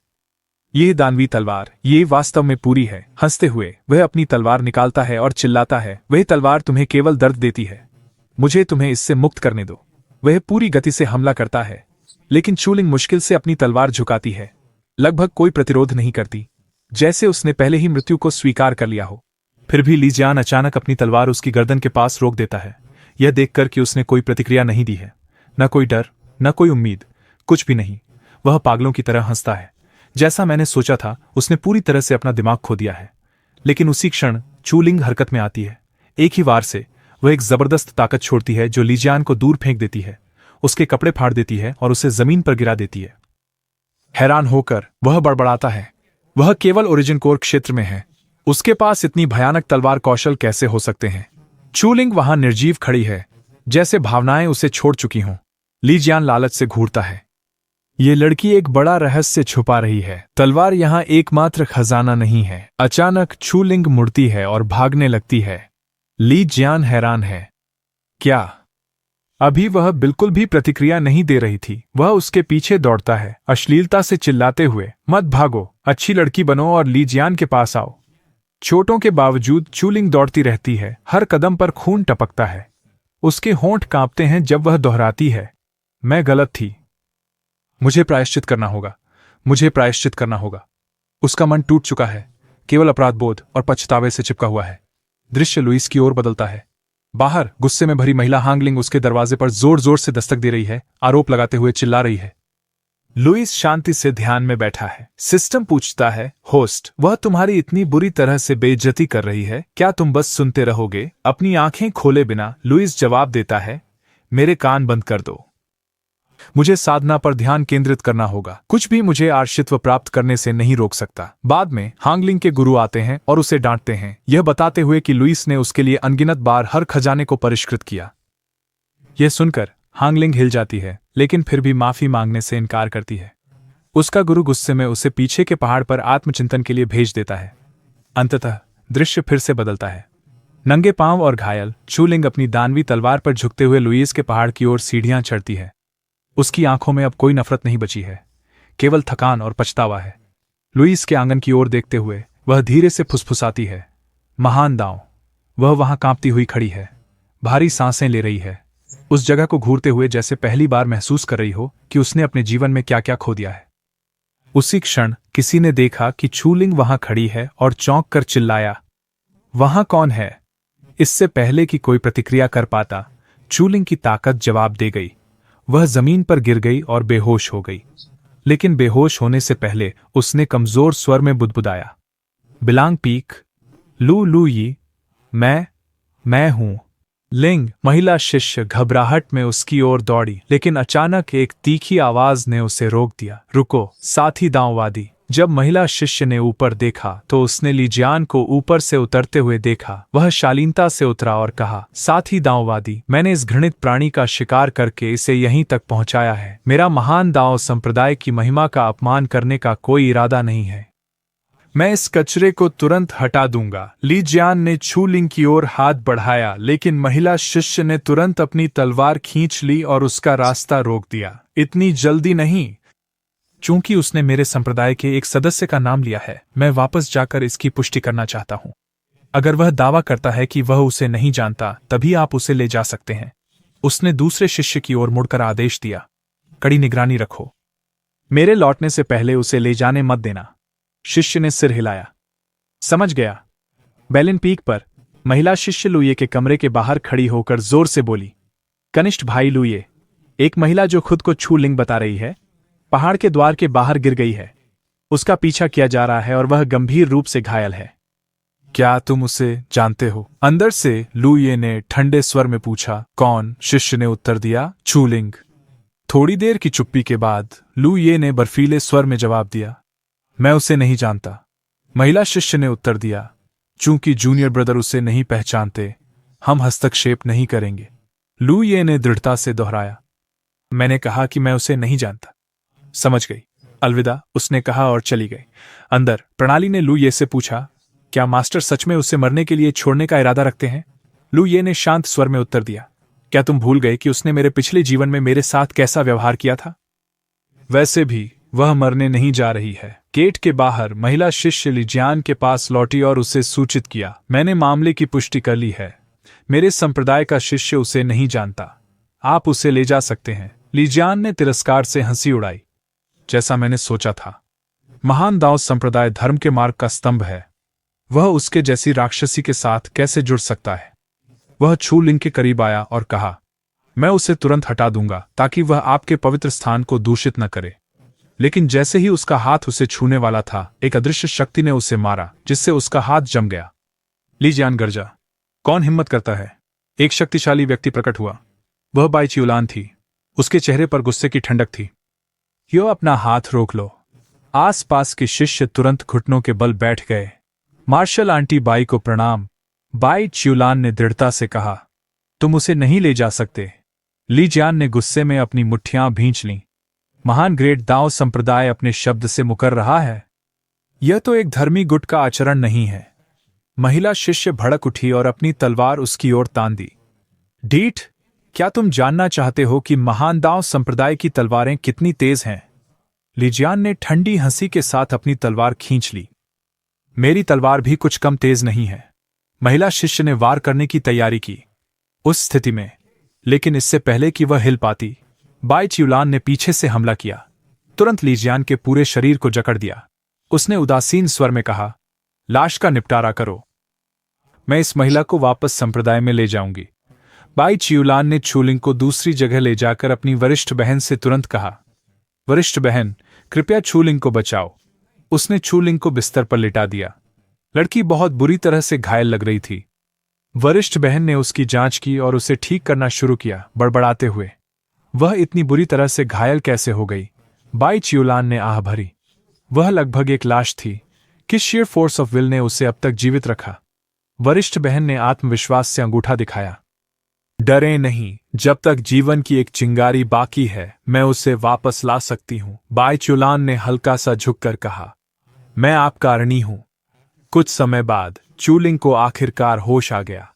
ये दानवी तलवार, ये वास्तव में पूरी है। हंसते हुए वह अपनी तलवार निकालता है और चिल्लाता है, वह तलवार तुम्हें केवल दर्द देती है, मुझे तुम्हें इससे मुक्त करने दो। वह पूरी गति से हमला करता है, लेकिन चू लिंग मुश्किल से अपनी तलवार झुकाती है, लगभग कोई प्रतिरोध नहीं करती, जैसे उसने पहले ही मृत्यु को स्वीकार कर लिया हो। फिर भी ली जियान अचानक अपनी तलवार उसकी गर्दन के पास रोक देता है, यह देखकर कि उसने कोई प्रतिक्रिया नहीं दी है, न कोई डर, न कोई उम्मीद, कुछ भी नहीं। वह पागलों की तरह हंसता है। जैसा मैंने सोचा था, उसने पूरी तरह से अपना दिमाग खो दिया है। लेकिन उसी क्षण चू लिंग हरकत में आती है। एक ही वार से वह एक जबरदस्त ताकत छोड़ती है जो ली जियान को दूर फेंक देती है, उसके कपड़े फाड़ देती है और उसे जमीन पर गिरा देती है। हैरान होकर वह बड़बड़ाता है, वह केवल ओरिजिन कोर क्षेत्र में है, उसके पास इतनी भयानक तलवार कौशल कैसे हो सकते हैं? चू लिंग वहां निर्जीव खड़ी है, जैसे भावनाएं उसे छोड़ चुकी हों। ली जियान लालच से घूरता है। ये लड़की एक बड़ा रहस्य छुपा रही है। तलवार यहां एकमात्र खजाना नहीं है। अचानक चू लिंग मुड़ती है और भागने लगती है। ली जियान हैरान है। क्या? अभी वह बिल्कुल भी प्रतिक्रिया नहीं दे रही थी। वह उसके पीछे दौड़ता है, अश्लीलता से चिल्लाते हुए, मत भागो, अच्छी लड़की बनो और ली जियान के पास आओ। चोटों के बावजूद चू लिंग दौड़ती रहती है, हर कदम पर खून टपकता है। उसके होंठ कांपते हैं जब वह दोहराती है, मैं गलत थी, मुझे प्रायश्चित करना होगा, मुझे प्रायश्चित करना होगा। उसका मन टूट चुका है, केवल अपराध बोध और पछतावे से चिपका हुआ है। दृश्य लुईस की ओर बदलता है। बाहर गुस्से में भरी महिला हांगलिंग उसके दरवाजे पर जोर जोर से दस्तक दे रही है, आरोप लगाते हुए चिल्ला रही है। लुईस शांति से ध्यान में बैठा है। सिस्टम पूछता है, होस्ट, वह तुम्हारी इतनी बुरी तरह से बेइज्जती कर रही है, क्या तुम बस सुनते रहोगे? अपनी आंखें खोले बिना लुईस जवाब देता है, मेरे कान बंद कर दो, मुझे साधना पर ध्यान केंद्रित करना होगा। कुछ भी मुझे आर्षित्व प्राप्त करने से नहीं रोक सकता। बाद में हांगलिंग के गुरु आते हैं और उसे डांटते हैं, यह बताते हुए कि लुईस ने उसके लिए अनगिनत बार हर खजाने को परिष्कृत किया। यह सुनकर हांगलिंग हिल जाती है, लेकिन फिर भी माफी मांगने से इनकार करती है। उसका गुरु गुस्से में उसे पीछे के पहाड़ पर आत्मचिंतन के लिए भेज देता है। अंततः दृश्य फिर से बदलता है। नंगे पांव और घायल चू लिंग अपनी दानवी तलवार पर झुकते हुए लुईस के पहाड़ की ओर सीढ़ियां चढ़ती है। उसकी आंखों में अब कोई नफरत नहीं बची है, केवल थकान और पछतावा है। लुईस के आंगन की ओर देखते हुए वह धीरे से फुसफुसाती है, महान दांव। वह वहां कांपती हुई खड़ी है, भारी सांसें ले रही है, उस जगह को घूरते हुए जैसे पहली बार महसूस कर रही हो कि उसने अपने जीवन में क्या क्या खो दिया है। उसी क्षण किसी ने देखा कि चू लिंग वहां खड़ी है और चौंक कर चिल्लाया, वहां कौन है? इससे पहले कि कोई प्रतिक्रिया कर पाता, चू लिंग की ताकत जवाब दे गई। वह जमीन पर गिर गई और बेहोश हो गई। लेकिन बेहोश होने से पहले उसने कमजोर स्वर में बुदबुदाया, बिलांग पीक, लू लू यी, मैं हूं। लिंग। महिला शिष्य घबराहट में उसकी ओर दौड़ी, लेकिन अचानक एक तीखी आवाज ने उसे रोक दिया। रुको, साथी दांववादी। जब महिला शिष्य ने ऊपर देखा तो उसने लीजियान को ऊपर से उतरते हुए देखा। वह शालीनता से उतरा और कहा, साथी दांववादी, मैंने इस घृणित प्राणी का शिकार करके इसे यहीं तक पहुंचाया है। मेरा महान दांव संप्रदाय की महिमा का अपमान करने का कोई इरादा नहीं है। मैं इस कचरे को तुरंत हटा दूंगा। लीजियान ने छूलिंग की ओर हाथ बढ़ाया, लेकिन महिला शिष्य ने तुरंत अपनी तलवार खींच ली और उसका रास्ता रोक दिया। इतनी जल्दी नहीं। चूंकि उसने मेरे संप्रदाय के एक सदस्य का नाम लिया है, मैं वापस जाकर इसकी पुष्टि करना चाहता हूं। अगर वह दावा करता है कि वह उसे नहीं जानता, तभी आप उसे ले जा सकते हैं। उसने दूसरे शिष्य की ओर मुड़कर आदेश दिया, कड़ी निगरानी रखो। मेरे लौटने से पहले उसे ले जाने मत देना। शिष्य ने सिर हिलाया। समझ गया। बेलिन पीक पर महिला शिष्य लुइये के कमरे के बाहर खड़ी होकर जोर से बोली, कनिष्ठ भाई लुइये, एक महिला जो खुद को छूलिंग बता रही है, पहाड़ के द्वार के बाहर गिर गई है। उसका पीछा किया जा रहा है और वह गंभीर रूप से घायल है। क्या तुम उसे जानते हो? अंदर से लुइये ने ठंडे स्वर में पूछा। कौन? शिष्य ने उत्तर दिया, छूलिंग। थोड़ी देर की चुप्पी के बाद लुइये ने बर्फीले स्वर में जवाब दिया, मैं उसे नहीं जानता। महिला शिष्य ने उत्तर दिया, चूंकि जूनियर ब्रदर उसे नहीं पहचानते, हम हस्तक्षेप नहीं करेंगे। लुइये ने दृढ़ता से दोहराया, मैंने कहा कि मैं उसे नहीं जानता। समझ गई। अलविदा, उसने कहा और चली गई। अंदर प्रणाली ने लुइये से पूछा, क्या मास्टर सच में उसे मरने के लिए छोड़ने का इरादा रखते हैं? लुइये ने शांत स्वर में उत्तर दिया, क्या तुम भूल गए कि उसने मेरे पिछले जीवन में मेरे साथ कैसा व्यवहार किया था? वैसे भी वह मरने नहीं जा रही है। गेट के बाहर महिला शिष्य लीजियान के पास लौटी और उसे सूचित किया, मैंने मामले की पुष्टि कर ली है। मेरे संप्रदाय का शिष्य उसे नहीं जानता। आप उसे ले जा सकते हैं। लीजियान ने तिरस्कार से हंसी उड़ाई। जैसा मैंने सोचा था। महान दाओ संप्रदाय धर्म के मार्ग का स्तंभ है। वह उसके जैसी राक्षसी के साथ कैसे जुड़ सकता है? वह छूलिंग के करीब आया और कहा, मैं उसे तुरंत हटा दूंगा ताकि वह आपके पवित्र स्थान को दूषित न करे। लेकिन जैसे ही उसका हाथ उसे छूने वाला था, एक अदृश्य शक्ति ने उसे मारा, जिससे उसका हाथ जम गया। लीजियान गरजा, कौन हिम्मत करता है? एक शक्तिशाली व्यक्ति प्रकट हुआ। वह बाई च्यूलान थी। उसके चेहरे पर गुस्से की ठंडक थी। यो, अपना हाथ रोक लो। आसपास के शिष्य तुरंत घुटनों के बल बैठ गए। मार्शल आंटी बाई को प्रणाम। बाई च्यूलान ने दृढ़ता से कहा, तुम उसे नहीं ले जा सकते। लीजियान ने गुस्से में अपनी मुट्ठियां भींच लीं। महान ग्रेट दाओ संप्रदाय अपने शब्द से मुकर रहा है। यह तो एक धर्मी गुट का आचरण नहीं है। महिला शिष्य भड़क उठी और अपनी तलवार उसकी ओर तान दी। डीठ, क्या तुम जानना चाहते हो कि महान दाओ संप्रदाय की तलवारें कितनी तेज हैं? लीजियान ने ठंडी हंसी के साथ अपनी तलवार खींच ली। मेरी तलवार भी कुछ कम तेज नहीं है। महिला शिष्य ने वार करने की तैयारी की। उस स्थिति में, लेकिन इससे पहले कि वह हिल पाती, बाई च्यूलान ने पीछे से हमला किया। तुरंत लीजियान के पूरे शरीर को जकड़ दिया। उसने उदासीन स्वर में कहा, लाश का निपटारा करो। मैं इस महिला को वापस संप्रदाय में ले जाऊंगी। बाई च्यूलान ने छूलिंग को दूसरी जगह ले जाकर अपनी वरिष्ठ बहन से तुरंत कहा, वरिष्ठ बहन, कृपया छूलिंग को बचाओ। उसने छूलिंग को बिस्तर पर लिटा दिया। लड़की बहुत बुरी तरह से घायल लग रही थी। वरिष्ठ बहन ने उसकी जांच की और उसे ठीक करना शुरू किया, बड़बड़ाते हुए, वह इतनी बुरी तरह से घायल कैसे हो गई? बाई च्यूलान ने आह भरी। वह लगभग एक लाश थी। किस शेयर फोर्स ऑफ विल ने उसे अब तक जीवित रखा? वरिष्ठ बहन ने आत्मविश्वास से अंगूठा दिखाया। डरे नहीं, जब तक जीवन की एक चिंगारी बाकी है, मैं उसे वापस ला सकती हूं। बाई च्यूलान ने हल्का सा झुककर कहा, मैं आपका ऋणी हूं। कुछ समय बाद छूलिंग को आखिरकार होश आ गया।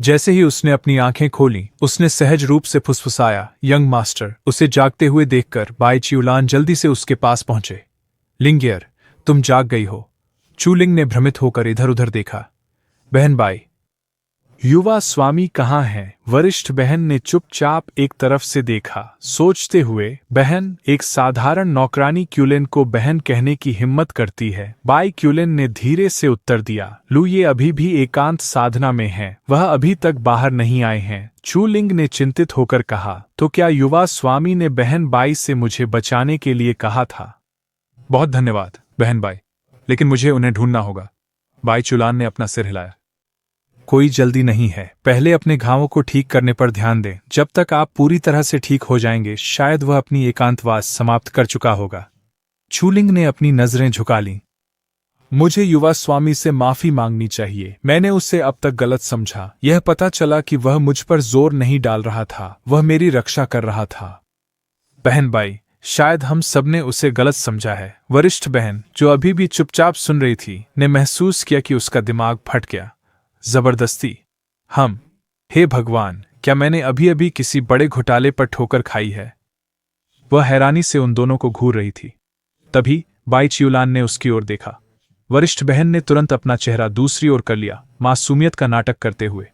जैसे ही उसने अपनी आंखें खोलीं, उसने सहज रूप से फुसफुसाया, यंग मास्टर। उसे जागते हुए देखकर बाई च्यूलान जल्दी से उसके पास पहुंचे। लिंगियर, तुम जाग गई हो। छूलिंग ने भ्रमित होकर इधर उधर देखा। बहन बाई, युवा स्वामी कहाँ हैं? वरिष्ठ बहन ने चुपचाप एक तरफ से देखा, सोचते हुए, बहन, एक साधारण नौकरानी क्यूलेन को बहन कहने की हिम्मत करती है। बाई क्यूलेन ने धीरे से उत्तर दिया, लुइये अभी भी एकांत साधना में हैं, वह अभी तक बाहर नहीं आए हैं। छूलिंग ने चिंतित होकर कहा, तो क्या युवा स्वामी ने बहन बाई से मुझे बचाने के लिए कहा था? बहुत धन्यवाद बहन बाई, लेकिन मुझे उन्हें ढूंढना होगा। बाई च्यूलान ने अपना सिर हिलाया। कोई जल्दी नहीं है। पहले अपने घावों को ठीक करने पर ध्यान दें। जब तक आप पूरी तरह से ठीक हो जाएंगे, शायद वह अपनी एकांतवास समाप्त कर चुका होगा। छूलिंग ने अपनी नजरें झुका लीं। मुझे युवा स्वामी से माफी मांगनी चाहिए। मैंने उसे अब तक गलत समझा। यह पता चला कि वह मुझ पर जोर नहीं डाल रहा था, वह मेरी रक्षा कर रहा था। बहन बाई, शायद हम सबने उसे गलत समझा है। वरिष्ठ बहन, जो अभी भी चुपचाप सुन रही थी, ने महसूस किया कि उसका दिमाग फट गया। जबरदस्ती। हे भगवान, क्या मैंने अभी अभी किसी बड़े घोटाले पर ठोकर खाई है? वह हैरानी से उन दोनों को घूर रही थी। तभी बाई च्यूलान ने उसकी ओर देखा। वरिष्ठ बहन ने तुरंत अपना चेहरा दूसरी ओर कर लिया, मासूमियत का नाटक करते हुए।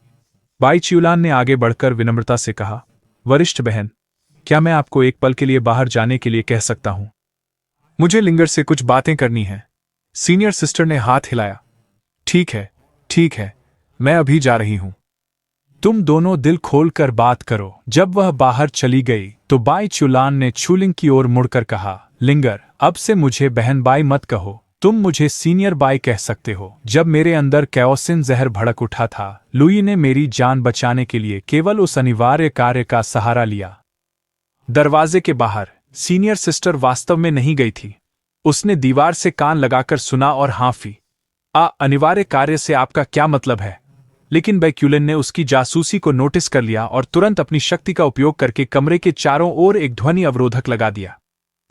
बाई च्यूलान ने आगे बढ़कर विनम्रता से कहा, वरिष्ठ बहन, क्या मैं आपको एक पल के लिए बाहर जाने के लिए कह सकता हूं? मुझे लिंगर से कुछ बातें करनी हैं। सीनियर सिस्टर ने हाथ हिलाया। ठीक है, मैं अभी जा रही हूं। तुम दोनों दिल खोलकर बात करो। जब वह बाहर चली गई तो बाई च्यूलान ने छूलिंग की ओर मुड़कर कहा, लिंगर, अब से मुझे बहन बाई मत कहो, तुम मुझे सीनियर बाई कह सकते हो। जब मेरे अंदर कैओसिन जहर भड़क उठा था, लुई ने मेरी जान बचाने के लिए केवल उस अनिवार्य कार्य का सहारा लिया। दरवाजे के बाहर सीनियर सिस्टर वास्तव में नहीं गई थी। उसने दीवार से कान लगाकर सुना और हाँफी। अनिवार्य कार्य से आपका क्या मतलब है? लेकिन बैक्यूलन ने उसकी जासूसी को नोटिस कर लिया और तुरंत अपनी शक्ति का उपयोग करके कमरे के चारों ओर एक ध्वनि अवरोधक लगा दिया।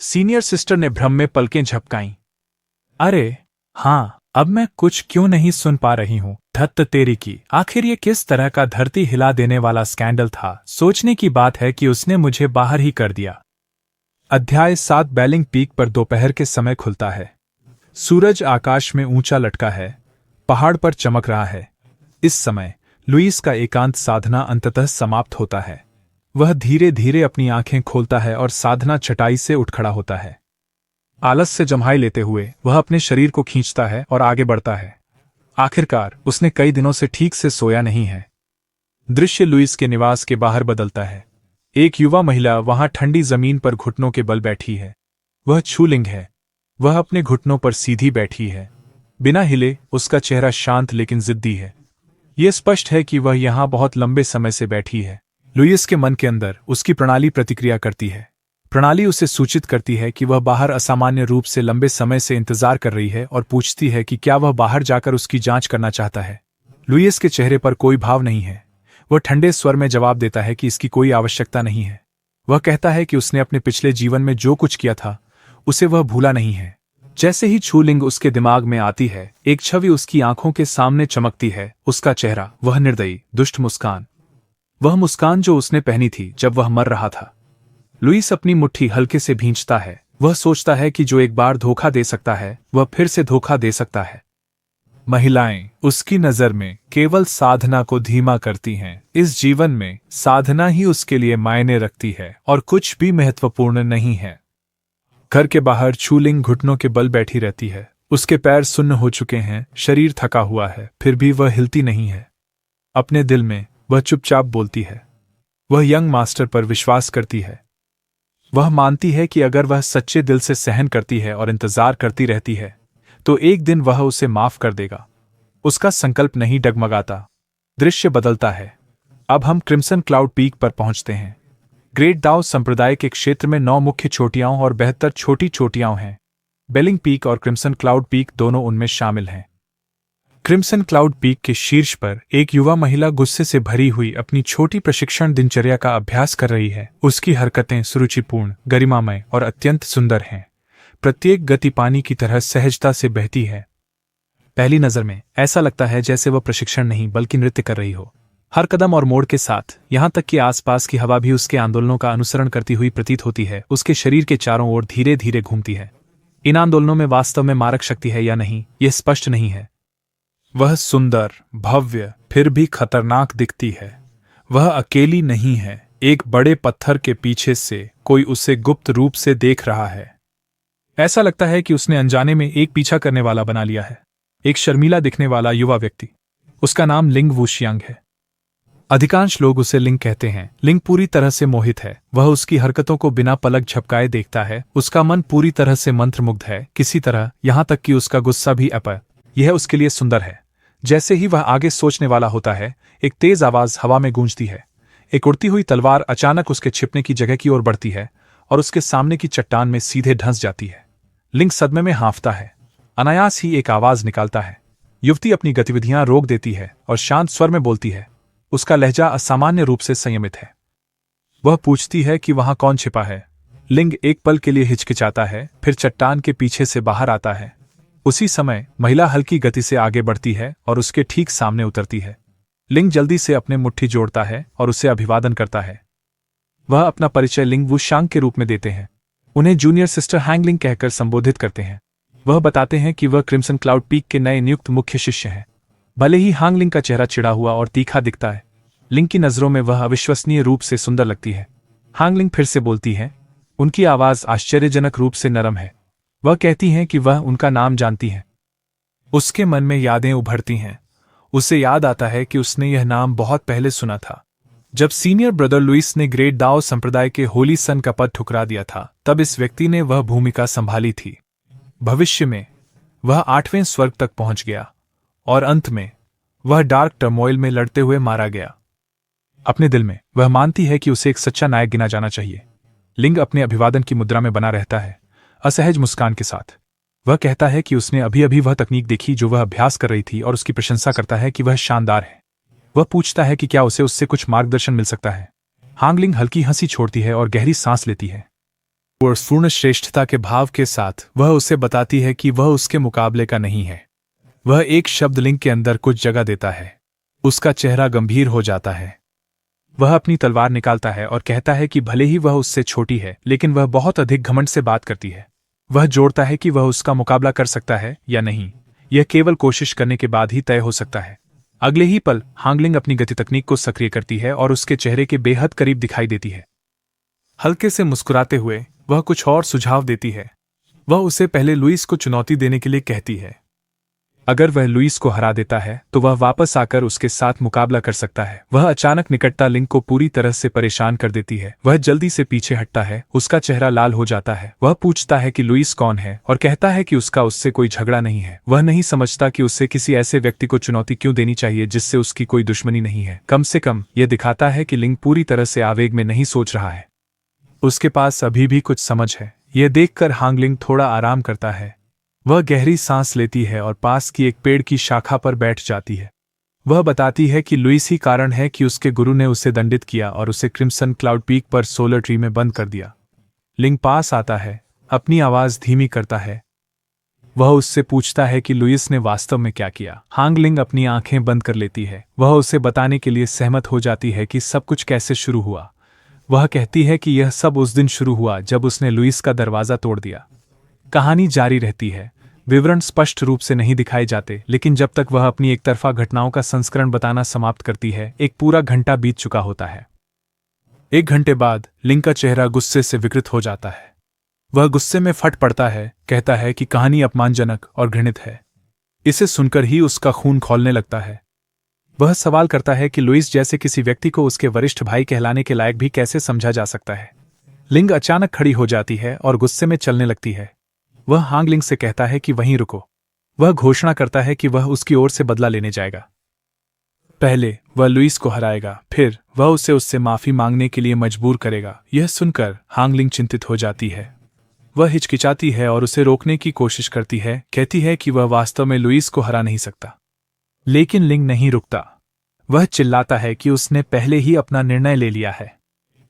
सीनियर सिस्टर ने भ्रम में पलकें झपकाईं। अरे हाँ, अब मैं कुछ क्यों नहीं सुन पा रही हूँ? धत्त तेरी की, आखिर ये किस तरह का धरती हिला देने वाला स्कैंडल था? सोचने की बात है कि उसने मुझे बाहर ही कर दिया। अध्याय 7। बेलिंग पीक पर दोपहर के समय खुलता है। सूरज आकाश में ऊंचा लटका है, पहाड़ पर चमक रहा है। इस समय लुईस का एकांत साधना अंततः समाप्त होता है। वह धीरे धीरे अपनी आंखें खोलता है और साधना चटाई से उठ खड़ा होता है। आलस से जम्हाई लेते हुए वह अपने शरीर को खींचता है और आगे बढ़ता है। आखिरकार उसने कई दिनों से ठीक से सोया नहीं है। दृश्य लुईस के निवास के बाहर बदलता है। एक युवा महिला वहां ठंडी जमीन पर घुटनों के बल बैठी है। वह छूलिंग है। वह अपने घुटनों पर सीधी बैठी है, बिना हिले। उसका चेहरा शांत लेकिन जिद्दी है। यह स्पष्ट है कि वह यहां बहुत लंबे समय से बैठी है। लुईस के मन के अंदर उसकी प्रणाली प्रतिक्रिया करती है। प्रणाली उसे सूचित करती है कि वह बाहर असामान्य रूप से लंबे समय से इंतजार कर रही है और पूछती है कि क्या वह बाहर जाकर उसकी जांच करना चाहता है। लुईस के चेहरे पर कोई भाव नहीं है। वह ठंडे स्वर में जवाब देता है कि इसकी कोई आवश्यकता नहीं है। वह कहता है कि उसने अपने पिछले जीवन में जो कुछ किया था उसे वह भूला नहीं है। जैसे ही छूलिंग उसके दिमाग में आती है, एक छवि उसकी आंखों के सामने चमकती है। उसका चेहरा, वह निर्दयी, दुष्ट मुस्कान, वह मुस्कान जो उसने पहनी थी जब वह मर रहा था। लुईस अपनी मुट्ठी हल्के से भींचता है। वह सोचता है कि जो एक बार धोखा दे सकता है, वह फिर से धोखा दे सकता है। महिलाएं उसकी नजर में केवल साधना को धीमा करती हैं। इस जीवन में साधना ही उसके लिए मायने रखती है और कुछ भी महत्वपूर्ण नहीं है। घर के बाहर छूलिंग घुटनों के बल बैठी रहती है। उसके पैर सुन्न हो चुके हैं, शरीर थका हुआ है, फिर भी वह हिलती नहीं है। अपने दिल में वह चुपचाप बोलती है। वह यंग मास्टर पर विश्वास करती है। वह मानती है कि अगर वह सच्चे दिल से सहन करती है और इंतजार करती रहती है तो एक दिन वह उसे माफ कर देगा। उसका संकल्प नहीं डगमगाता। दृश्य बदलता है। अब हम क्रिम्सन क्लाउड पीक पर पहुंचते हैं। ग्रेट दाओ संप्रदाय के क्षेत्र में 9 मुख्य चोटियां और 72 छोटी चोटियां हैं। बेलिंग पीक और क्रिम्सन क्लाउड पीक दोनों उनमें शामिल हैं। क्रिम्सन क्लाउड पीक के शीर्ष पर एक युवा महिला गुस्से से भरी हुई अपनी छोटी प्रशिक्षण दिनचर्या का अभ्यास कर रही है। उसकी हरकतें सुरुचिपूर्ण, गरिमामय और अत्यंत सुंदर हैं। प्रत्येक गति पानी की तरह सहजता से बहती है। पहली नजर में ऐसा लगता है जैसे वह प्रशिक्षण नहीं बल्कि नृत्य कर रही हो। हर कदम और मोड़ के साथ, यहां तक कि आसपास की हवा भी उसके आंदोलनों का अनुसरण करती हुई प्रतीत होती है। उसके शरीर के चारों ओर धीरे धीरे घूमती है। इन आंदोलनों में वास्तव में मारक शक्ति है या नहीं, यह स्पष्ट नहीं है। वह सुंदर, भव्य, फिर भी खतरनाक दिखती है। वह अकेली नहीं है। एक बड़े पत्थर के पीछे से कोई उसे गुप्त रूप से देख रहा है। ऐसा लगता है कि उसने अनजाने में एक पीछा करने वाला बना लिया है। एक शर्मीला दिखने वाला युवा व्यक्ति। उसका नाम लिंग वुशियांग है। अधिकांश लोग उसे लिंग कहते हैं। लिंग पूरी तरह से मोहित है। वह उसकी हरकतों को बिना पलक झपकाए देखता है। उसका मन पूरी तरह से मंत्रमुग्ध है, किसी तरह, यहां तक कि उसका गुस्सा भी यह उसके लिए सुंदर है। जैसे ही वह आगे सोचने वाला होता है, एक तेज आवाज हवा में गूंजती है। एक उड़ती हुई तलवार अचानक उसके छिपने की जगह की ओर बढ़ती है और उसके सामने की चट्टान में सीधे धंस जाती है। लिंग सदमे में हाँफता है। अनायास ही एक आवाज निकालता है। युवती अपनी गतिविधियां रोक देती है और शांत स्वर में बोलती है। उसका लहजा असामान्य रूप से संयमित है। वह पूछती है कि वहां कौन छिपा है। लिंग एक पल के लिए हिचकिचाता है, फिर चट्टान के पीछे से बाहर आता है। उसी समय महिला हल्की गति से आगे बढ़ती है और उसके ठीक सामने उतरती है। लिंग जल्दी से अपने मुट्ठी जोड़ता है और उसे अभिवादन करता है। वह अपना परिचय लिंग वुशांग के रूप में देते हैं। उन्हें जूनियर सिस्टर हैंगलिंग कहकर संबोधित करते हैं। वह बताते हैं कि वह क्रिम्सन क्लाउड पीक के नए नियुक्त मुख्य शिष्य हैं। भले ही हांगलिंग का चेहरा चिढ़ा हुआ और तीखा दिखता है, लिंग की नजरों में वह अविश्वसनीय रूप से सुंदर लगती है। हांगलिंग फिर से बोलती है। उनकी आवाज आश्चर्यजनक रूप से नरम है। वह कहती हैं कि वह उनका नाम जानती हैं। उसके मन में यादें उभरती हैं। उसे याद आता है कि उसने यह नाम बहुत पहले सुना था, जब सीनियर ब्रदर लुइस ने ग्रेट दाओ संप्रदाय के होली सन का पद ठुकरा दिया था। तब इस व्यक्ति ने वह भूमिका संभाली थी। भविष्य में वह 8वें स्वर्ग तक पहुंच गया और अंत में वह डार्क टर्मोइल में लड़ते हुए मारा गया। अपने दिल में वह मानती है कि उसे एक सच्चा नायक गिना जाना चाहिए। लिंग अपने अभिवादन की मुद्रा में बना रहता है, असहज मुस्कान के साथ। वह कहता है कि उसने अभी अभी वह तकनीक देखी जो वह अभ्यास कर रही थी और उसकी प्रशंसा करता है कि वह शानदार है। वह पूछता है कि क्या उसे उससे कुछ मार्गदर्शन मिल सकता है। हांगलिंग हल्की हंसी छोड़ती है और गहरी सांस लेती है। और पूर्ण श्रेष्ठता के भाव के साथ वह उसे बताती है कि वह उसके मुकाबले का नहीं है। वह एक शब्द लिंग के अंदर कुछ जगह देता है। उसका चेहरा गंभीर हो जाता है। वह अपनी तलवार निकालता है और कहता है कि भले ही वह उससे छोटी है, लेकिन वह बहुत अधिक घमंड से बात करती है। वह जोड़ता है कि वह उसका मुकाबला कर सकता है या नहीं, यह केवल कोशिश करने के बाद ही तय हो सकता है। अगले ही पल हांगलिंग अपनी गति तकनीक को सक्रिय करती है और उसके चेहरे के बेहद करीब दिखाई देती है। हल्के से मुस्कुराते हुए वह कुछ और सुझाव देती है। वह उसे पहले लुइस को चुनौती देने के लिए कहती है। अगर वह लुइस को हरा देता है तो वह वापस आकर उसके साथ मुकाबला कर सकता है। वह अचानक निकटता लिंग को पूरी तरह से परेशान कर देती है। वह जल्दी से पीछे हटता है। उसका चेहरा लाल हो जाता है। वह पूछता है कि लुइस कौन है और कहता है कि उसका उससे कोई झगड़ा नहीं है। वह नहीं समझता कि उससे किसी ऐसे व्यक्ति को चुनौती क्यों देनी चाहिए जिससे उसकी कोई दुश्मनी नहीं है। कम से कम यह दिखाता है कि लिंग पूरी तरह से आवेग में नहीं सोच रहा है। उसके पास अभी भी कुछ समझ है। यह देखकर हांगलिंग थोड़ा आराम करता है। वह गहरी सांस लेती है और पास की एक पेड़ की शाखा पर बैठ जाती है। वह बताती है कि लुइस ही कारण है कि उसके गुरु ने उसे दंडित किया और उसे क्रिम्सन क्लाउड पीक पर सोलर ट्री में बंद कर दिया। लिंग पास आता है, अपनी आवाज धीमी करता है। वह उससे पूछता है कि लुइस ने वास्तव में क्या किया। हांगलिंग अपनी आंखें बंद कर लेती है। वह उसे बताने के लिए सहमत हो जाती है कि सब कुछ कैसे शुरू हुआ। वह कहती है कि यह सब उस दिन शुरू हुआ जब उसने लुइस का दरवाजा तोड़ दिया। कहानी जारी रहती है। विवरण स्पष्ट रूप से नहीं दिखाए जाते, लेकिन जब तक वह अपनी एक तरफा घटनाओं का संस्करण बताना समाप्त करती है, एक पूरा घंटा बीत चुका होता है। 1 घंटे बाद लिंग का चेहरा गुस्से से विकृत हो जाता है। वह गुस्से में फट पड़ता है, कहता है कि कहानी अपमानजनक और घृणित है। इसे सुनकर ही उसका खून खौलने लगता है। वह सवाल करता है कि लुइस जैसे किसी व्यक्ति को उसके वरिष्ठ भाई कहलाने के लायक भी कैसे समझा जा सकता है। लिंग अचानक खड़ी हो जाती है और गुस्से में चलने लगती है। वह हांगलिंग से कहता है कि वहीं रुको। वह घोषणा करता है कि वह उसकी ओर से बदला लेने जाएगा। पहले वह लुइस को हराएगा, फिर वह उसे उससे माफी मांगने के लिए मजबूर करेगा। यह सुनकर हांगलिंग चिंतित हो जाती है। वह हिचकिचाती है और उसे रोकने की कोशिश करती है, कहती है कि वह वास्तव में लुइस को हरा नहीं सकता। लेकिन लिंग नहीं रुकता। वह चिल्लाता है कि उसने पहले ही अपना निर्णय ले लिया है।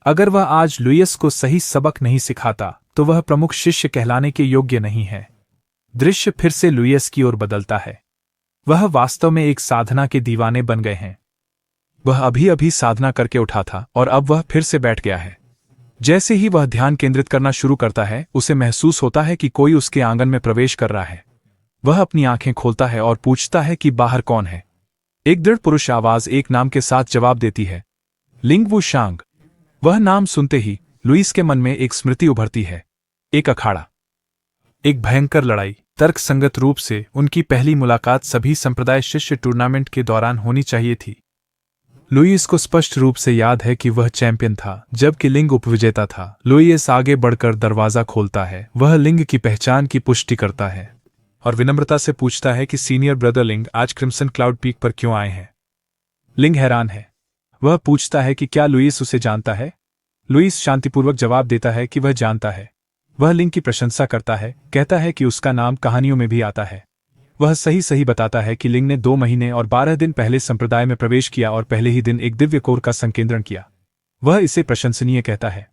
अगर वह आज लुइस को सही सबक नहीं सिखाता तो वह प्रमुख शिष्य कहलाने के योग्य नहीं है। दृश्य फिर से लुइस की ओर बदलता है। वह वास्तव में एक साधना के दीवाने बन गए हैं। वह अभी अभी साधना करके उठा था और अब वह फिर से बैठ गया है। जैसे ही वह ध्यान केंद्रित करना शुरू करता है, उसे महसूस होता है कि कोई उसके आंगन में प्रवेश कर रहा है। वह अपनी आंखें खोलता है और पूछता है कि बाहर कौन है। एक दृढ़ पुरुष आवाज एक नाम के साथ जवाब देती है, लिंग वुशांग। वह नाम सुनते ही लुइस के मन में एक स्मृति उभरती है। एक अखाड़ा, एक भयंकर लड़ाई। तर्कसंगत रूप से उनकी पहली मुलाकात सभी संप्रदाय शिष्य टूर्नामेंट के दौरान होनी चाहिए थी। लुइस को स्पष्ट रूप से याद है कि वह चैंपियन था, जबकि लिंग उपविजेता था। लुइस आगे बढ़कर दरवाजा खोलता है। वह लिंग की पहचान की पुष्टि करता है। और विनम्रता से पूछता है कि सीनियर ब्रदर लिंग आज क्रिम्सन क्लाउड पीक पर क्यों आए हैं। लिंग हैरान है। वह पूछता है कि क्या लुईस उसे जानता है। लुईस शांतिपूर्वक जवाब देता है कि वह जानता है। वह लिंग की प्रशंसा करता है, कहता है कि उसका नाम कहानियों में भी आता है। वह सही बताता है कि लिंग ने 2 महीने और 12 दिन पहले संप्रदाय में प्रवेश किया और पहले ही दिन एक दिव्य कोर का संकेंद्रण किया। वह इसे प्रशंसनीय कहता है।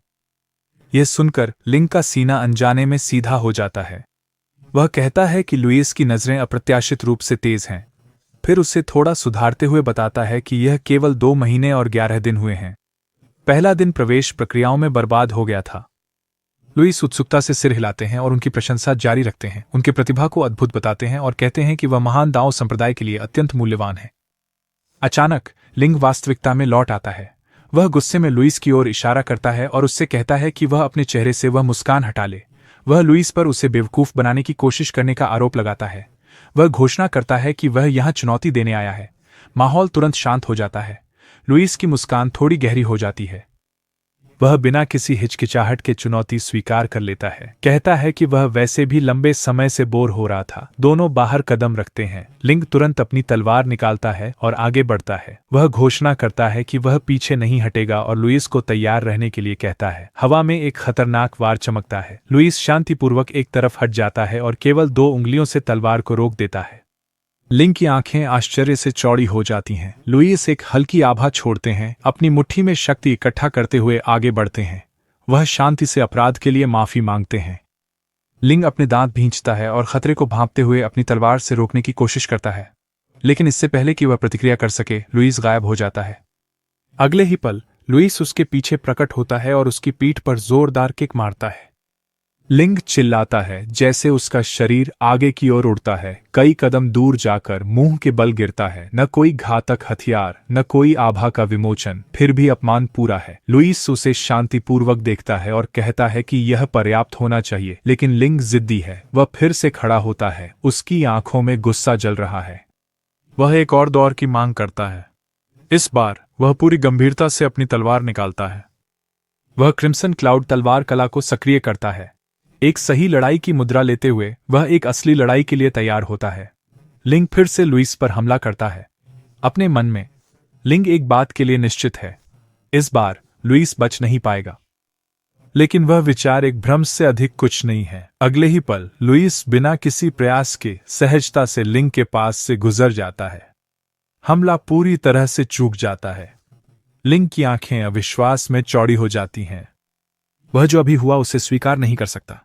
यह सुनकर लिंग का सीना अनजाने में सीधा हो जाता है। वह कहता है कि लुईस की नज़रें अप्रत्याशित रूप से तेज हैं। फिर उसे थोड़ा सुधारते हुए बताता है कि यह केवल 2 महीने और 11 दिन हुए हैं। पहला दिन प्रवेश प्रक्रियाओं में बर्बाद हो गया था। लुईस उत्सुकता से सिर हिलाते हैं और उनकी प्रशंसा जारी रखते हैं, उनके प्रतिभा को अद्भुत बताते हैं और कहते हैं कि वह महान दाओ संप्रदाय के लिए अत्यंत मूल्यवान है। अचानक लिंग वास्तविकता में लौट आता है। वह गुस्से में लुईस की ओर इशारा करता है और उससे कहता है कि वह अपने चेहरे से वह मुस्कान हटा ले। वह लुईस पर उसे बेवकूफ बनाने की कोशिश करने का आरोप लगाता है। वह घोषणा करता है कि वह यहां चुनौती देने आया है। माहौल तुरंत शांत हो जाता है। लुईस की मुस्कान थोड़ी गहरी हो जाती है। वह बिना किसी हिचकिचाहट के चुनौती स्वीकार कर लेता है। कहता है कि वह वैसे भी लंबे समय से बोर हो रहा था। दोनों बाहर कदम रखते हैं। लिंग तुरंत अपनी तलवार निकालता है और आगे बढ़ता है। वह घोषणा करता है कि वह पीछे नहीं हटेगा और लुईस को तैयार रहने के लिए कहता है। हवा में एक खतरनाक वार चमकता है। लुईस शांतिपूर्वक एक तरफ हट जाता है और केवल 2 उंगलियों से तलवार को रोक देता है। लिंग की आंखें आश्चर्य से चौड़ी हो जाती हैं। लुईस एक हल्की आभा छोड़ते हैं, अपनी मुट्ठी में शक्ति इकट्ठा करते हुए आगे बढ़ते हैं। वह शांति से अपराध के लिए माफी मांगते हैं। लिंग अपने दांत भींचता है और खतरे को भांपते हुए अपनी तलवार से रोकने की कोशिश करता है, लेकिन इससे पहले कि वह प्रतिक्रिया कर सके, लुईस गायब हो जाता है। अगले ही पल लुईस उसके पीछे प्रकट होता है और उसकी पीठ पर जोरदार किक मारता है। लिंग चिल्लाता है जैसे उसका शरीर आगे की ओर उड़ता है। कई कदम दूर जाकर मुंह के बल गिरता है। न कोई घातक हथियार, न कोई आभा का विमोचन, फिर भी अपमान पूरा है। लुईस उसे शांतिपूर्वक देखता है और कहता है कि यह पर्याप्त होना चाहिए, लेकिन लिंग जिद्दी है। वह फिर से खड़ा होता है। उसकी आंखों में गुस्सा जल रहा है। वह एक और दौर की मांग करता है। इस बार वह पूरी गंभीरता से अपनी तलवार निकालता है। वह क्रिम्सन क्लाउड तलवार कला को सक्रिय करता है। एक सही लड़ाई की मुद्रा लेते हुए वह एक असली लड़ाई के लिए तैयार होता है। लिंग फिर से लुईस पर हमला करता है। अपने मन में लिंग एक बात के लिए निश्चित है, इस बार लुईस बच नहीं पाएगा। लेकिन वह विचार एक भ्रम से अधिक कुछ नहीं है। अगले ही पल लुईस बिना किसी प्रयास के सहजता से लिंग के पास से गुजर जाता है। हमला पूरी तरह से चूक जाता है। लिंग की आंखें अविश्वास में चौड़ी हो जाती हैं। वह जो अभी हुआ उसे स्वीकार नहीं कर सकता।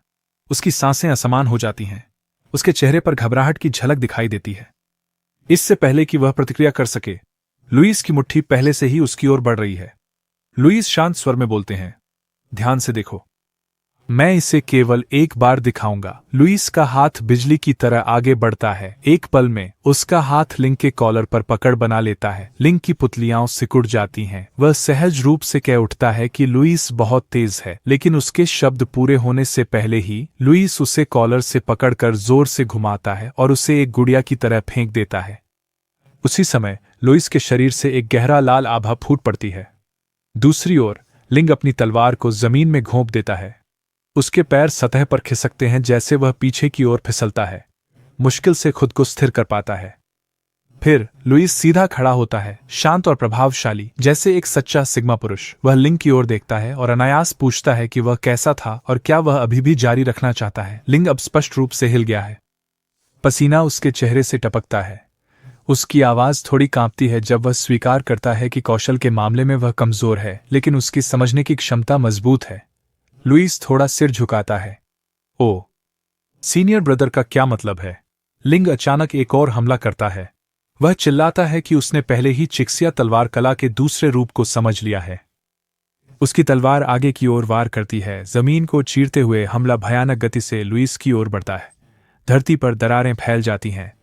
उसकी सांसें असमान हो जाती हैं। उसके चेहरे पर घबराहट की झलक दिखाई देती है। इससे पहले कि वह प्रतिक्रिया कर सके, लुईस की मुट्ठी पहले से ही उसकी ओर बढ़ रही है। लुईस शांत स्वर में बोलते हैं, ध्यान से देखो, मैं इसे केवल एक बार दिखाऊंगा। लुईस का हाथ बिजली की तरह आगे बढ़ता है। एक पल में उसका हाथ लिंग के कॉलर पर पकड़ बना लेता है। लिंग की पुतलियां सिकुड़ जाती हैं। वह सहज रूप से कह उठता है कि लुईस बहुत तेज है, लेकिन उसके शब्द पूरे होने से पहले ही लुईस उसे कॉलर से पकड़कर जोर से घुमाता है और उसे एक गुड़िया की तरह फेंक देता है। उसी समय लुईस के शरीर से एक गहरा लाल आभा फूट पड़ती है। दूसरी ओर लिंग अपनी तलवार को जमीन में घोंप देता है। उसके पैर सतह पर खिसकते हैं जैसे वह पीछे की ओर फिसलता है। मुश्किल से खुद को स्थिर कर पाता है। फिर लुईस सीधा खड़ा होता है, शांत और प्रभावशाली, जैसे एक सच्चा सिग्मा पुरुष। वह लिंग की ओर देखता है और अनायास पूछता है कि वह कैसा था और क्या वह अभी भी जारी रखना चाहता है। लिंग अब स्पष्ट रूप से हिल गया है। पसीना उसके चेहरे से टपकता है। उसकी आवाज थोड़ी कांपती है जब वह स्वीकार करता है कि कौशल के मामले में वह कमजोर है, लेकिन उसकी समझने की क्षमता मजबूत है। लुईस थोड़ा सिर झुकाता है। ओ, सीनियर ब्रदर का क्या मतलब है? लिंग अचानक एक और हमला करता है। वह चिल्लाता है कि उसने पहले ही चिक्सिया तलवार कला के दूसरे रूप को समझ लिया है। उसकी तलवार आगे की ओर वार करती है। जमीन को चीरते हुए हमला भयानक गति से लुईस की ओर बढ़ता है। धरती पर दरारें फैल जाती हैं।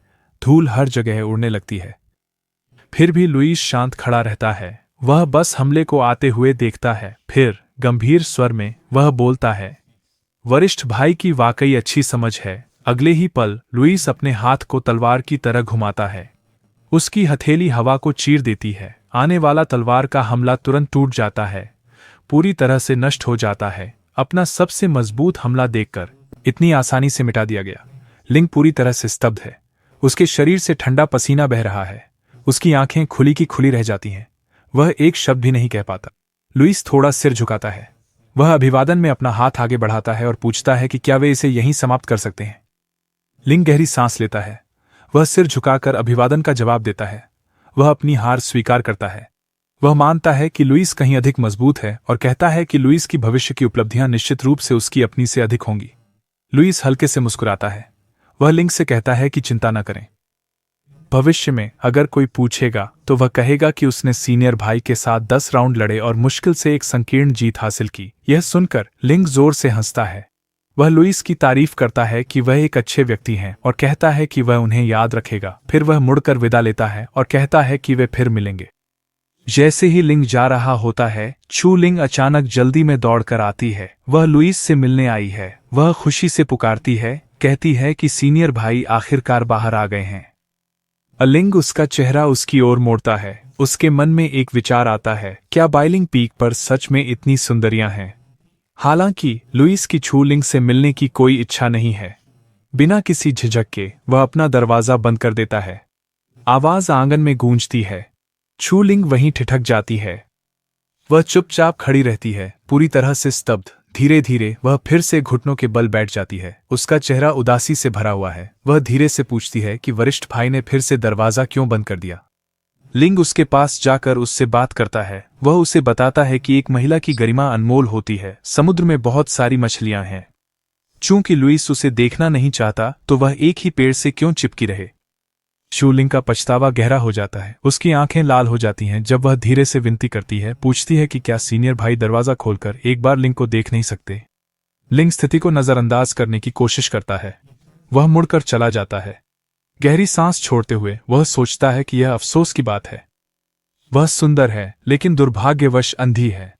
धूल हर जगह उड़ने लगती है। फिर भी लुईस शांत खड़ा रहता है। वह बस हमले को आते हुए देखता है। फिर गंभीर स्वर में वह बोलता है, वरिष्ठ भाई की वाकई अच्छी समझ है। अगले ही पल लुईस अपने हाथ को तलवार की तरह घुमाता है। उसकी हथेली हवा को चीर देती है। आने वाला तलवार का हमला तुरंत टूट जाता है, पूरी तरह से नष्ट हो जाता है। अपना सबसे मजबूत हमला देखकर इतनी आसानी से मिटा दिया गया। लिंग पूरी तरह से स्तब्ध है। उसके शरीर से ठंडा पसीना बह रहा है। उसकी आंखें खुली की खुली रह जाती हैं। वह एक शब्द भी नहीं कह पाता। लुईस थोड़ा सिर झुकाता है। वह अभिवादन में अपना हाथ आगे बढ़ाता है और पूछता है कि क्या वे इसे यहीं समाप्त कर सकते हैं। लिंग गहरी सांस लेता है। वह सिर झुकाकर अभिवादन का जवाब देता है। वह अपनी हार स्वीकार करता है। वह मानता है कि लुईस कहीं अधिक मजबूत है और कहता है कि लुईस की भविष्य की उपलब्धियां निश्चित रूप से उसकी अपनी से अधिक होंगी। लुईस हल्के से मुस्कुराता है। वह लिंग से कहता है कि चिंता न करें। भविष्य में अगर कोई पूछेगा तो वह कहेगा कि उसने सीनियर भाई के साथ 10 राउंड लड़े और मुश्किल से एक संकीर्ण जीत हासिल की। यह सुनकर लिंग जोर से हंसता है। वह लुईस की तारीफ करता है कि वह एक अच्छे व्यक्ति हैं और कहता है कि वह उन्हें याद रखेगा। फिर वह मुड़कर विदा लेता है और कहता है कि वे फिर मिलेंगे। जैसे ही लिंग जा रहा होता है, छू लिंग अचानक जल्दी में दौड़कर आती है। वह लुईस से मिलने आई है। वह खुशी से पुकारती है, कहती है कि सीनियर भाई आखिरकार बाहर आ गए हैं। लिंग उसका चेहरा उसकी ओर मोड़ता है। उसके मन में एक विचार आता है, क्या बाइलिंग पीक पर सच में इतनी सुंदरियां हैं? हालांकि लुईस की छू लिंग से मिलने की कोई इच्छा नहीं है। बिना किसी झिझक के वह अपना दरवाजा बंद कर देता है। आवाज आंगन में गूंजती है। छू लिंग वहीं ठिठक जाती है। वह चुपचाप खड़ी रहती है, पूरी तरह से स्तब्ध। धीरे धीरे वह फिर से घुटनों के बल बैठ जाती है। उसका चेहरा उदासी से भरा हुआ है। वह धीरे से पूछती है कि वरिष्ठ भाई ने फिर से दरवाजा क्यों बंद कर दिया। लिंग उसके पास जाकर उससे बात करता है। वह उसे बताता है कि एक महिला की गरिमा अनमोल होती है। समुद्र में बहुत सारी मछलियां हैं। चूंकि लुईस उसे देखना नहीं चाहता तो वह एक ही पेड़ से क्यों चिपकी रहे। छू लिंग का पछतावा गहरा हो जाता है। उसकी आंखें लाल हो जाती हैं जब वह धीरे से विनती करती है, पूछती है कि क्या सीनियर भाई दरवाजा खोलकर एक बार लिंग को देख नहीं सकते। लिंग स्थिति को नजरअंदाज करने की कोशिश करता है। वह मुड़कर चला जाता है। गहरी सांस छोड़ते हुए वह सोचता है कि यह अफसोस की बात है। वह सुंदर है लेकिन दुर्भाग्यवश अंधी है।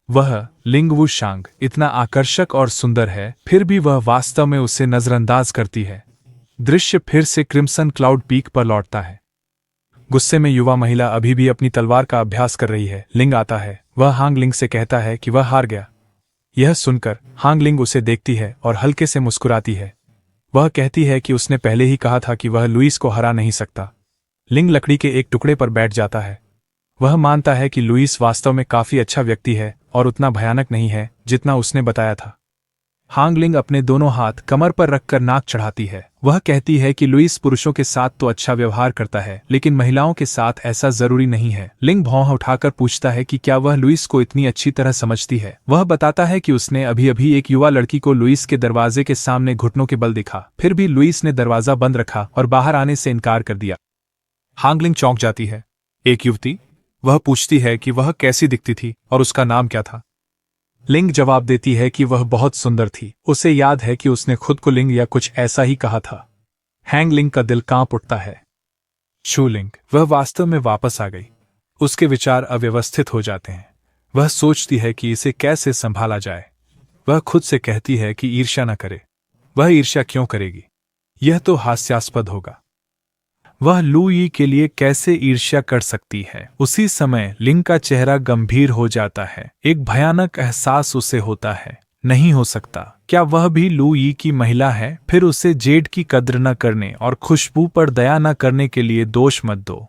वह लिंग वुशांग इतना आकर्षक और सुंदर है, फिर भी वह वास्तव में उसे नजरअंदाज करती है। दृश्य फिर से क्रिम्सन क्लाउड पीक पर लौटता है। गुस्से में युवा महिला अभी भी अपनी तलवार का अभ्यास कर रही है। लिंग आता है। वह हांग लिंग से कहता है कि वह हार गया। यह सुनकर हांग लिंग उसे देखती है और हल्के से मुस्कुराती है। वह कहती है कि उसने पहले ही कहा था कि वह लुईस को हरा नहीं सकता। लिंग लकड़ी के एक टुकड़े पर बैठ जाता है। वह मानता है कि लुईस वास्तव में काफी अच्छा व्यक्ति है और उतना भयानक नहीं है जितना उसने बताया था। हांग लिंग अपने दोनों हाथ कमर पर रखकर नाक चढ़ाती है। वह कहती है कि लुईस पुरुषों के साथ तो अच्छा व्यवहार करता है, लेकिन महिलाओं के साथ ऐसा जरूरी नहीं है। लिंग भौं उठाकर पूछता है कि क्या वह लुईस को इतनी अच्छी तरह समझती है। वह बताता है कि उसने अभी अभी एक युवा लड़की को लुईस के दरवाजे के सामने घुटनों के बल देखा, फिर भी लुईस ने दरवाजा बंद रखा और बाहर आने से इनकार कर दिया। हांग लिंग चौंक जाती है। एक युवती? वह पूछती है कि वह कैसी दिखती थी और उसका नाम क्या था। लिंग जवाब देती है कि वह बहुत सुंदर थी। उसे याद है कि उसने खुद को लिंग या कुछ ऐसा ही कहा था। हैंग लिंग का दिल कांप उठता है। छू लिंग, वह वास्तव में वापस आ गई। उसके विचार अव्यवस्थित हो जाते हैं। वह सोचती है कि इसे कैसे संभाला जाए। वह खुद से कहती है कि ईर्ष्या न करे। वह ईर्ष्या क्यों करेगी? यह तो हास्यास्पद होगा। वह लू यी के लिए कैसे ईर्ष्या कर सकती है? उसी समय लिंग का चेहरा गंभीर हो जाता है। एक भयानक एहसास उसे होता है। नहीं हो सकता। क्या वह भी लू यी की महिला है? फिर उसे जेड की कद्र न करने और खुशबू पर दया न करने के लिए दोष मत दो।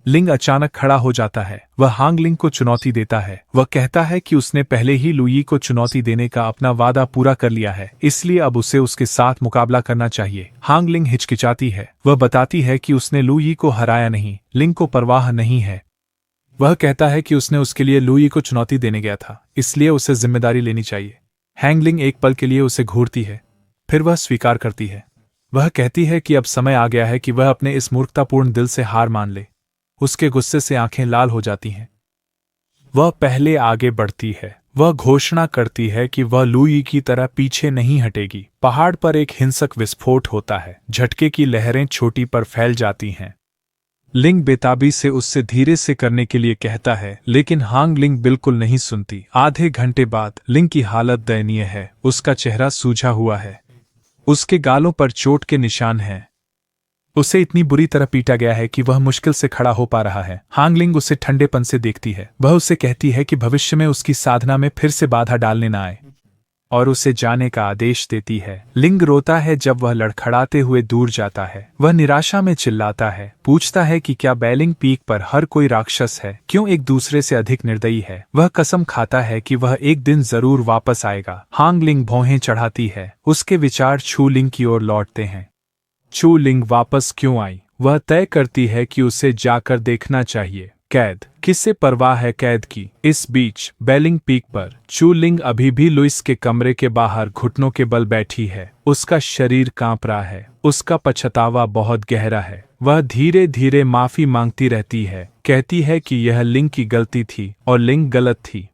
लिंग अचानक खड़ा हो जाता है। वह हांग लिंग को चुनौती देता है। वह कहता है कि उसने पहले ही लू यी को चुनौती देने का अपना वादा पूरा कर लिया है, इसलिए अब उसे उसके साथ मुकाबला करना चाहिए। हांग लिंग हिचकिचाती है। वह बताती है कि उसने लू यी को हराया नहीं। लिंग को परवाह नहीं है। वह कहता है कि उसने उसके लिए लू यी को चुनौती देने गया था, इसलिए उसे जिम्मेदारी लेनी चाहिए। हैंग लिंग एक पल के लिए उसे घूरती है, फिर वह स्वीकार करती है। वह कहती है कि अब समय आ गया है कि वह अपने इस मूर्खतापूर्ण दिल से हार मान ले। उसके गुस्से से आंखें लाल हो जाती हैं। वह पहले आगे बढ़ती है। वह घोषणा करती है कि वह लू यी की तरह पीछे नहीं हटेगी। पहाड़ पर एक हिंसक विस्फोट होता है। झटके की लहरें चोटी पर फैल जाती हैं। लिंग बेताबी से उससे धीरे से करने के लिए कहता है, लेकिन हांग लिंग बिल्कुल नहीं सुनती। आधे घंटे बाद लिंग की हालत दयनीय है। उसका चेहरा सूझा हुआ है। उसके गालों पर चोट के निशान हैं। उसे इतनी बुरी तरह पीटा गया है कि वह मुश्किल से खड़ा हो पा रहा है। हांग लिंग उसे ठंडेपन से देखती है। वह उसे कहती है कि भविष्य में उसकी साधना में फिर से बाधा डालने न आए। और उसे जाने का आदेश देती है। लिंग रोता है जब वह लड़खड़ाते हुए दूर जाता है। वह निराशा में चिल्लाता है, पूछता है कि क्या बेलिंग पीक पर हर कोई राक्षस है, क्यों एक दूसरे से अधिक निर्दयी है। वह कसम खाता है कि वह एक दिन जरूर वापस आएगा। हांग लिंग भौहें चढ़ाती है। उसके विचार छू लिंग की ओर लौटते हैं। छू लिंग वापस क्यों आई? वह तय करती है कि उसे जाकर देखना चाहिए। कैद, किससे परवाह है कैद की? इस बीच बेलिंग पीक पर चू लिंग अभी भी लुइस के कमरे के बाहर घुटनों के बल बैठी है। उसका शरीर कांप रहा है। उसका पछतावा बहुत गहरा है। वह धीरे धीरे माफी मांगती रहती है, कहती है कि यह लिंग की गलती थी और लिंग गलत थी।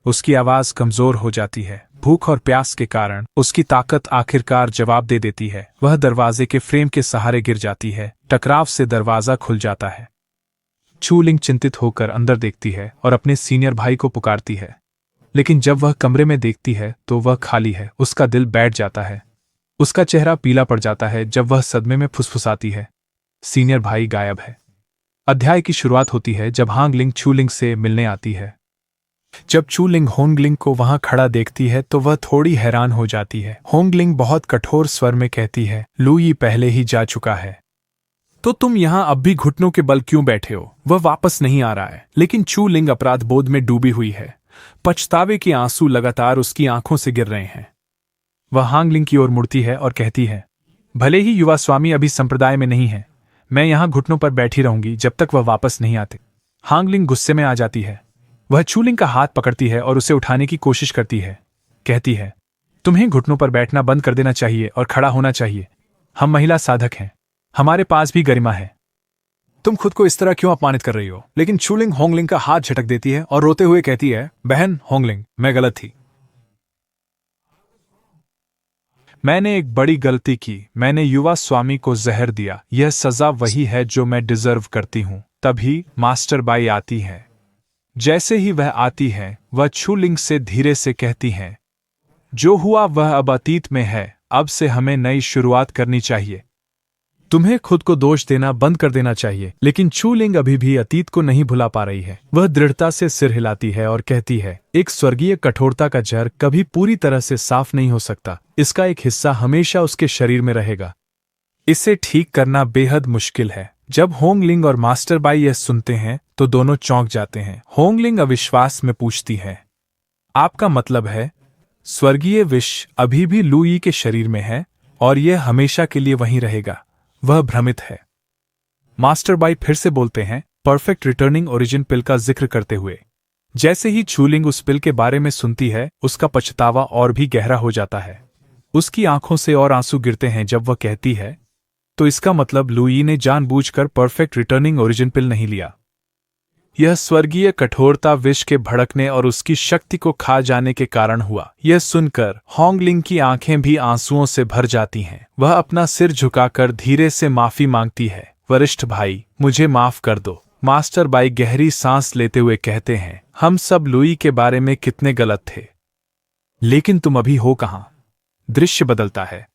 उसकी आवाज कमजोर हो जाती है। भूख और प्यास के कारण उसकी ताकत आखिरकार जवाब दे देती है। वह दरवाजे के फ्रेम के सहारे गिर जाती है। टकराव से दरवाजा खुल जाता है। छू लिंग चिंतित होकर अंदर देखती है और अपने सीनियर भाई को पुकारती है, लेकिन जब वह कमरे में देखती है तो वह खाली है। उसका दिल बैठ जाता है। उसका चेहरा पीला पड़ जाता है जब वह सदमे में फुसफुसाती है। सीनियर भाई गायब है। अध्याय की शुरुआत होती है जब हांग लिंग छू लिंग से मिलने आती है। जब चू लिंग होंग लिंग को वहां खड़ा देखती है तो वह थोड़ी हैरान हो जाती है। होंग लिंग बहुत कठोर स्वर में कहती है, लुई पहले ही जा चुका है। तो तुम यहां अब भी घुटनों के बल क्यों बैठे हो? वह वापस नहीं आ रहा है। लेकिन चू लिंग अपराध बोध में डूबी हुई है। पछतावे के आंसू लगातार उसकी आंखों से गिर रहे हैं। वह हांग लिंग की ओर मुड़ती है और कहती है, भले ही युवा स्वामी अभी संप्रदाय में नहीं है, मैं यहां घुटनों पर बैठी रहूंगी जब तक वह वापस नहीं आते। हांग लिंग गुस्से में आ जाती है। वह चू लिंग का हाथ पकड़ती है और उसे उठाने की कोशिश करती है। कहती है, तुम्हें घुटनों पर बैठना बंद कर देना चाहिए और खड़ा होना चाहिए। हम महिला साधक हैं, हमारे पास भी गरिमा है। तुम खुद को इस तरह क्यों अपमानित कर रही हो? लेकिन चू लिंग होंग लिंग का हाथ झटक देती है और रोते हुए कहती है, बहन होंग लिंग, मैं गलत थी। मैंने एक बड़ी गलती की। मैंने युवा स्वामी को जहर दिया। यह सजा वही है जो मैं डिजर्व करती हूं। तभी मास्टर बाई आती है। जैसे ही वह आती है, वह छू लिंग से धीरे से कहती है, जो हुआ वह अब अतीत में है। अब से हमें नई शुरुआत करनी चाहिए। तुम्हें खुद को दोष देना बंद कर देना चाहिए। लेकिन छू लिंग अभी भी अतीत को नहीं भुला पा रही है। वह दृढ़ता से सिर हिलाती है और कहती है, एक स्वर्गीय कठोरता का जहर कभी पूरी तरह से साफ नहीं हो सकता। इसका एक हिस्सा हमेशा उसके शरीर में रहेगा। इसे ठीक करना बेहद मुश्किल है। जब होंग लिंग और मास्टर बाई यह सुनते हैं तो दोनों चौंक जाते हैं। होंग लिंग अविश्वास में पूछती है, आपका मतलब है स्वर्गीय विष अभी भी लुई के शरीर में है और यह हमेशा के लिए वहीं रहेगा? वह भ्रमित है। मास्टर बाई फिर से बोलते हैं, परफेक्ट रिटर्निंग ओरिजिन पिल का जिक्र करते हुए। जैसे ही छू लिंग उस पिल के बारे में सुनती है, उसका पछतावा और भी गहरा हो जाता है। उसकी आंखों से और आंसू गिरते हैं जब वह कहती है, तो इसका मतलब लुई ने जानबूझकर परफेक्ट रिटर्निंग ओरिजिन पिल नहीं लिया। यह स्वर्गीय कठोरता विष के भड़कने और उसकी शक्ति को खा जाने के कारण हुआ। यह सुनकर होंग लिंग की आंखें भी आंसुओं से भर जाती हैं। वह अपना सिर झुकाकर धीरे से माफी मांगती है, वरिष्ठ भाई, मुझे माफ कर दो। मास्टर बाई गहरी सांस लेते हुए कहते हैं, हम सब लुई के बारे में कितने गलत थे, लेकिन तुम अभी हो कहां? दृश्य बदलता है।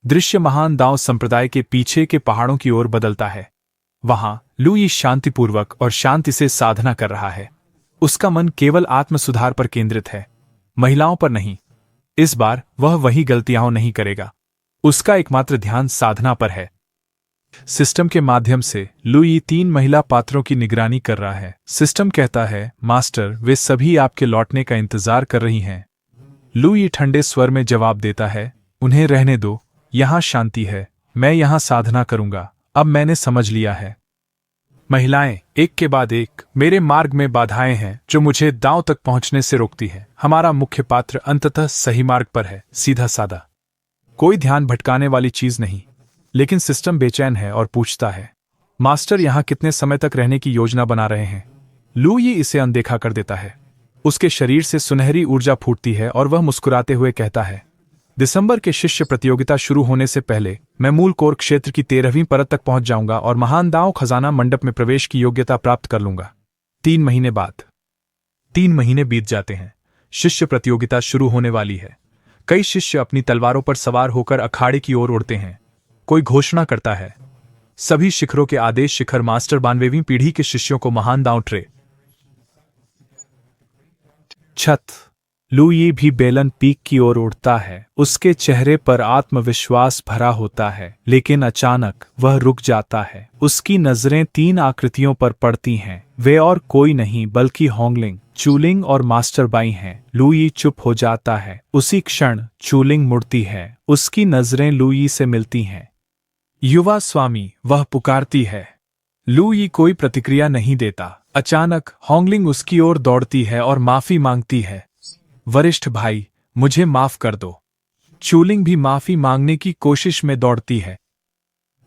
दृश्य महान दाओ संप्रदाय के पीछे के पहाड़ों की ओर बदलता है। वहां लुई शांतिपूर्वक और शांति से साधना कर रहा है। उसका मन केवल आत्म सुधार पर केंद्रित है, महिलाओं पर नहीं। इस बार वह वही गलतियां नहीं करेगा। उसका एकमात्र ध्यान साधना पर है। सिस्टम के माध्यम से लुई 3 महिला पात्रों की निगरानी कर रहा है। सिस्टम कहता है, मास्टर, वे सभी आपके लौटने का इंतजार कर रही हैं। लुई ठंडे स्वर में जवाब देता है, उन्हें रहने दो, यहां शांति है, मैं यहां साधना करूंगा। अब मैंने समझ लिया है। महिलाएं एक के बाद एक मेरे मार्ग में बाधाएं हैं जो मुझे दांव तक पहुंचने से रोकती हैं। हमारा मुख्य पात्र अंततः सही मार्ग पर है, सीधा सादा, कोई ध्यान भटकाने वाली चीज नहीं। लेकिन सिस्टम बेचैन है और पूछता है, मास्टर यहां कितने समय तक रहने की योजना बना रहे हैं? लुई इसे अनदेखा कर देता है। उसके शरीर से सुनहरी ऊर्जा फूटती है और वह मुस्कुराते हुए कहता है, दिसंबर के शिष्य प्रतियोगिता शुरू होने से पहले मैं मूल कोर क्षेत्र की 13वीं परत तक पहुंच जाऊंगा और महान दांव खजाना मंडप में प्रवेश की योग्यता प्राप्त कर लूंगा। 3 महीने बाद 3 महीने बीत जाते हैं। शिष्य प्रतियोगिता शुरू होने वाली है। कई शिष्य अपनी तलवारों पर सवार होकर अखाड़े की ओर उड़ते हैं। कोई घोषणा करता है, सभी शिखरों के आदेश शिखर मास्टर 92वीं पीढ़ी के शिष्यों को महान दांव ट्रे छत लुई भी बेलन पीक की ओर उड़ता है। उसके चेहरे पर आत्मविश्वास भरा होता है, लेकिन अचानक वह रुक जाता है। उसकी नजरें 3 आकृतियों पर पड़ती हैं। वे और कोई नहीं बल्कि होंगलिंग, चूलिंग और मास्टर बाई हैं। लुई चुप हो जाता है। उसी क्षण चूलिंग मुड़ती है। उसकी नजरें लुई से मिलती हैं। युवा स्वामी, वह पुकारती है। लुई कोई प्रतिक्रिया नहीं देता। अचानक होंगलिंग उसकी ओर दौड़ती है और माफी मांगती है। वरिष्ठ भाई, मुझे माफ कर दो। चूलिंग भी माफी मांगने की कोशिश में दौड़ती है।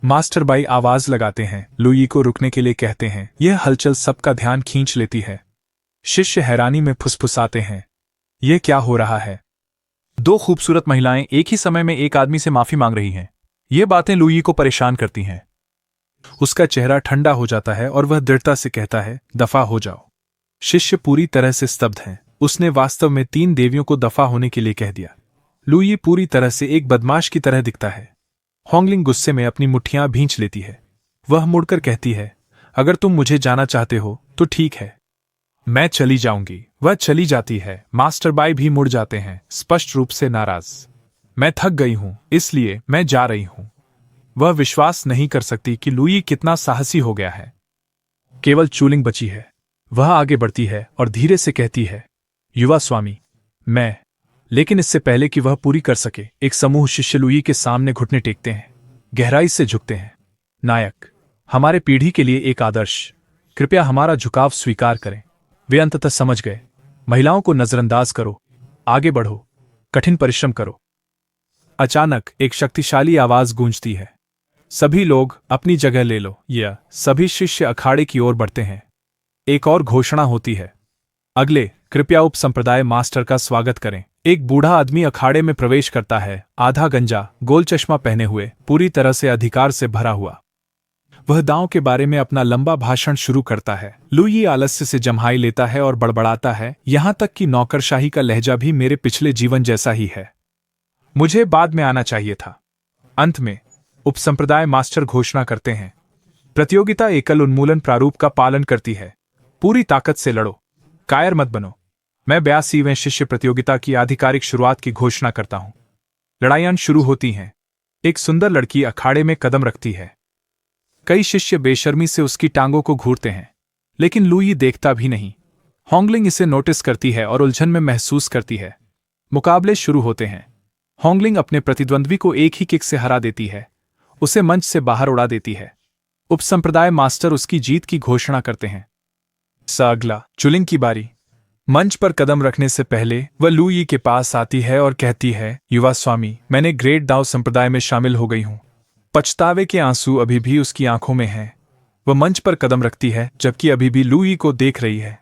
मास्टर बाई आवाज लगाते हैं, लुई को रुकने के लिए कहते हैं। यह हलचल सबका ध्यान खींच लेती है। शिष्य हैरानी में फुसफुसाते हैं। यह क्या हो रहा है? 2 खूबसूरत महिलाएं एक ही समय में एक आदमी से माफी मांग रही हैं। ये बातें लुई को परेशान करती हैं। उसका चेहरा ठंडा हो जाता है और वह दृढ़ता से कहता है, दफा हो जाओ। शिष्य पूरी तरह से स्तब्ध हैं। उसने वास्तव में 3 देवियों को दफा होने के लिए कह दिया। लुई पूरी तरह से एक बदमाश की तरह दिखता है। होंगलिंग गुस्से में अपनी मुट्ठियां भींच लेती है। वह मुड़कर कहती है, अगर तुम मुझे जाना चाहते हो तो ठीक है, मैं चली जाऊंगी। वह चली जाती है। मास्टर बाई भी मुड़ जाते हैं, स्पष्ट रूप से नाराज। मैं थक गई हूं, इसलिए मैं जा रही हूं। वह विश्वास नहीं कर सकती कि लुई कितना साहसी हो गया है। केवल चूलिंग बची है। वह आगे बढ़ती है और धीरे से कहती है, युवा स्वामी, मैं। लेकिन इससे पहले कि वह पूरी कर सके, एक समूह शिष्य लुई के सामने घुटने टेकते हैं, गहराई से झुकते हैं। नायक, हमारे पीढ़ी के लिए एक आदर्श, कृपया हमारा झुकाव स्वीकार करें। वे अंततः समझ गए। महिलाओं को नजरअंदाज करो, आगे बढ़ो, कठिन परिश्रम करो। अचानक एक शक्तिशाली आवाज गूंजती है, सभी लोग अपनी जगह ले लो। यह सभी शिष्य अखाड़े की ओर बढ़ते हैं। एक और घोषणा होती है, अगले, कृपया उप संप्रदाय मास्टर का स्वागत करें। एक बूढ़ा आदमी अखाड़े में प्रवेश करता है, आधा गंजा, गोल चश्मा पहने हुए, पूरी तरह से अधिकार से भरा हुआ। वह दांव के बारे में अपना लंबा भाषण शुरू करता है। लुई आलस्य से जम्हाई लेता है और बड़बड़ाता है, यहां तक कि नौकरशाही का लहजा भी मेरे पिछले जीवन जैसा ही है। मुझे बाद में आना चाहिए था। अंत में उपसंप्रदाय मास्टर घोषणा करते हैं, प्रतियोगिता एकल उन्मूलन प्रारूप का पालन करती है। पूरी ताकत से लड़ो, कायर मत बनो। मैं 82वें शिष्य प्रतियोगिता की आधिकारिक शुरुआत की घोषणा करता हूं। लड़ाइयां शुरू होती हैं। एक सुंदर लड़की अखाड़े में कदम रखती है। कई शिष्य बेशर्मी से उसकी टांगों को घूरते हैं, लेकिन लुई देखता भी नहीं। होंगलिंग इसे नोटिस करती है और उलझन में महसूस करती है। मुकाबले शुरू होते हैं। होंगलिंग अपने प्रतिद्वंद्वी को एक ही किक से हरा देती है, उसे मंच से बाहर उड़ा देती है। उपसंप्रदाय मास्टर उसकी जीत की घोषणा करते हैं। अगला, चूलिंग की बारी। मंच पर कदम रखने से पहले वह लुई के पास आती है और कहती है, युवा स्वामी, मैंने ग्रेट दाव संप्रदाय में शामिल हो गई हूं। पछतावे के आंसू अभी भी उसकी आंखों में हैं। वह मंच पर कदम रखती है जबकि अभी भी लुई को देख रही है।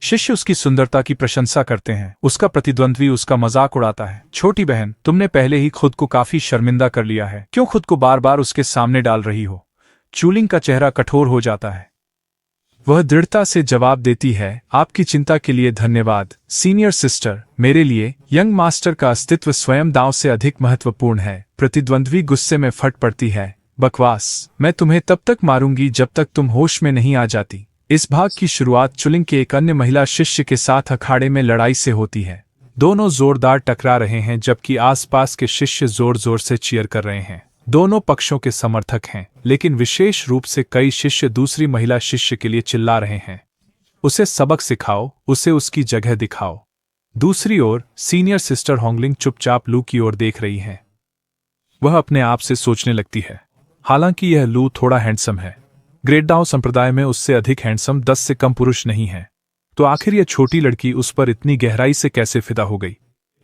शिष्य उसकी सुंदरता की प्रशंसा करते हैं। उसका प्रतिद्वंद्वी उसका मजाक उड़ाता है, छोटी बहन, तुमने पहले ही खुद को काफी शर्मिंदा कर लिया है, क्यों खुद को बार बार उसके सामने डाल रही हो? चूलिंग का चेहरा कठोर हो जाता है। वह दृढ़ता से जवाब देती है, आपकी चिंता के लिए धन्यवाद सीनियर सिस्टर। मेरे लिए यंग मास्टर का अस्तित्व स्वयं दांव से अधिक महत्वपूर्ण है। प्रतिद्वंद्वी गुस्से में फट पड़ती है, बकवास, मैं तुम्हें तब तक मारूंगी जब तक तुम होश में नहीं आ जाती। इस भाग की शुरुआत चूलिंग के एक अन्य महिला शिष्य के साथ अखाड़े में लड़ाई से होती है। दोनों जोरदार टकरा रहे हैं जबकि आसपास के शिष्य जोर जोर से चीयर कर रहे हैं। दोनों पक्षों के समर्थक हैं, लेकिन विशेष रूप से कई शिष्य दूसरी महिला शिष्य के लिए चिल्ला रहे हैं, उसे सबक सिखाओ, उसे उसकी जगह दिखाओ। दूसरी ओर सीनियर सिस्टर होंगलिंग चुपचाप लू की ओर देख रही हैं। वह अपने आप से सोचने लगती है, हालांकि यह लू थोड़ा हैंडसम है, ग्रेट दाव संप्रदाय में उससे अधिक हैंडसम 10 से कम पुरुष नहीं है, तो आखिर यह छोटी लड़की उस पर इतनी गहराई से कैसे फिदा हो गई?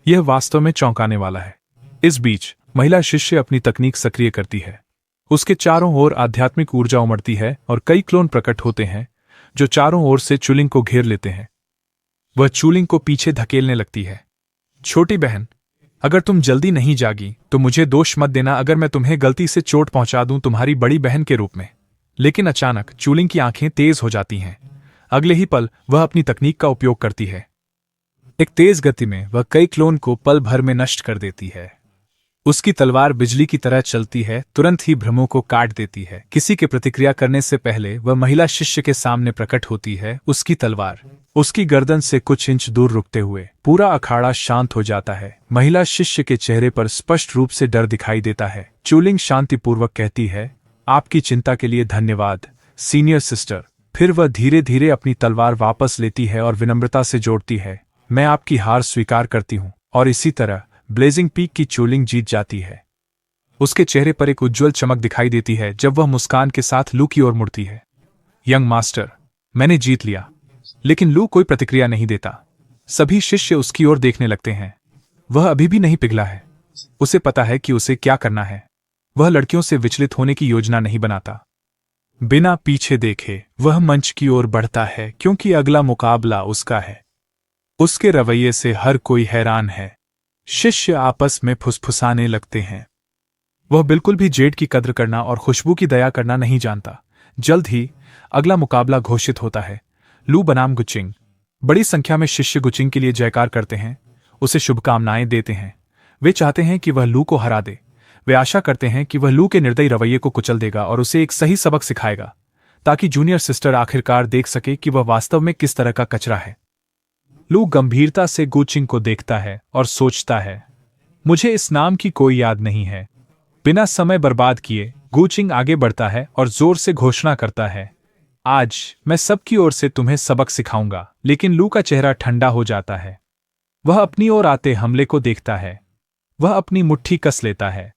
यह वास्तव में चौंकाने वाला है। इस बीच महिला शिष्य अपनी तकनीक सक्रिय करती है। उसके चारों ओर आध्यात्मिक ऊर्जा उमड़ती है और कई क्लोन प्रकट होते हैं जो चारों ओर से चूलिंग को घेर लेते हैं। वह चूलिंग को पीछे धकेलने लगती है। छोटी बहन, अगर तुम जल्दी नहीं जागी तो मुझे दोष मत देना अगर मैं तुम्हें गलती से चोट पहुंचा दूं तुम्हारी बड़ी बहन के रूप में। लेकिन अचानक चूलिंग की आंखें तेज हो जाती हैं। अगले ही पल वह अपनी तकनीक का उपयोग करती है। एक तेज गति में वह कई क्लोन को पल भर में नष्ट कर देती है। उसकी तलवार बिजली की तरह चलती है, तुरंत ही भ्रमों को काट देती है। किसी के प्रतिक्रिया करने से पहले वह महिला शिष्य के सामने प्रकट होती है, उसकी तलवार उसकी गर्दन से कुछ इंच दूर रुकते हुए। पूरा अखाड़ा शांत हो जाता है। महिला शिष्य के चेहरे पर स्पष्ट रूप से डर दिखाई देता है। चूलिंग शांतिपूर्वक कहती है, आपकी चिंता के लिए धन्यवाद, सीनियर सिस्टर। फिर वह धीरे धीरे अपनी तलवार वापस लेती है और विनम्रता से जोड़ती है, मैं आपकी हार स्वीकार करती हूँ। और इसी तरह ब्लेजिंग पीक की चूलिंग जीत जाती है। उसके चेहरे पर एक उज्ज्वल चमक दिखाई देती है जब वह मुस्कान के साथ लू की ओर मुड़ती है। यंग मास्टर, मैंने जीत लिया। लेकिन लू कोई प्रतिक्रिया नहीं देता। सभी शिष्य उसकी ओर देखने लगते हैं। वह अभी भी नहीं पिघला है। उसे पता है कि उसे क्या करना है। वह लड़कियों से विचलित होने की योजना नहीं बनाता। बिना पीछे देखे वह मंच की ओर बढ़ता है, क्योंकि अगला मुकाबला उसका है। उसके रवैये से हर कोई हैरान है। शिष्य आपस में फुसफुसाने लगते हैं। वह बिल्कुल भी जेड की कद्र करना और खुशबू की दया करना नहीं जानता। जल्द ही अगला मुकाबला घोषित होता है। लू बनाम गुचिंग। बड़ी संख्या में शिष्य गुचिंग के लिए जयकार करते हैं, उसे शुभकामनाएं देते हैं। वे चाहते हैं कि वह लू को हरा दे। वे आशा करते हैं कि वह लू के निर्दयी रवैये को कुचल देगा और उसे एक सही सबक सिखाएगा, ताकि जूनियर सिस्टर आखिरकार देख सके कि वह वास्तव में किस तरह का कचरा है। लू गंभीरता से गुचिंग को देखता है और सोचता है, मुझे इस नाम की कोई याद नहीं है। बिना समय बर्बाद किए गुचिंग आगे बढ़ता है और जोर से घोषणा करता है, आज मैं सबकी ओर से तुम्हें सबक सिखाऊंगा। लेकिन लू का चेहरा ठंडा हो जाता है। वह अपनी ओर आते हमले को देखता है। वह अपनी मुट्ठी कस लेता है।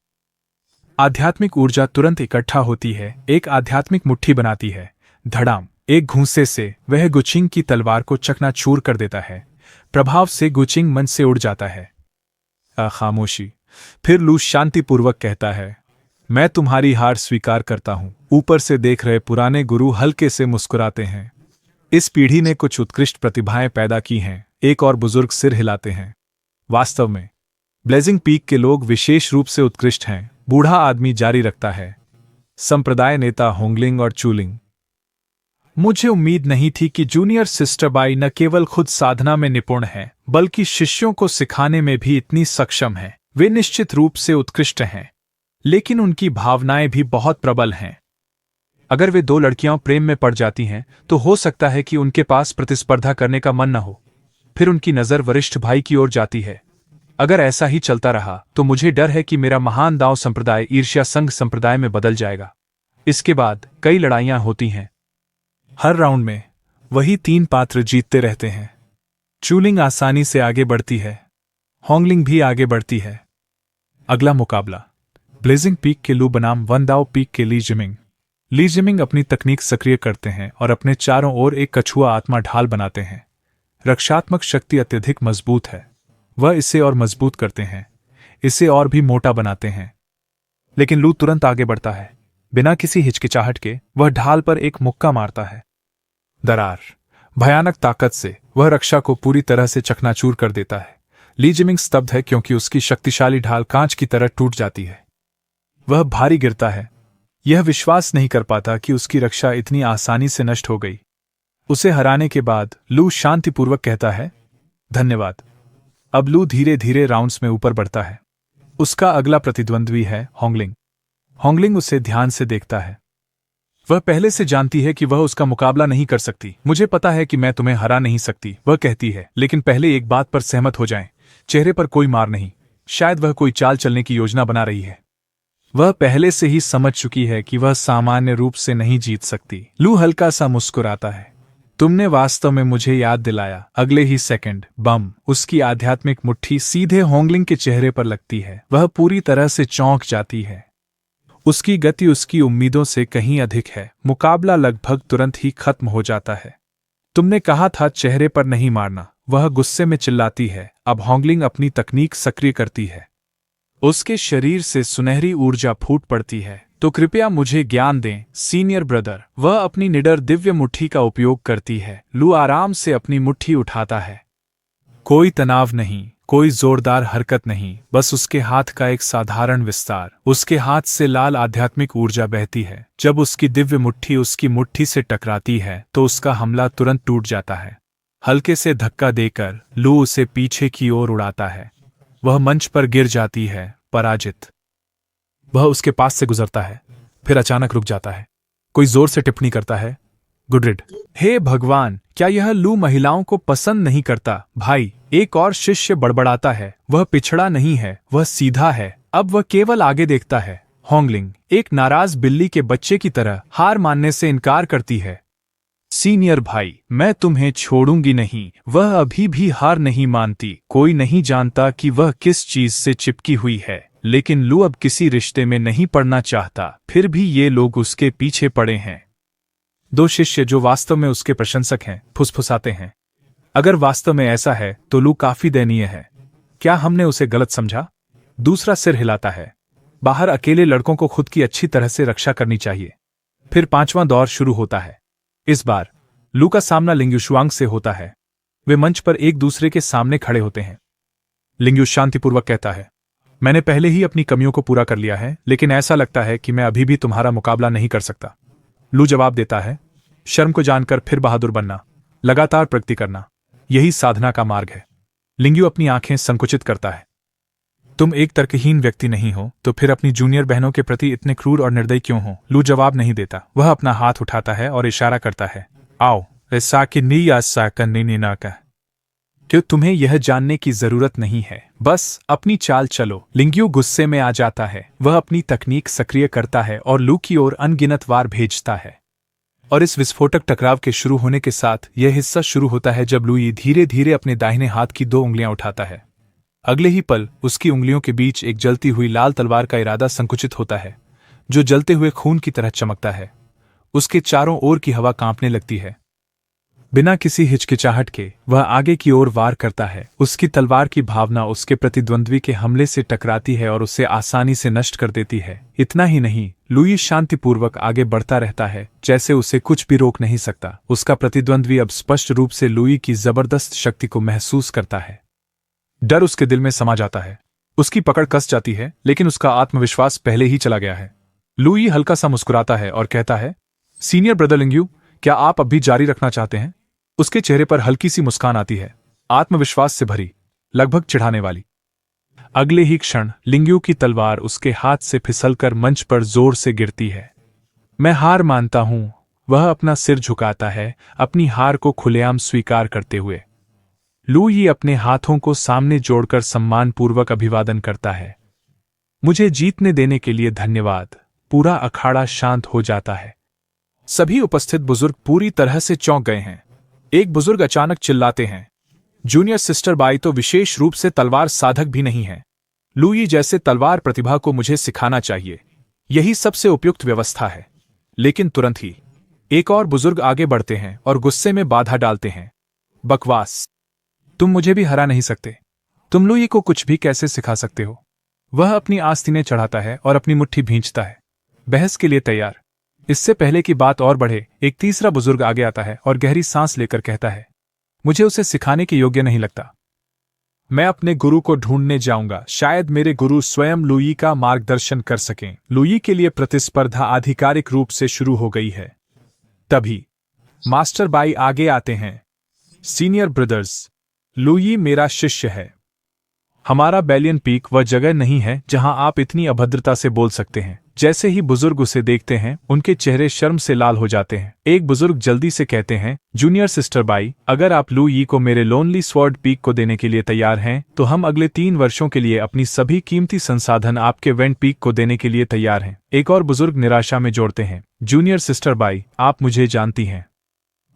आध्यात्मिक ऊर्जा तुरंत इकट्ठा होती है, एक आध्यात्मिक मुट्ठी बनाती है। धड़ाम, एक घूंसे से वह गुचिंग की तलवार को चकनाचूर कर देता है। प्रभाव से गुचिंग मंच से उड़ जाता है। खामोशी। फिर लू शांतिपूर्वक कहता है, मैं तुम्हारी हार स्वीकार करता हूं। ऊपर से देख रहे पुराने गुरु हल्के से मुस्कुराते हैं। इस पीढ़ी ने कुछ उत्कृष्ट प्रतिभाएं पैदा की हैं। एक और बुजुर्ग सिर हिलाते हैं। वास्तव में ब्लेजिंग पीक के लोग विशेष रूप से उत्कृष्ट हैं। बूढ़ा आदमी जारी रखता है, संप्रदाय नेता होंगलिंग और चूलिंग। मुझे उम्मीद नहीं थी कि जूनियर सिस्टर बाई न केवल खुद साधना में निपुण हैं, बल्कि शिष्यों को सिखाने में भी इतनी सक्षम हैं। वे निश्चित रूप से उत्कृष्ट हैं, लेकिन उनकी भावनाएं भी बहुत प्रबल हैं। अगर वे दो लड़कियां प्रेम में पड़ जाती हैं, तो हो सकता है कि उनके पास प्रतिस्पर्धा करने का मन न हो। फिर उनकी नज़र वरिष्ठ भाई की ओर जाती है। अगर ऐसा ही चलता रहा तो मुझे डर है कि मेरा महान दाव संप्रदाय ईर्ष्या संघ संप्रदाय में बदल जाएगा। इसके बाद कई लड़ाइयां होती हैं। हर राउंड में वही 3 पात्र जीतते रहते हैं। चूलिंग आसानी से आगे बढ़ती है। होंगलिंग भी आगे बढ़ती है। अगला मुकाबला ब्लेजिंग पीक के लू बनाम वनदाओ पीक के ली जिमिंग। ली जिमिंग अपनी तकनीक सक्रिय करते हैं और अपने चारों ओर एक कछुआ आत्मा ढाल बनाते हैं। रक्षात्मक शक्ति अत्यधिक मजबूत है। वह इसे और मजबूत करते हैं, इसे और भी मोटा बनाते हैं। लेकिन लू तुरंत आगे बढ़ता है। बिना किसी हिचकिचाहट के वह ढाल पर एक मुक्का मारता है। दरार। भयानक ताकत से वह रक्षा को पूरी तरह से चकनाचूर कर देता है। ली जिमिंग स्तब्ध है, क्योंकि उसकी शक्तिशाली ढाल कांच की तरह टूट जाती है। वह भारी गिरता है। यह विश्वास नहीं कर पाता कि उसकी रक्षा इतनी आसानी से नष्ट हो गई। उसे हराने के बाद लू शांतिपूर्वक कहता है, धन्यवाद। अब लू धीरे धीरे राउंड्स में ऊपर बढ़ता है। उसका अगला प्रतिद्वंद्वी है होंगलिंग। होंगलिंग उसे ध्यान से देखता है। वह पहले से जानती है कि वह उसका मुकाबला नहीं कर सकती। मुझे पता है कि मैं तुम्हें हरा नहीं सकती, वह कहती है, लेकिन पहले एक बात पर सहमत हो जाएं। चेहरे पर कोई मार नहीं। शायद वह कोई चाल चलने की योजना बना रही है। वह पहले से ही समझ चुकी है कि वह सामान्य रूप से नहीं जीत सकती। लू हल्का सा मुस्कुराता है। तुमने वास्तव में मुझे याद दिलाया। अगले ही सेकंड बम। उसकी आध्यात्मिक मुट्ठी सीधे होंगलिंग के चेहरे पर लगती है। वह पूरी तरह से चौंक जाती है। उसकी गति उसकी उम्मीदों से कहीं अधिक है। मुकाबला लगभग तुरंत ही खत्म हो जाता है। तुमने कहा था चेहरे पर नहीं मारना, वह गुस्से में चिल्लाती है। अब होंगलिंग अपनी तकनीक सक्रिय करती है। उसके शरीर से सुनहरी ऊर्जा फूट पड़ती है। तो कृपया मुझे ज्ञान दें, सीनियर ब्रदर। वह अपनी निडर दिव्य मुट्ठी का उपयोग करती है। लू आराम से अपनी मुट्ठी उठाता है। कोई तनाव नहीं, कोई जोरदार हरकत नहीं, बस उसके हाथ का एक साधारण विस्तार। उसके हाथ से लाल आध्यात्मिक ऊर्जा बहती है। जब उसकी दिव्य मुट्ठी उसकी मुट्ठी से टकराती है तो उसका हमला तुरंत टूट जाता है। हल्के से धक्का देकर लू उसे पीछे की ओर उड़ाता है। वह मंच पर गिर जाती है। पराजित। वह उसके पास से गुजरता है, फिर अचानक रुक जाता है। कोई जोर से टिप्पणी करता है, गुडरिड। हे भगवान, क्या यह लू महिलाओं को पसंद नहीं करता? भाई, एक और शिष्य बड़बड़ाता है, वह पिछड़ा नहीं है, वह सीधा है। अब वह केवल आगे देखता है। होंगलिंग, एक नाराज बिल्ली के बच्चे की तरह, हार मानने से इनकार करती है। सीनियर भाई, मैं तुम्हें छोड़ूंगी नहीं। वह अभी भी हार नहीं मानती। कोई नहीं जानता कि वह किस चीज से चिपकी हुई है, लेकिन लू अब किसी रिश्ते में नहीं पड़ना चाहता। फिर भी ये लोग उसके पीछे पड़े हैं। दो शिष्य जो वास्तव में उसके प्रशंसक हैं, फुसफुसाते हैं। अगर वास्तव में ऐसा है तो लू काफी दयनीय है। क्या हमने उसे गलत समझा? दूसरा सिर हिलाता है। बाहर अकेले लड़कों को खुद की अच्छी तरह से रक्षा करनी चाहिए। फिर पांचवां दौर शुरू होता है। इस बार लू का सामना लिंग्युशुआंग से होता है। वे मंच पर एक दूसरे के सामने खड़े होते हैं। लिंग्यू शांतिपूर्वक कहता है, मैंने पहले ही अपनी कमियों को पूरा कर लिया है, लेकिन ऐसा लगता है कि मैं अभी भी तुम्हारा मुकाबला नहीं कर सकता। लू जवाब देता है, शर्म को जानकर फिर बहादुर बनना, लगातार प्रगति करना, यही साधना का मार्ग है। लिंग्यू अपनी आंखें संकुचित करता है। तुम एक तर्कहीन व्यक्ति नहीं हो, तो फिर अपनी जूनियर बहनों के प्रति इतने क्रूर और निर्दयी क्यों हो? लू जवाब नहीं देता। वह अपना हाथ उठाता है और इशारा करता है, आओ, ऐसा कि नी या साकनी ना का। क्यों तुम्हें यह जानने की जरूरत नहीं है, बस अपनी चाल चलो। लिंग्यू गुस्से में आ जाता है। वह अपनी तकनीक सक्रिय करता है और लू की ओर अनगिनत वार भेजता है। और इस विस्फोटक टकराव के शुरू होने के साथ यह हिस्सा शुरू होता है जब लुई धीरे धीरे अपने दाहिने हाथ की 2 उंगलियां उठाता है। अगले ही पल उसकी उंगलियों के बीच एक जलती हुई लाल तलवार का इरादा संकुचित होता है, जो जलते हुए खून की तरह चमकता है। उसके चारों ओर की हवा कांपने लगती है। बिना किसी हिचकिचाहट के वह आगे की ओर वार करता है। उसकी तलवार की भावना उसके प्रतिद्वंद्वी के हमले से टकराती है और उसे आसानी से नष्ट कर देती है। इतना ही नहीं, लुई शांतिपूर्वक आगे बढ़ता रहता है, जैसे उसे कुछ भी रोक नहीं सकता। उसका प्रतिद्वंद्वी अब स्पष्ट रूप से लुई की जबरदस्त शक्ति को महसूस करता है। डर उसके दिल में समा जाता है। उसकी पकड़ कस जाती है, लेकिन उसका आत्मविश्वास पहले ही चला गया है। लुई हल्का सा मुस्कुराता है और कहता है, सीनियर ब्रदर लिंग्यू, क्या आप अब भी जारी रखना चाहते हैं? उसके चेहरे पर हल्की सी मुस्कान आती है, आत्मविश्वास से भरी, लगभग चिढ़ाने वाली। अगले ही क्षण लिंग्यू की तलवार उसके हाथ से फिसलकर मंच पर जोर से गिरती है। मैं हार मानता हूं, वह अपना सिर झुकाता है, अपनी हार को खुलेआम स्वीकार करते हुए। लुई अपने हाथों को सामने जोड़कर सम्मानपूर्वक अभिवादन करता है। मुझे जीतने देने के लिए धन्यवाद। पूरा अखाड़ा शांत हो जाता है। सभी उपस्थित बुजुर्ग पूरी तरह से चौंक गए हैं। एक बुजुर्ग अचानक चिल्लाते हैं, जूनियर सिस्टर बाई तो विशेष रूप से तलवार साधक भी नहीं है। लुई जैसे तलवार प्रतिभा को मुझे सिखाना चाहिए, यही सबसे उपयुक्त व्यवस्था है। लेकिन तुरंत ही एक और बुजुर्ग आगे बढ़ते हैं और गुस्से में बाधा डालते हैं, बकवास, तुम मुझे भी हरा नहीं सकते। तुम लुई को कुछ भी कैसे सिखा सकते हो? वह अपनी आस्तीनें चढ़ाता है और अपनी मुट्ठी भींचता है, बहस के लिए तैयार। इससे पहले कि बात और बढ़े, एक तीसरा बुजुर्ग आगे आता है और गहरी सांस लेकर कहता है, मुझे उसे सिखाने के योग्य नहीं लगता। मैं अपने गुरु को ढूंढने जाऊंगा। शायद मेरे गुरु स्वयं लुई का मार्गदर्शन कर सकें। लुई के लिए प्रतिस्पर्धा आधिकारिक रूप से शुरू हो गई है। तभी मास्टर बाई आगे आते हैं। सीनियर ब्रदर्स, लुई मेरा शिष्य है। हमारा बैलियन पीक वह जगह नहीं है जहां आप इतनी अभद्रता से बोल सकते हैं। जैसे ही बुजुर्ग उसे देखते हैं, उनके चेहरे शर्म से लाल हो जाते हैं। एक बुजुर्ग जल्दी से कहते हैं, जूनियर सिस्टर बाई, अगर आप लुई को मेरे लोनली स्वॉर्ड पीक को देने के लिए तैयार हैं, तो हम अगले 3 वर्षों के लिए अपनी सभी कीमती संसाधन आपके वेंट पीक को देने के लिए तैयार हैं। एक और बुजुर्ग निराशा में जोड़ते हैं, जूनियर सिस्टर बाई, आप मुझे जानती हैं।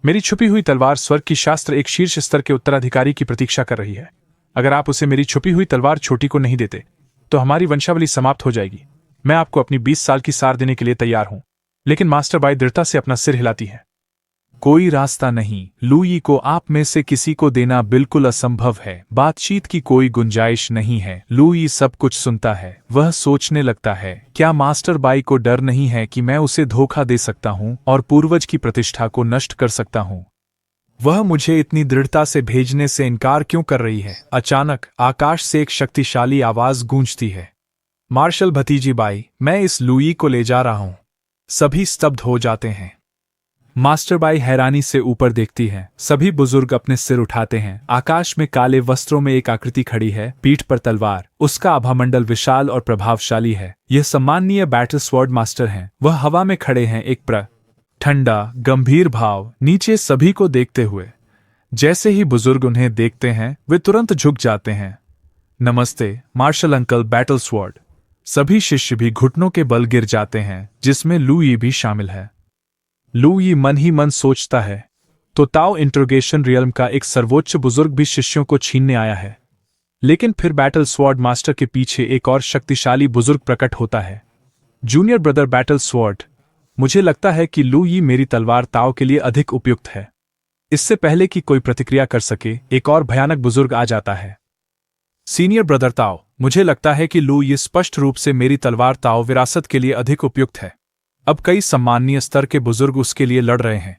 मेरी छुपी हुई तलवार स्वर्ग की शास्त्र एक शीर्ष स्तर के उत्तराधिकारी की प्रतीक्षा कर रही है। अगर आप उसे मेरी छुपी हुई तलवार छोटी को नहीं देते, तो हमारी वंशावली समाप्त हो जाएगी। मैं आपको अपनी 20 साल की सार देने के लिए तैयार हूं। लेकिन मास्टर बाई दृढ़ता से अपना सिर हिलाती है। कोई रास्ता नहीं। लुई को आप में से किसी को देना बिल्कुल असंभव है। बातचीत की कोई गुंजाइश नहीं है। लुई सब कुछ सुनता है। वह सोचने लगता है, क्या मास्टर बाई को डर नहीं है कि मैं उसे धोखा दे सकता हूं और पूर्वज की प्रतिष्ठा को नष्ट कर सकता हूं? वह मुझे इतनी दृढ़ता से भेजने से इनकार क्यों कर रही है? अचानक आकाश से एक शक्तिशाली आवाज गूंजती है, मार्शल भतीजी बाई, मैं इस लुई को ले जा रहा हूं। सभी स्तब्ध हो जाते हैं। मास्टर बाई हैरानी से ऊपर देखती हैं। सभी बुजुर्ग अपने सिर उठाते हैं। आकाश में काले वस्त्रों में एक आकृति खड़ी है, पीठ पर तलवार। उसका आभामंडल विशाल और प्रभावशाली है। यह सम्माननीय बैटल स्वॉर्ड मास्टर हैं। वह हवा में खड़े हैं, एक ठंडा गंभीर भाव नीचे सभी को देखते हुए। जैसे ही बुजुर्ग उन्हें देखते हैं वे तुरंत झुक जाते हैं। नमस्ते मार्शल अंकल बैटल स्वॉर्ड। सभी शिष्य भी घुटनों के बल गिर जाते हैं, जिसमें लुई भी शामिल है। लुई मन ही मन सोचता है, तो ताओ इंट्रोगेशन रियल्म का एक सर्वोच्च बुजुर्ग भी शिष्यों को छीनने आया है। लेकिन फिर बैटल स्वॉर्ड मास्टर के पीछे एक और शक्तिशाली बुजुर्ग प्रकट होता है। जूनियर ब्रदर बैटल स्वॉर्ड, मुझे लगता है कि लुई मेरी तलवार ताओ के लिए अधिक उपयुक्त है। इससे पहले कि कोई प्रतिक्रिया कर सके, एक और भयानक बुजुर्ग आ जाता है। सीनियर ब्रदर ताओ, मुझे लगता है कि लुई स्पष्ट रूप से मेरी तलवार ताओ विरासत के लिए अधिक उपयुक्त है। अब कई सम्माननीय स्तर के बुजुर्ग उसके लिए लड़ रहे हैं।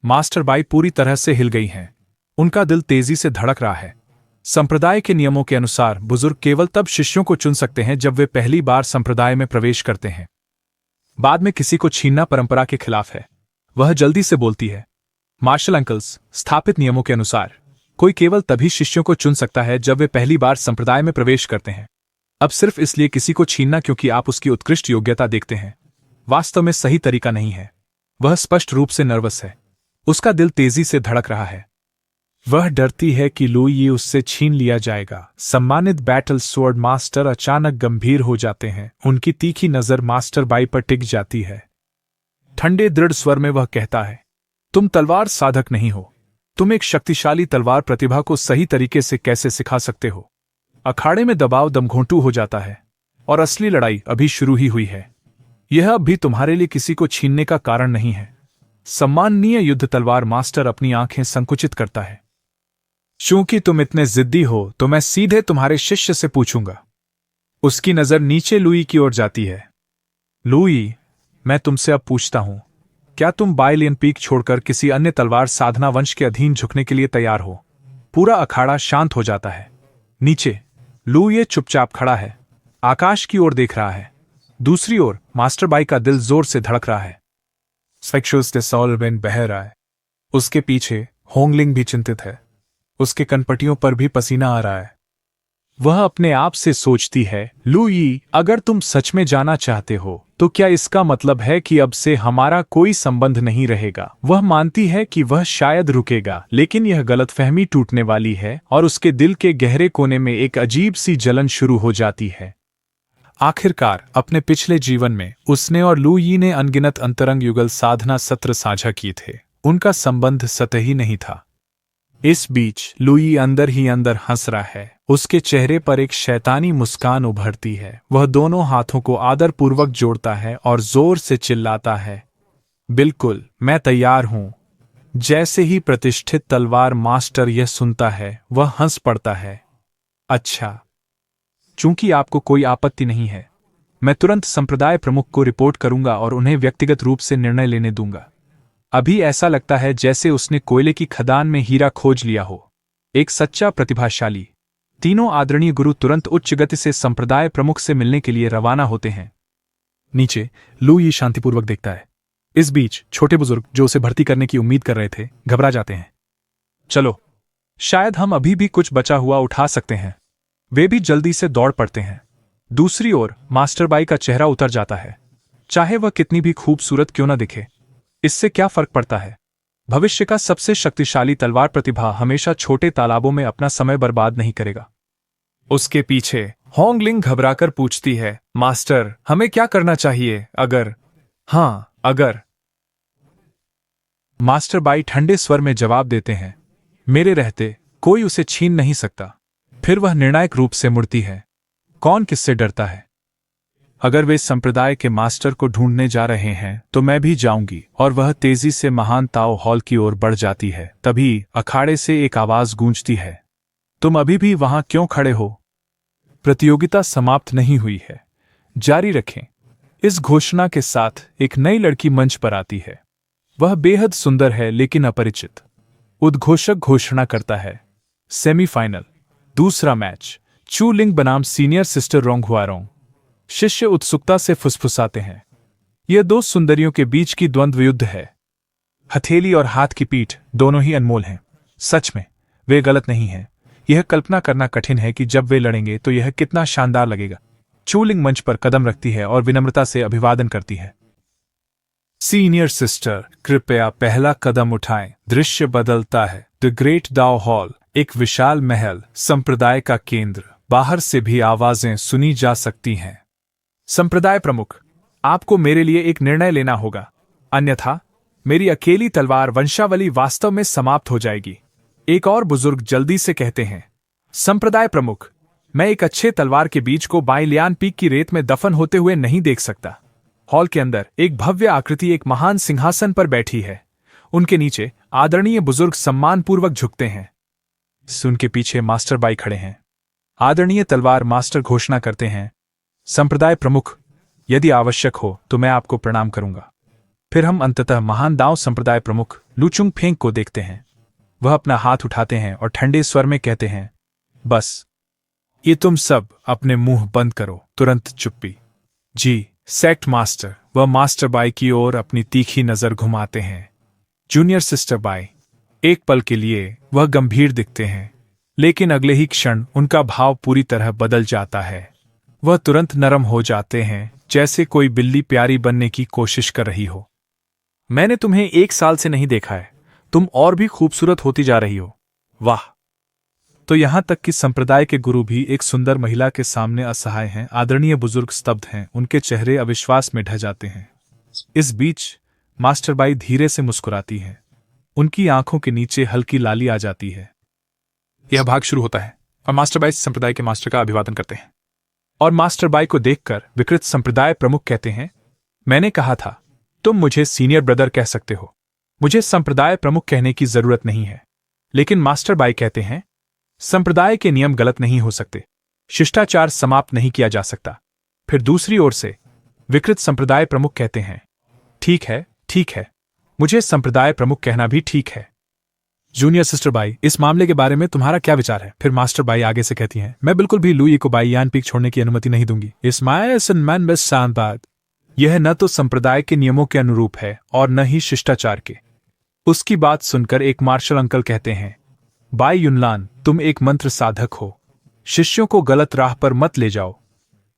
मास्टर बाई पूरी तरह से हिल गई हैं। उनका दिल तेजी से धड़क रहा है। संप्रदाय के नियमों के अनुसार बुजुर्ग केवल तब शिष्यों को चुन सकते हैं जब वे पहली बार संप्रदाय में प्रवेश करते हैं। बाद में किसी को छीनना परंपरा के खिलाफ है। वह जल्दी से बोलती है, मार्शल अंकल्स, स्थापित नियमों के अनुसार कोई केवल तभी शिष्यों को चुन सकता है जब वे पहली बार संप्रदाय में प्रवेश करते हैं। अब सिर्फ इसलिए किसी को छीनना क्योंकि आप उसकी उत्कृष्ट योग्यता देखते हैं, वास्तव में सही तरीका नहीं है। वह स्पष्ट रूप से नर्वस है। उसका दिल तेजी से धड़क रहा है। वह डरती है कि लुई उससे छीन लिया जाएगा। सम्मानित बैटल स्वॉर्ड मास्टर अचानक गंभीर हो जाते हैं। उनकी तीखी नजर मास्टर बाई पर टिक जाती है। ठंडे दृढ़ स्वर में वह कहता है, तुम तलवार साधक नहीं हो। तुम एक शक्तिशाली तलवार प्रतिभा को सही तरीके से कैसे सिखा सकते हो? अखाड़े में दबाव दमघोंटू हो जाता है और असली लड़ाई अभी शुरू ही हुई है। यह अब भी तुम्हारे लिए किसी को छीनने का कारण नहीं है। सम्माननीय युद्ध तलवार मास्टर अपनी आंखें संकुचित करता है। चूंकि तुम इतने जिद्दी हो तो मैं सीधे तुम्हारे शिष्य से पूछूंगा। उसकी नजर नीचे लुई की ओर जाती है। लुई, मैं तुमसे अब पूछता हूं, क्या तुम बाइलियन पीक छोड़कर किसी अन्य तलवार साधना वंश के अधीन झुकने के लिए तैयार हो? पूरा अखाड़ा शांत हो जाता है। नीचे लुई चुपचाप खड़ा है, आकाश की ओर देख रहा है। दूसरी ओर मास्टर बाई का दिल जोर से धड़क रहा है। सेक्शुअल बह रहा है। उसके पीछे होंगलिंग भी चिंतित है। उसके कनपटियों पर भी पसीना आ रहा है। वह अपने आप से सोचती है, लुई, अगर तुम सच में जाना चाहते हो तो क्या इसका मतलब है कि अब से हमारा कोई संबंध नहीं रहेगा? वह मानती है कि वह शायद रुकेगा, लेकिन यह गलतफहमी टूटने वाली है और उसके दिल के गहरे कोने में एक अजीब सी जलन शुरू हो जाती है। आखिरकार अपने पिछले जीवन में उसने और लुई ने अनगिनत अंतरंग युगल साधना सत्र साझा किए थे। उनका संबंध सतही नहीं था। इस बीच लुई अंदर ही अंदर हंस रहा है। उसके चेहरे पर एक शैतानी मुस्कान उभरती है। वह दोनों हाथों को आदरपूर्वक जोड़ता है और जोर से चिल्लाता है, बिल्कुल, मैं तैयार हूं। जैसे ही प्रतिष्ठित तलवार मास्टर यह सुनता है, वह हंस पड़ता है। अच्छा, चूंकि आपको कोई आपत्ति नहीं है, मैं तुरंत संप्रदाय प्रमुख को रिपोर्ट करूंगा और उन्हें व्यक्तिगत रूप से निर्णय लेने दूंगा। अभी ऐसा लगता है जैसे उसने कोयले की खदान में हीरा खोज लिया हो। एक सच्चा प्रतिभाशाली। तीनों आदरणीय गुरु तुरंत उच्च गति से संप्रदाय प्रमुख से मिलने के लिए रवाना होते हैं। नीचे लुई शांतिपूर्वक देखता है। इस बीच छोटे बुजुर्ग जो उसे भर्ती करने की उम्मीद कर रहे थे, घबरा जाते हैं। चलो, शायद हम अभी भी कुछ बचा हुआ उठा सकते हैं। वे भी जल्दी से दौड़ पड़ते हैं। दूसरी ओर मास्टर बाई का चेहरा उतर जाता है। चाहे वह कितनी भी खूबसूरत क्यों न दिखे, इससे क्या फर्क पड़ता है? भविष्य का सबसे शक्तिशाली तलवार प्रतिभा हमेशा छोटे तालाबों में अपना समय बर्बाद नहीं करेगा। उसके पीछे होंगलिंग घबराकर पूछती है, मास्टर, हमें क्या करना चाहिए अगर? मास्टर बाई ठंडे स्वर में जवाब देते हैं, मेरे रहते कोई उसे छीन नहीं सकता। फिर वह निर्णायक रूप से मुड़ती है। कौन किससे डरता है? अगर वे संप्रदाय के मास्टर को ढूंढने जा रहे हैं तो मैं भी जाऊंगी। और वह तेजी से महान ताओ हॉल की ओर बढ़ जाती है। तभी अखाड़े से एक आवाज गूंजती है, तुम अभी भी वहां क्यों खड़े हो? प्रतियोगिता समाप्त नहीं हुई है, जारी रखें। इस घोषणा के साथ एक नई लड़की मंच पर आती है। वह बेहद सुंदर है लेकिन अपरिचित। उद्घोषक घोषणा करता है, सेमीफाइनल, दूसरा मैच, चू लिंग बनाम सीनियर सिस्टर रोंग हुआरोंग। शिष्य उत्सुकता से फुसफुसाते हैं। यह दो सुंदरियों के बीच की द्वंद्व युद्ध है। हथेली और हाथ की पीठ दोनों ही अनमोल हैं। सच में वे गलत नहीं हैं। यह कल्पना करना कठिन है कि जब वे लड़ेंगे तो यह कितना शानदार लगेगा। चूलिंग मंच पर कदम रखती है और विनम्रता से अभिवादन करती है। सीनियर सिस्टर, कृपया पहला कदम उठाएं। दृश्य बदलता है। द ग्रेट दाओ हॉल, एक विशाल महल, संप्रदाय का केंद्र। बाहर से भी आवाजें सुनी जा सकती हैं। संप्रदाय प्रमुख, आपको मेरे लिए एक निर्णय लेना होगा, अन्यथा मेरी अकेली तलवार वंशावली वास्तव में समाप्त हो जाएगी। एक और बुजुर्ग जल्दी से कहते हैं। संप्रदाय प्रमुख, मैं एक अच्छे तलवार के बीज को बाइलियान पीक की रेत में दफन होते हुए नहीं देख सकता। हॉल के अंदर एक भव्य आकृति एक महान सिंहासन पर बैठी है। उनके नीचे आदरणीय बुजुर्ग सम्मानपूर्वक झुकते हैं। उनके पीछे मास्टर बाई खड़े हैं। आदरणीय तलवार मास्टर घोषणा करते हैं। संप्रदाय प्रमुख, यदि आवश्यक हो तो मैं आपको प्रणाम करूंगा। फिर हम अंततः महान दाव संप्रदाय प्रमुख लुचुंग फेंग को देखते हैं। वह अपना हाथ उठाते हैं और ठंडे स्वर में कहते हैं, बस ये तुम सब अपने मुंह बंद करो। तुरंत चुप्पी। जी, सेक्ट मास्टर। वह मास्टर बाई की ओर अपनी तीखी नजर घुमाते हैं। जूनियर सिस्टर बाई, एक पल के लिए वह गंभीर दिखते हैं, लेकिन अगले ही क्षण उनका भाव पूरी तरह बदल जाता है। वह तुरंत नरम हो जाते हैं, जैसे कोई बिल्ली प्यारी बनने की कोशिश कर रही हो। मैंने तुम्हें 1 साल से नहीं देखा है। तुम और भी खूबसूरत होती जा रही हो। वाह। तो यहां तक कि संप्रदाय के गुरु भी एक सुंदर महिला के सामने असहाय हैं। आदरणीय बुजुर्ग स्तब्ध हैं, उनके चेहरे अविश्वास में ढह जाते हैं। इस बीच मास्टर बाई धीरे से मुस्कुराती हैं। उनकी आंखों के नीचे हल्की लाली आ जाती है। यह भाग शुरू होता है और मास्टर बाई संप्रदाय के मास्टर का अभिवादन करते हैं। और मास्टर बाई को देखकर विकृत संप्रदाय प्रमुख कहते हैं, मैंने कहा था तुम मुझे सीनियर ब्रदर कह सकते हो। मुझे संप्रदाय प्रमुख कहने की जरूरत नहीं है। लेकिन मास्टर बाई कहते हैं, संप्रदाय के नियम गलत नहीं हो सकते। शिष्टाचार समाप्त नहीं किया जा सकता। फिर दूसरी ओर से विकृत संप्रदाय प्रमुख कहते हैं, ठीक है, ठीक है, मुझे संप्रदाय प्रमुख कहना भी ठीक है। जूनियर सिस्टर बाई, इस मामले के बारे में तुम्हारा क्या विचार है? फिर मास्टर बाई आगे से कहती हैं, मैं बिल्कुल भी लुई को बाइलियान पीक छोड़ने की अनुमति नहीं दूंगी। यह न तो संप्रदाय के नियमों के अनुरूप है और न ही शिष्टाचार के। उसकी बात सुनकर एक मार्शल अंकल कहते हैं, बाई युनलान, तुम एक मंत्र साधक हो। शिष्यों को गलत राह पर मत ले जाओ।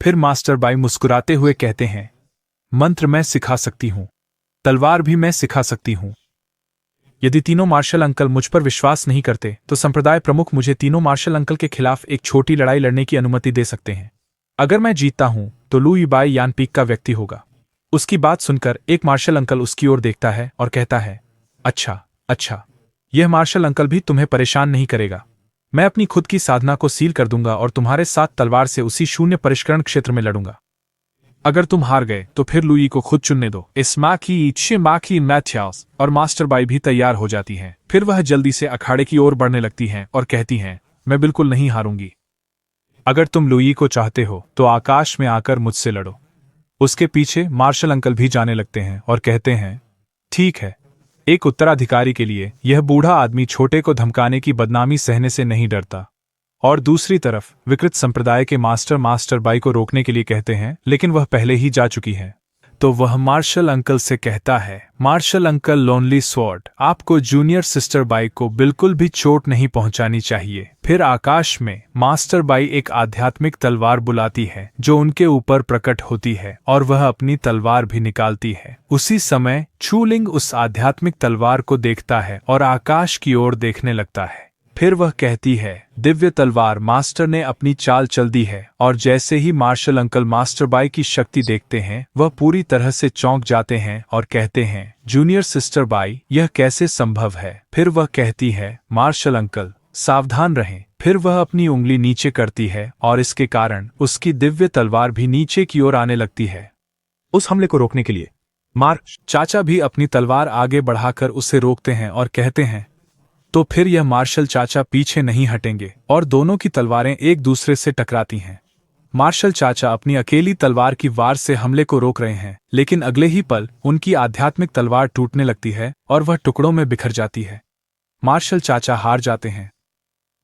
फिर मास्टर बाई मुस्कुराते हुए कहते हैं, मंत्र मैं सिखा सकती हूं, तलवार भी मैं सिखा सकती हूं। यदि तीनों मार्शल अंकल मुझ पर विश्वास नहीं करते तो संप्रदाय प्रमुख मुझे तीनों मार्शल अंकल के खिलाफ एक छोटी लड़ाई लड़ने की अनुमति दे सकते हैं। अगर मैं जीतता हूं तो लुई बाई यान पीक का व्यक्ति होगा। उसकी बात सुनकर एक मार्शल अंकल उसकी ओर देखता है और कहता है, अच्छा अच्छा, यह मार्शल अंकल भी तुम्हें परेशान नहीं करेगा। मैं अपनी खुद की साधना को सील कर दूंगा और तुम्हारे साथ तलवार से उसी शून्य परिष्करण क्षेत्र में लड़ूंगा। अगर तुम हार गए तो फिर लुई को खुद चुनने दो। इस माकी मैथ्यास और मास्टर बाई भी तैयार हो जाती हैं। फिर वह जल्दी से अखाड़े की ओर बढ़ने लगती हैं और कहती हैं, मैं बिल्कुल नहीं हारूंगी। अगर तुम लुई को चाहते हो तो आकाश में आकर मुझसे लड़ो। उसके पीछे मार्शल अंकल भी जाने लगते हैं और कहते हैं, ठीक है। एक उत्तराधिकारी के लिए यह बूढ़ा आदमी छोटे को धमकाने की बदनामी सहने से नहीं डरता। और दूसरी तरफ विकृत संप्रदाय के मास्टर बाई को रोकने के लिए कहते हैं, लेकिन वह पहले ही जा चुकी है। तो वह मार्शल अंकल से कहता है, मार्शल अंकल लोनली स्वॉर्ड, आपको जूनियर सिस्टर बाई को बिल्कुल भी चोट नहीं पहुंचानी चाहिए। फिर आकाश में मास्टर बाई एक आध्यात्मिक तलवार बुलाती है जो उनके ऊपर प्रकट होती है और वह अपनी तलवार भी निकालती है। उसी समय चूलिंग उस आध्यात्मिक तलवार को देखता है और आकाश की ओर देखने लगता है। फिर वह कहती है, दिव्य तलवार मास्टर ने अपनी चाल चल दी है। और जैसे ही मार्शल अंकल मास्टर बाई की शक्ति देखते हैं वह पूरी तरह से चौंक जाते हैं और कहते हैं, जूनियर सिस्टर बाई, यह कैसे संभव है? फिर वह कहती है, मार्शल अंकल सावधान रहें। फिर वह अपनी उंगली नीचे करती है और इसके कारण उसकी दिव्य तलवार भी नीचे की ओर आने लगती है। उस हमले को रोकने के लिए चाचा भी अपनी तलवार आगे बढ़ाकर उसे रोकते हैं और कहते हैं, तो फिर यह मार्शल चाचा पीछे नहीं हटेंगे और दोनों की तलवारें एक दूसरे से टकराती हैं। मार्शल चाचा अपनी अकेली तलवार की वार से हमले को रोक रहे हैं, लेकिन अगले ही पल उनकी आध्यात्मिक तलवार टूटने लगती है और वह टुकड़ों में बिखर जाती है। मार्शल चाचा हार जाते हैं।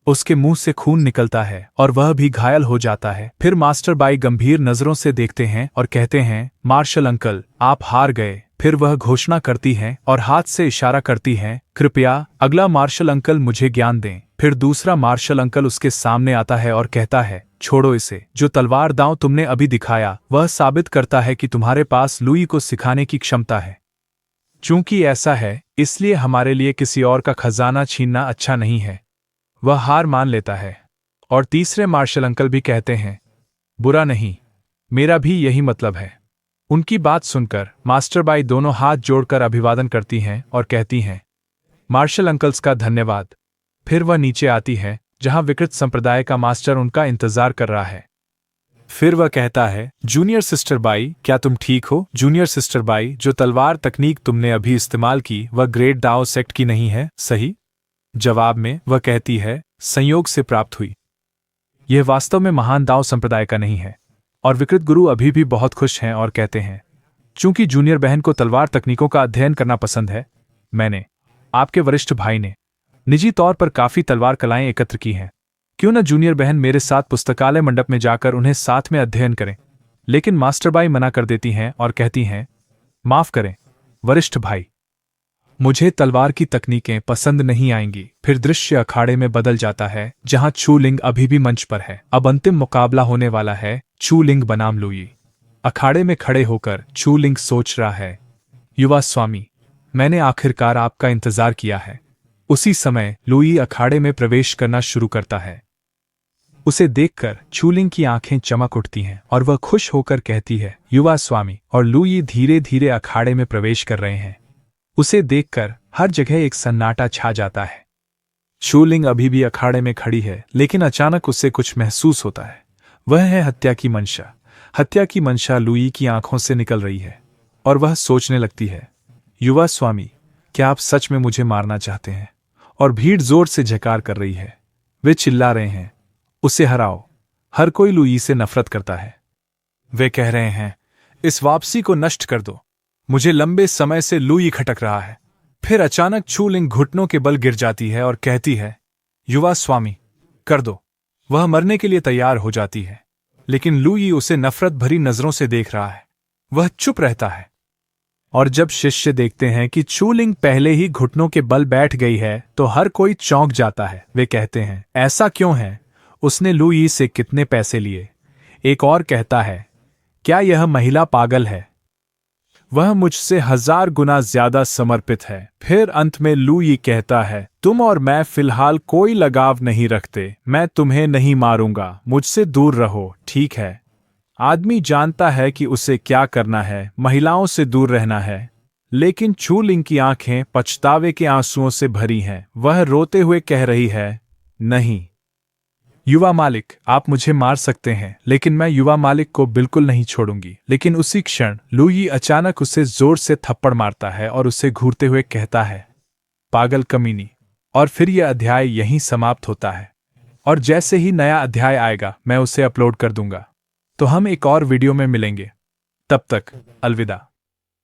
उसके मुंह से खून निकलता है और वह भी घायल हो जाता है। फिर मास्टर बाई गंभीर नजरों से देखते हैं और कहते हैं, मार्शल अंकल, आप हार गए। फिर वह घोषणा करती हैं और हाथ से इशारा करती हैं, कृपया अगला मार्शल अंकल मुझे ज्ञान दें। फिर दूसरा मार्शल अंकल उसके सामने आता है और कहता है, छोड़ो इसे। जो तलवार दांव तुमने अभी दिखाया वह साबित करता है कि तुम्हारे पास लुई को सिखाने की क्षमता है। चूंकि ऐसा है, इसलिए हमारे लिए किसी और का खजाना छीनना अच्छा नहीं है। वह हार मान लेता है। और तीसरे मार्शल अंकल भी कहते हैं, बुरा नहीं, मेरा भी यही मतलब है। उनकी बात सुनकर मास्टर बाई दोनों हाथ जोड़कर अभिवादन करती हैं और कहती हैं, मार्शल अंकल्स का धन्यवाद। फिर वह नीचे आती है जहां विकृत संप्रदाय का मास्टर उनका इंतजार कर रहा है। फिर वह कहता है, जूनियर सिस्टर बाई, क्या तुम ठीक हो? जूनियर सिस्टर बाई, जो तलवार तकनीक तुमने अभी इस्तेमाल की वह ग्रेट दाओ सेक्ट की नहीं है, सही? जवाब में वह कहती है, संयोग से प्राप्त हुई। यह वास्तव में महान दाओ संप्रदाय का नहीं है। और विकृत गुरु अभी भी बहुत खुश हैं और कहते हैं, चूंकि जूनियर बहन को तलवार तकनीकों का अध्ययन करना पसंद है, मैंने, आपके वरिष्ठ भाई ने, निजी तौर पर काफी तलवार कलाएं एकत्र की हैं। क्यों न जूनियर बहन मेरे साथ पुस्तकालय मंडप में जाकर उन्हें साथ में अध्ययन करें? लेकिन मास्टर बाई मना कर देती हैं और कहती हैं, माफ करें वरिष्ठ भाई, मुझे तलवार की तकनीकें पसंद नहीं आएंगी। फिर दृश्य अखाड़े में बदल जाता है जहां चू लिंग अभी भी मंच पर है। अब अंतिम मुकाबला होने वाला है, चू लिंग बनाम लुई। अखाड़े में खड़े होकर चू लिंग सोच रहा है, युवा स्वामी, मैंने आखिरकार आपका इंतजार किया है। उसी समय लुई अखाड़े में प्रवेश करना शुरू करता है। उसे देखकर चू लिंग की आंखें चमक उठती हैं और वह खुश होकर कहती है, युवा स्वामी। और लुई धीरे धीरे अखाड़े में प्रवेश कर रहे हैं। उसे देखकर हर जगह एक सन्नाटा छा जाता है। चू लिंग अभी भी अखाड़े में खड़ी है, लेकिन अचानक उसे कुछ महसूस होता है। वह है हत्या की मंशा। हत्या की मंशा लुई की आंखों से निकल रही है और वह सोचने लगती है, युवा स्वामी, क्या आप सच में मुझे मारना चाहते हैं? और भीड़ जोर से जयकार कर रही है। वे चिल्ला रहे हैं, उसे हराओ। हर कोई लुई से नफरत करता है। वे कह रहे हैं, इस वापसी को नष्ट कर दो। मुझे लंबे समय से लुई खटक रहा है। फिर अचानक चू लिंग घुटनों के बल गिर जाती है और कहती है, युवा स्वामी, कर दो। वह मरने के लिए तैयार हो जाती है, लेकिन लुई उसे नफरत भरी नजरों से देख रहा है। वह चुप रहता है। और जब शिष्य देखते हैं कि चू लिंग पहले ही घुटनों के बल बैठ गई है, तो हर कोई चौंक जाता है। वे कहते हैं, ऐसा क्यों है? उसने लुई से कितने पैसे लिए? एक और कहता है, क्या यह महिला पागल है? वह मुझसे 1000 गुना ज्यादा समर्पित है। फिर अंत में लुई कहता है, तुम और मैं फिलहाल कोई लगाव नहीं रखते। मैं तुम्हें नहीं मारूंगा, मुझसे दूर रहो, ठीक है? आदमी जानता है कि उसे क्या करना है, महिलाओं से दूर रहना है। लेकिन चू लिंग की आंखें पछतावे के आंसुओं से भरी हैं। वह रोते हुए कह रही है, नहीं युवा मालिक, आप मुझे मार सकते हैं, लेकिन मैं युवा मालिक को बिल्कुल नहीं छोड़ूंगी। लेकिन उसी क्षण लुई अचानक उसे जोर से थप्पड़ मारता है और उसे घूरते हुए कहता है, पागल कमीनी। और फिर यह अध्याय यहीं समाप्त होता है। और जैसे ही नया अध्याय आएगा मैं उसे अपलोड कर दूंगा। तो हम एक और वीडियो में मिलेंगे। तब तक अलविदा।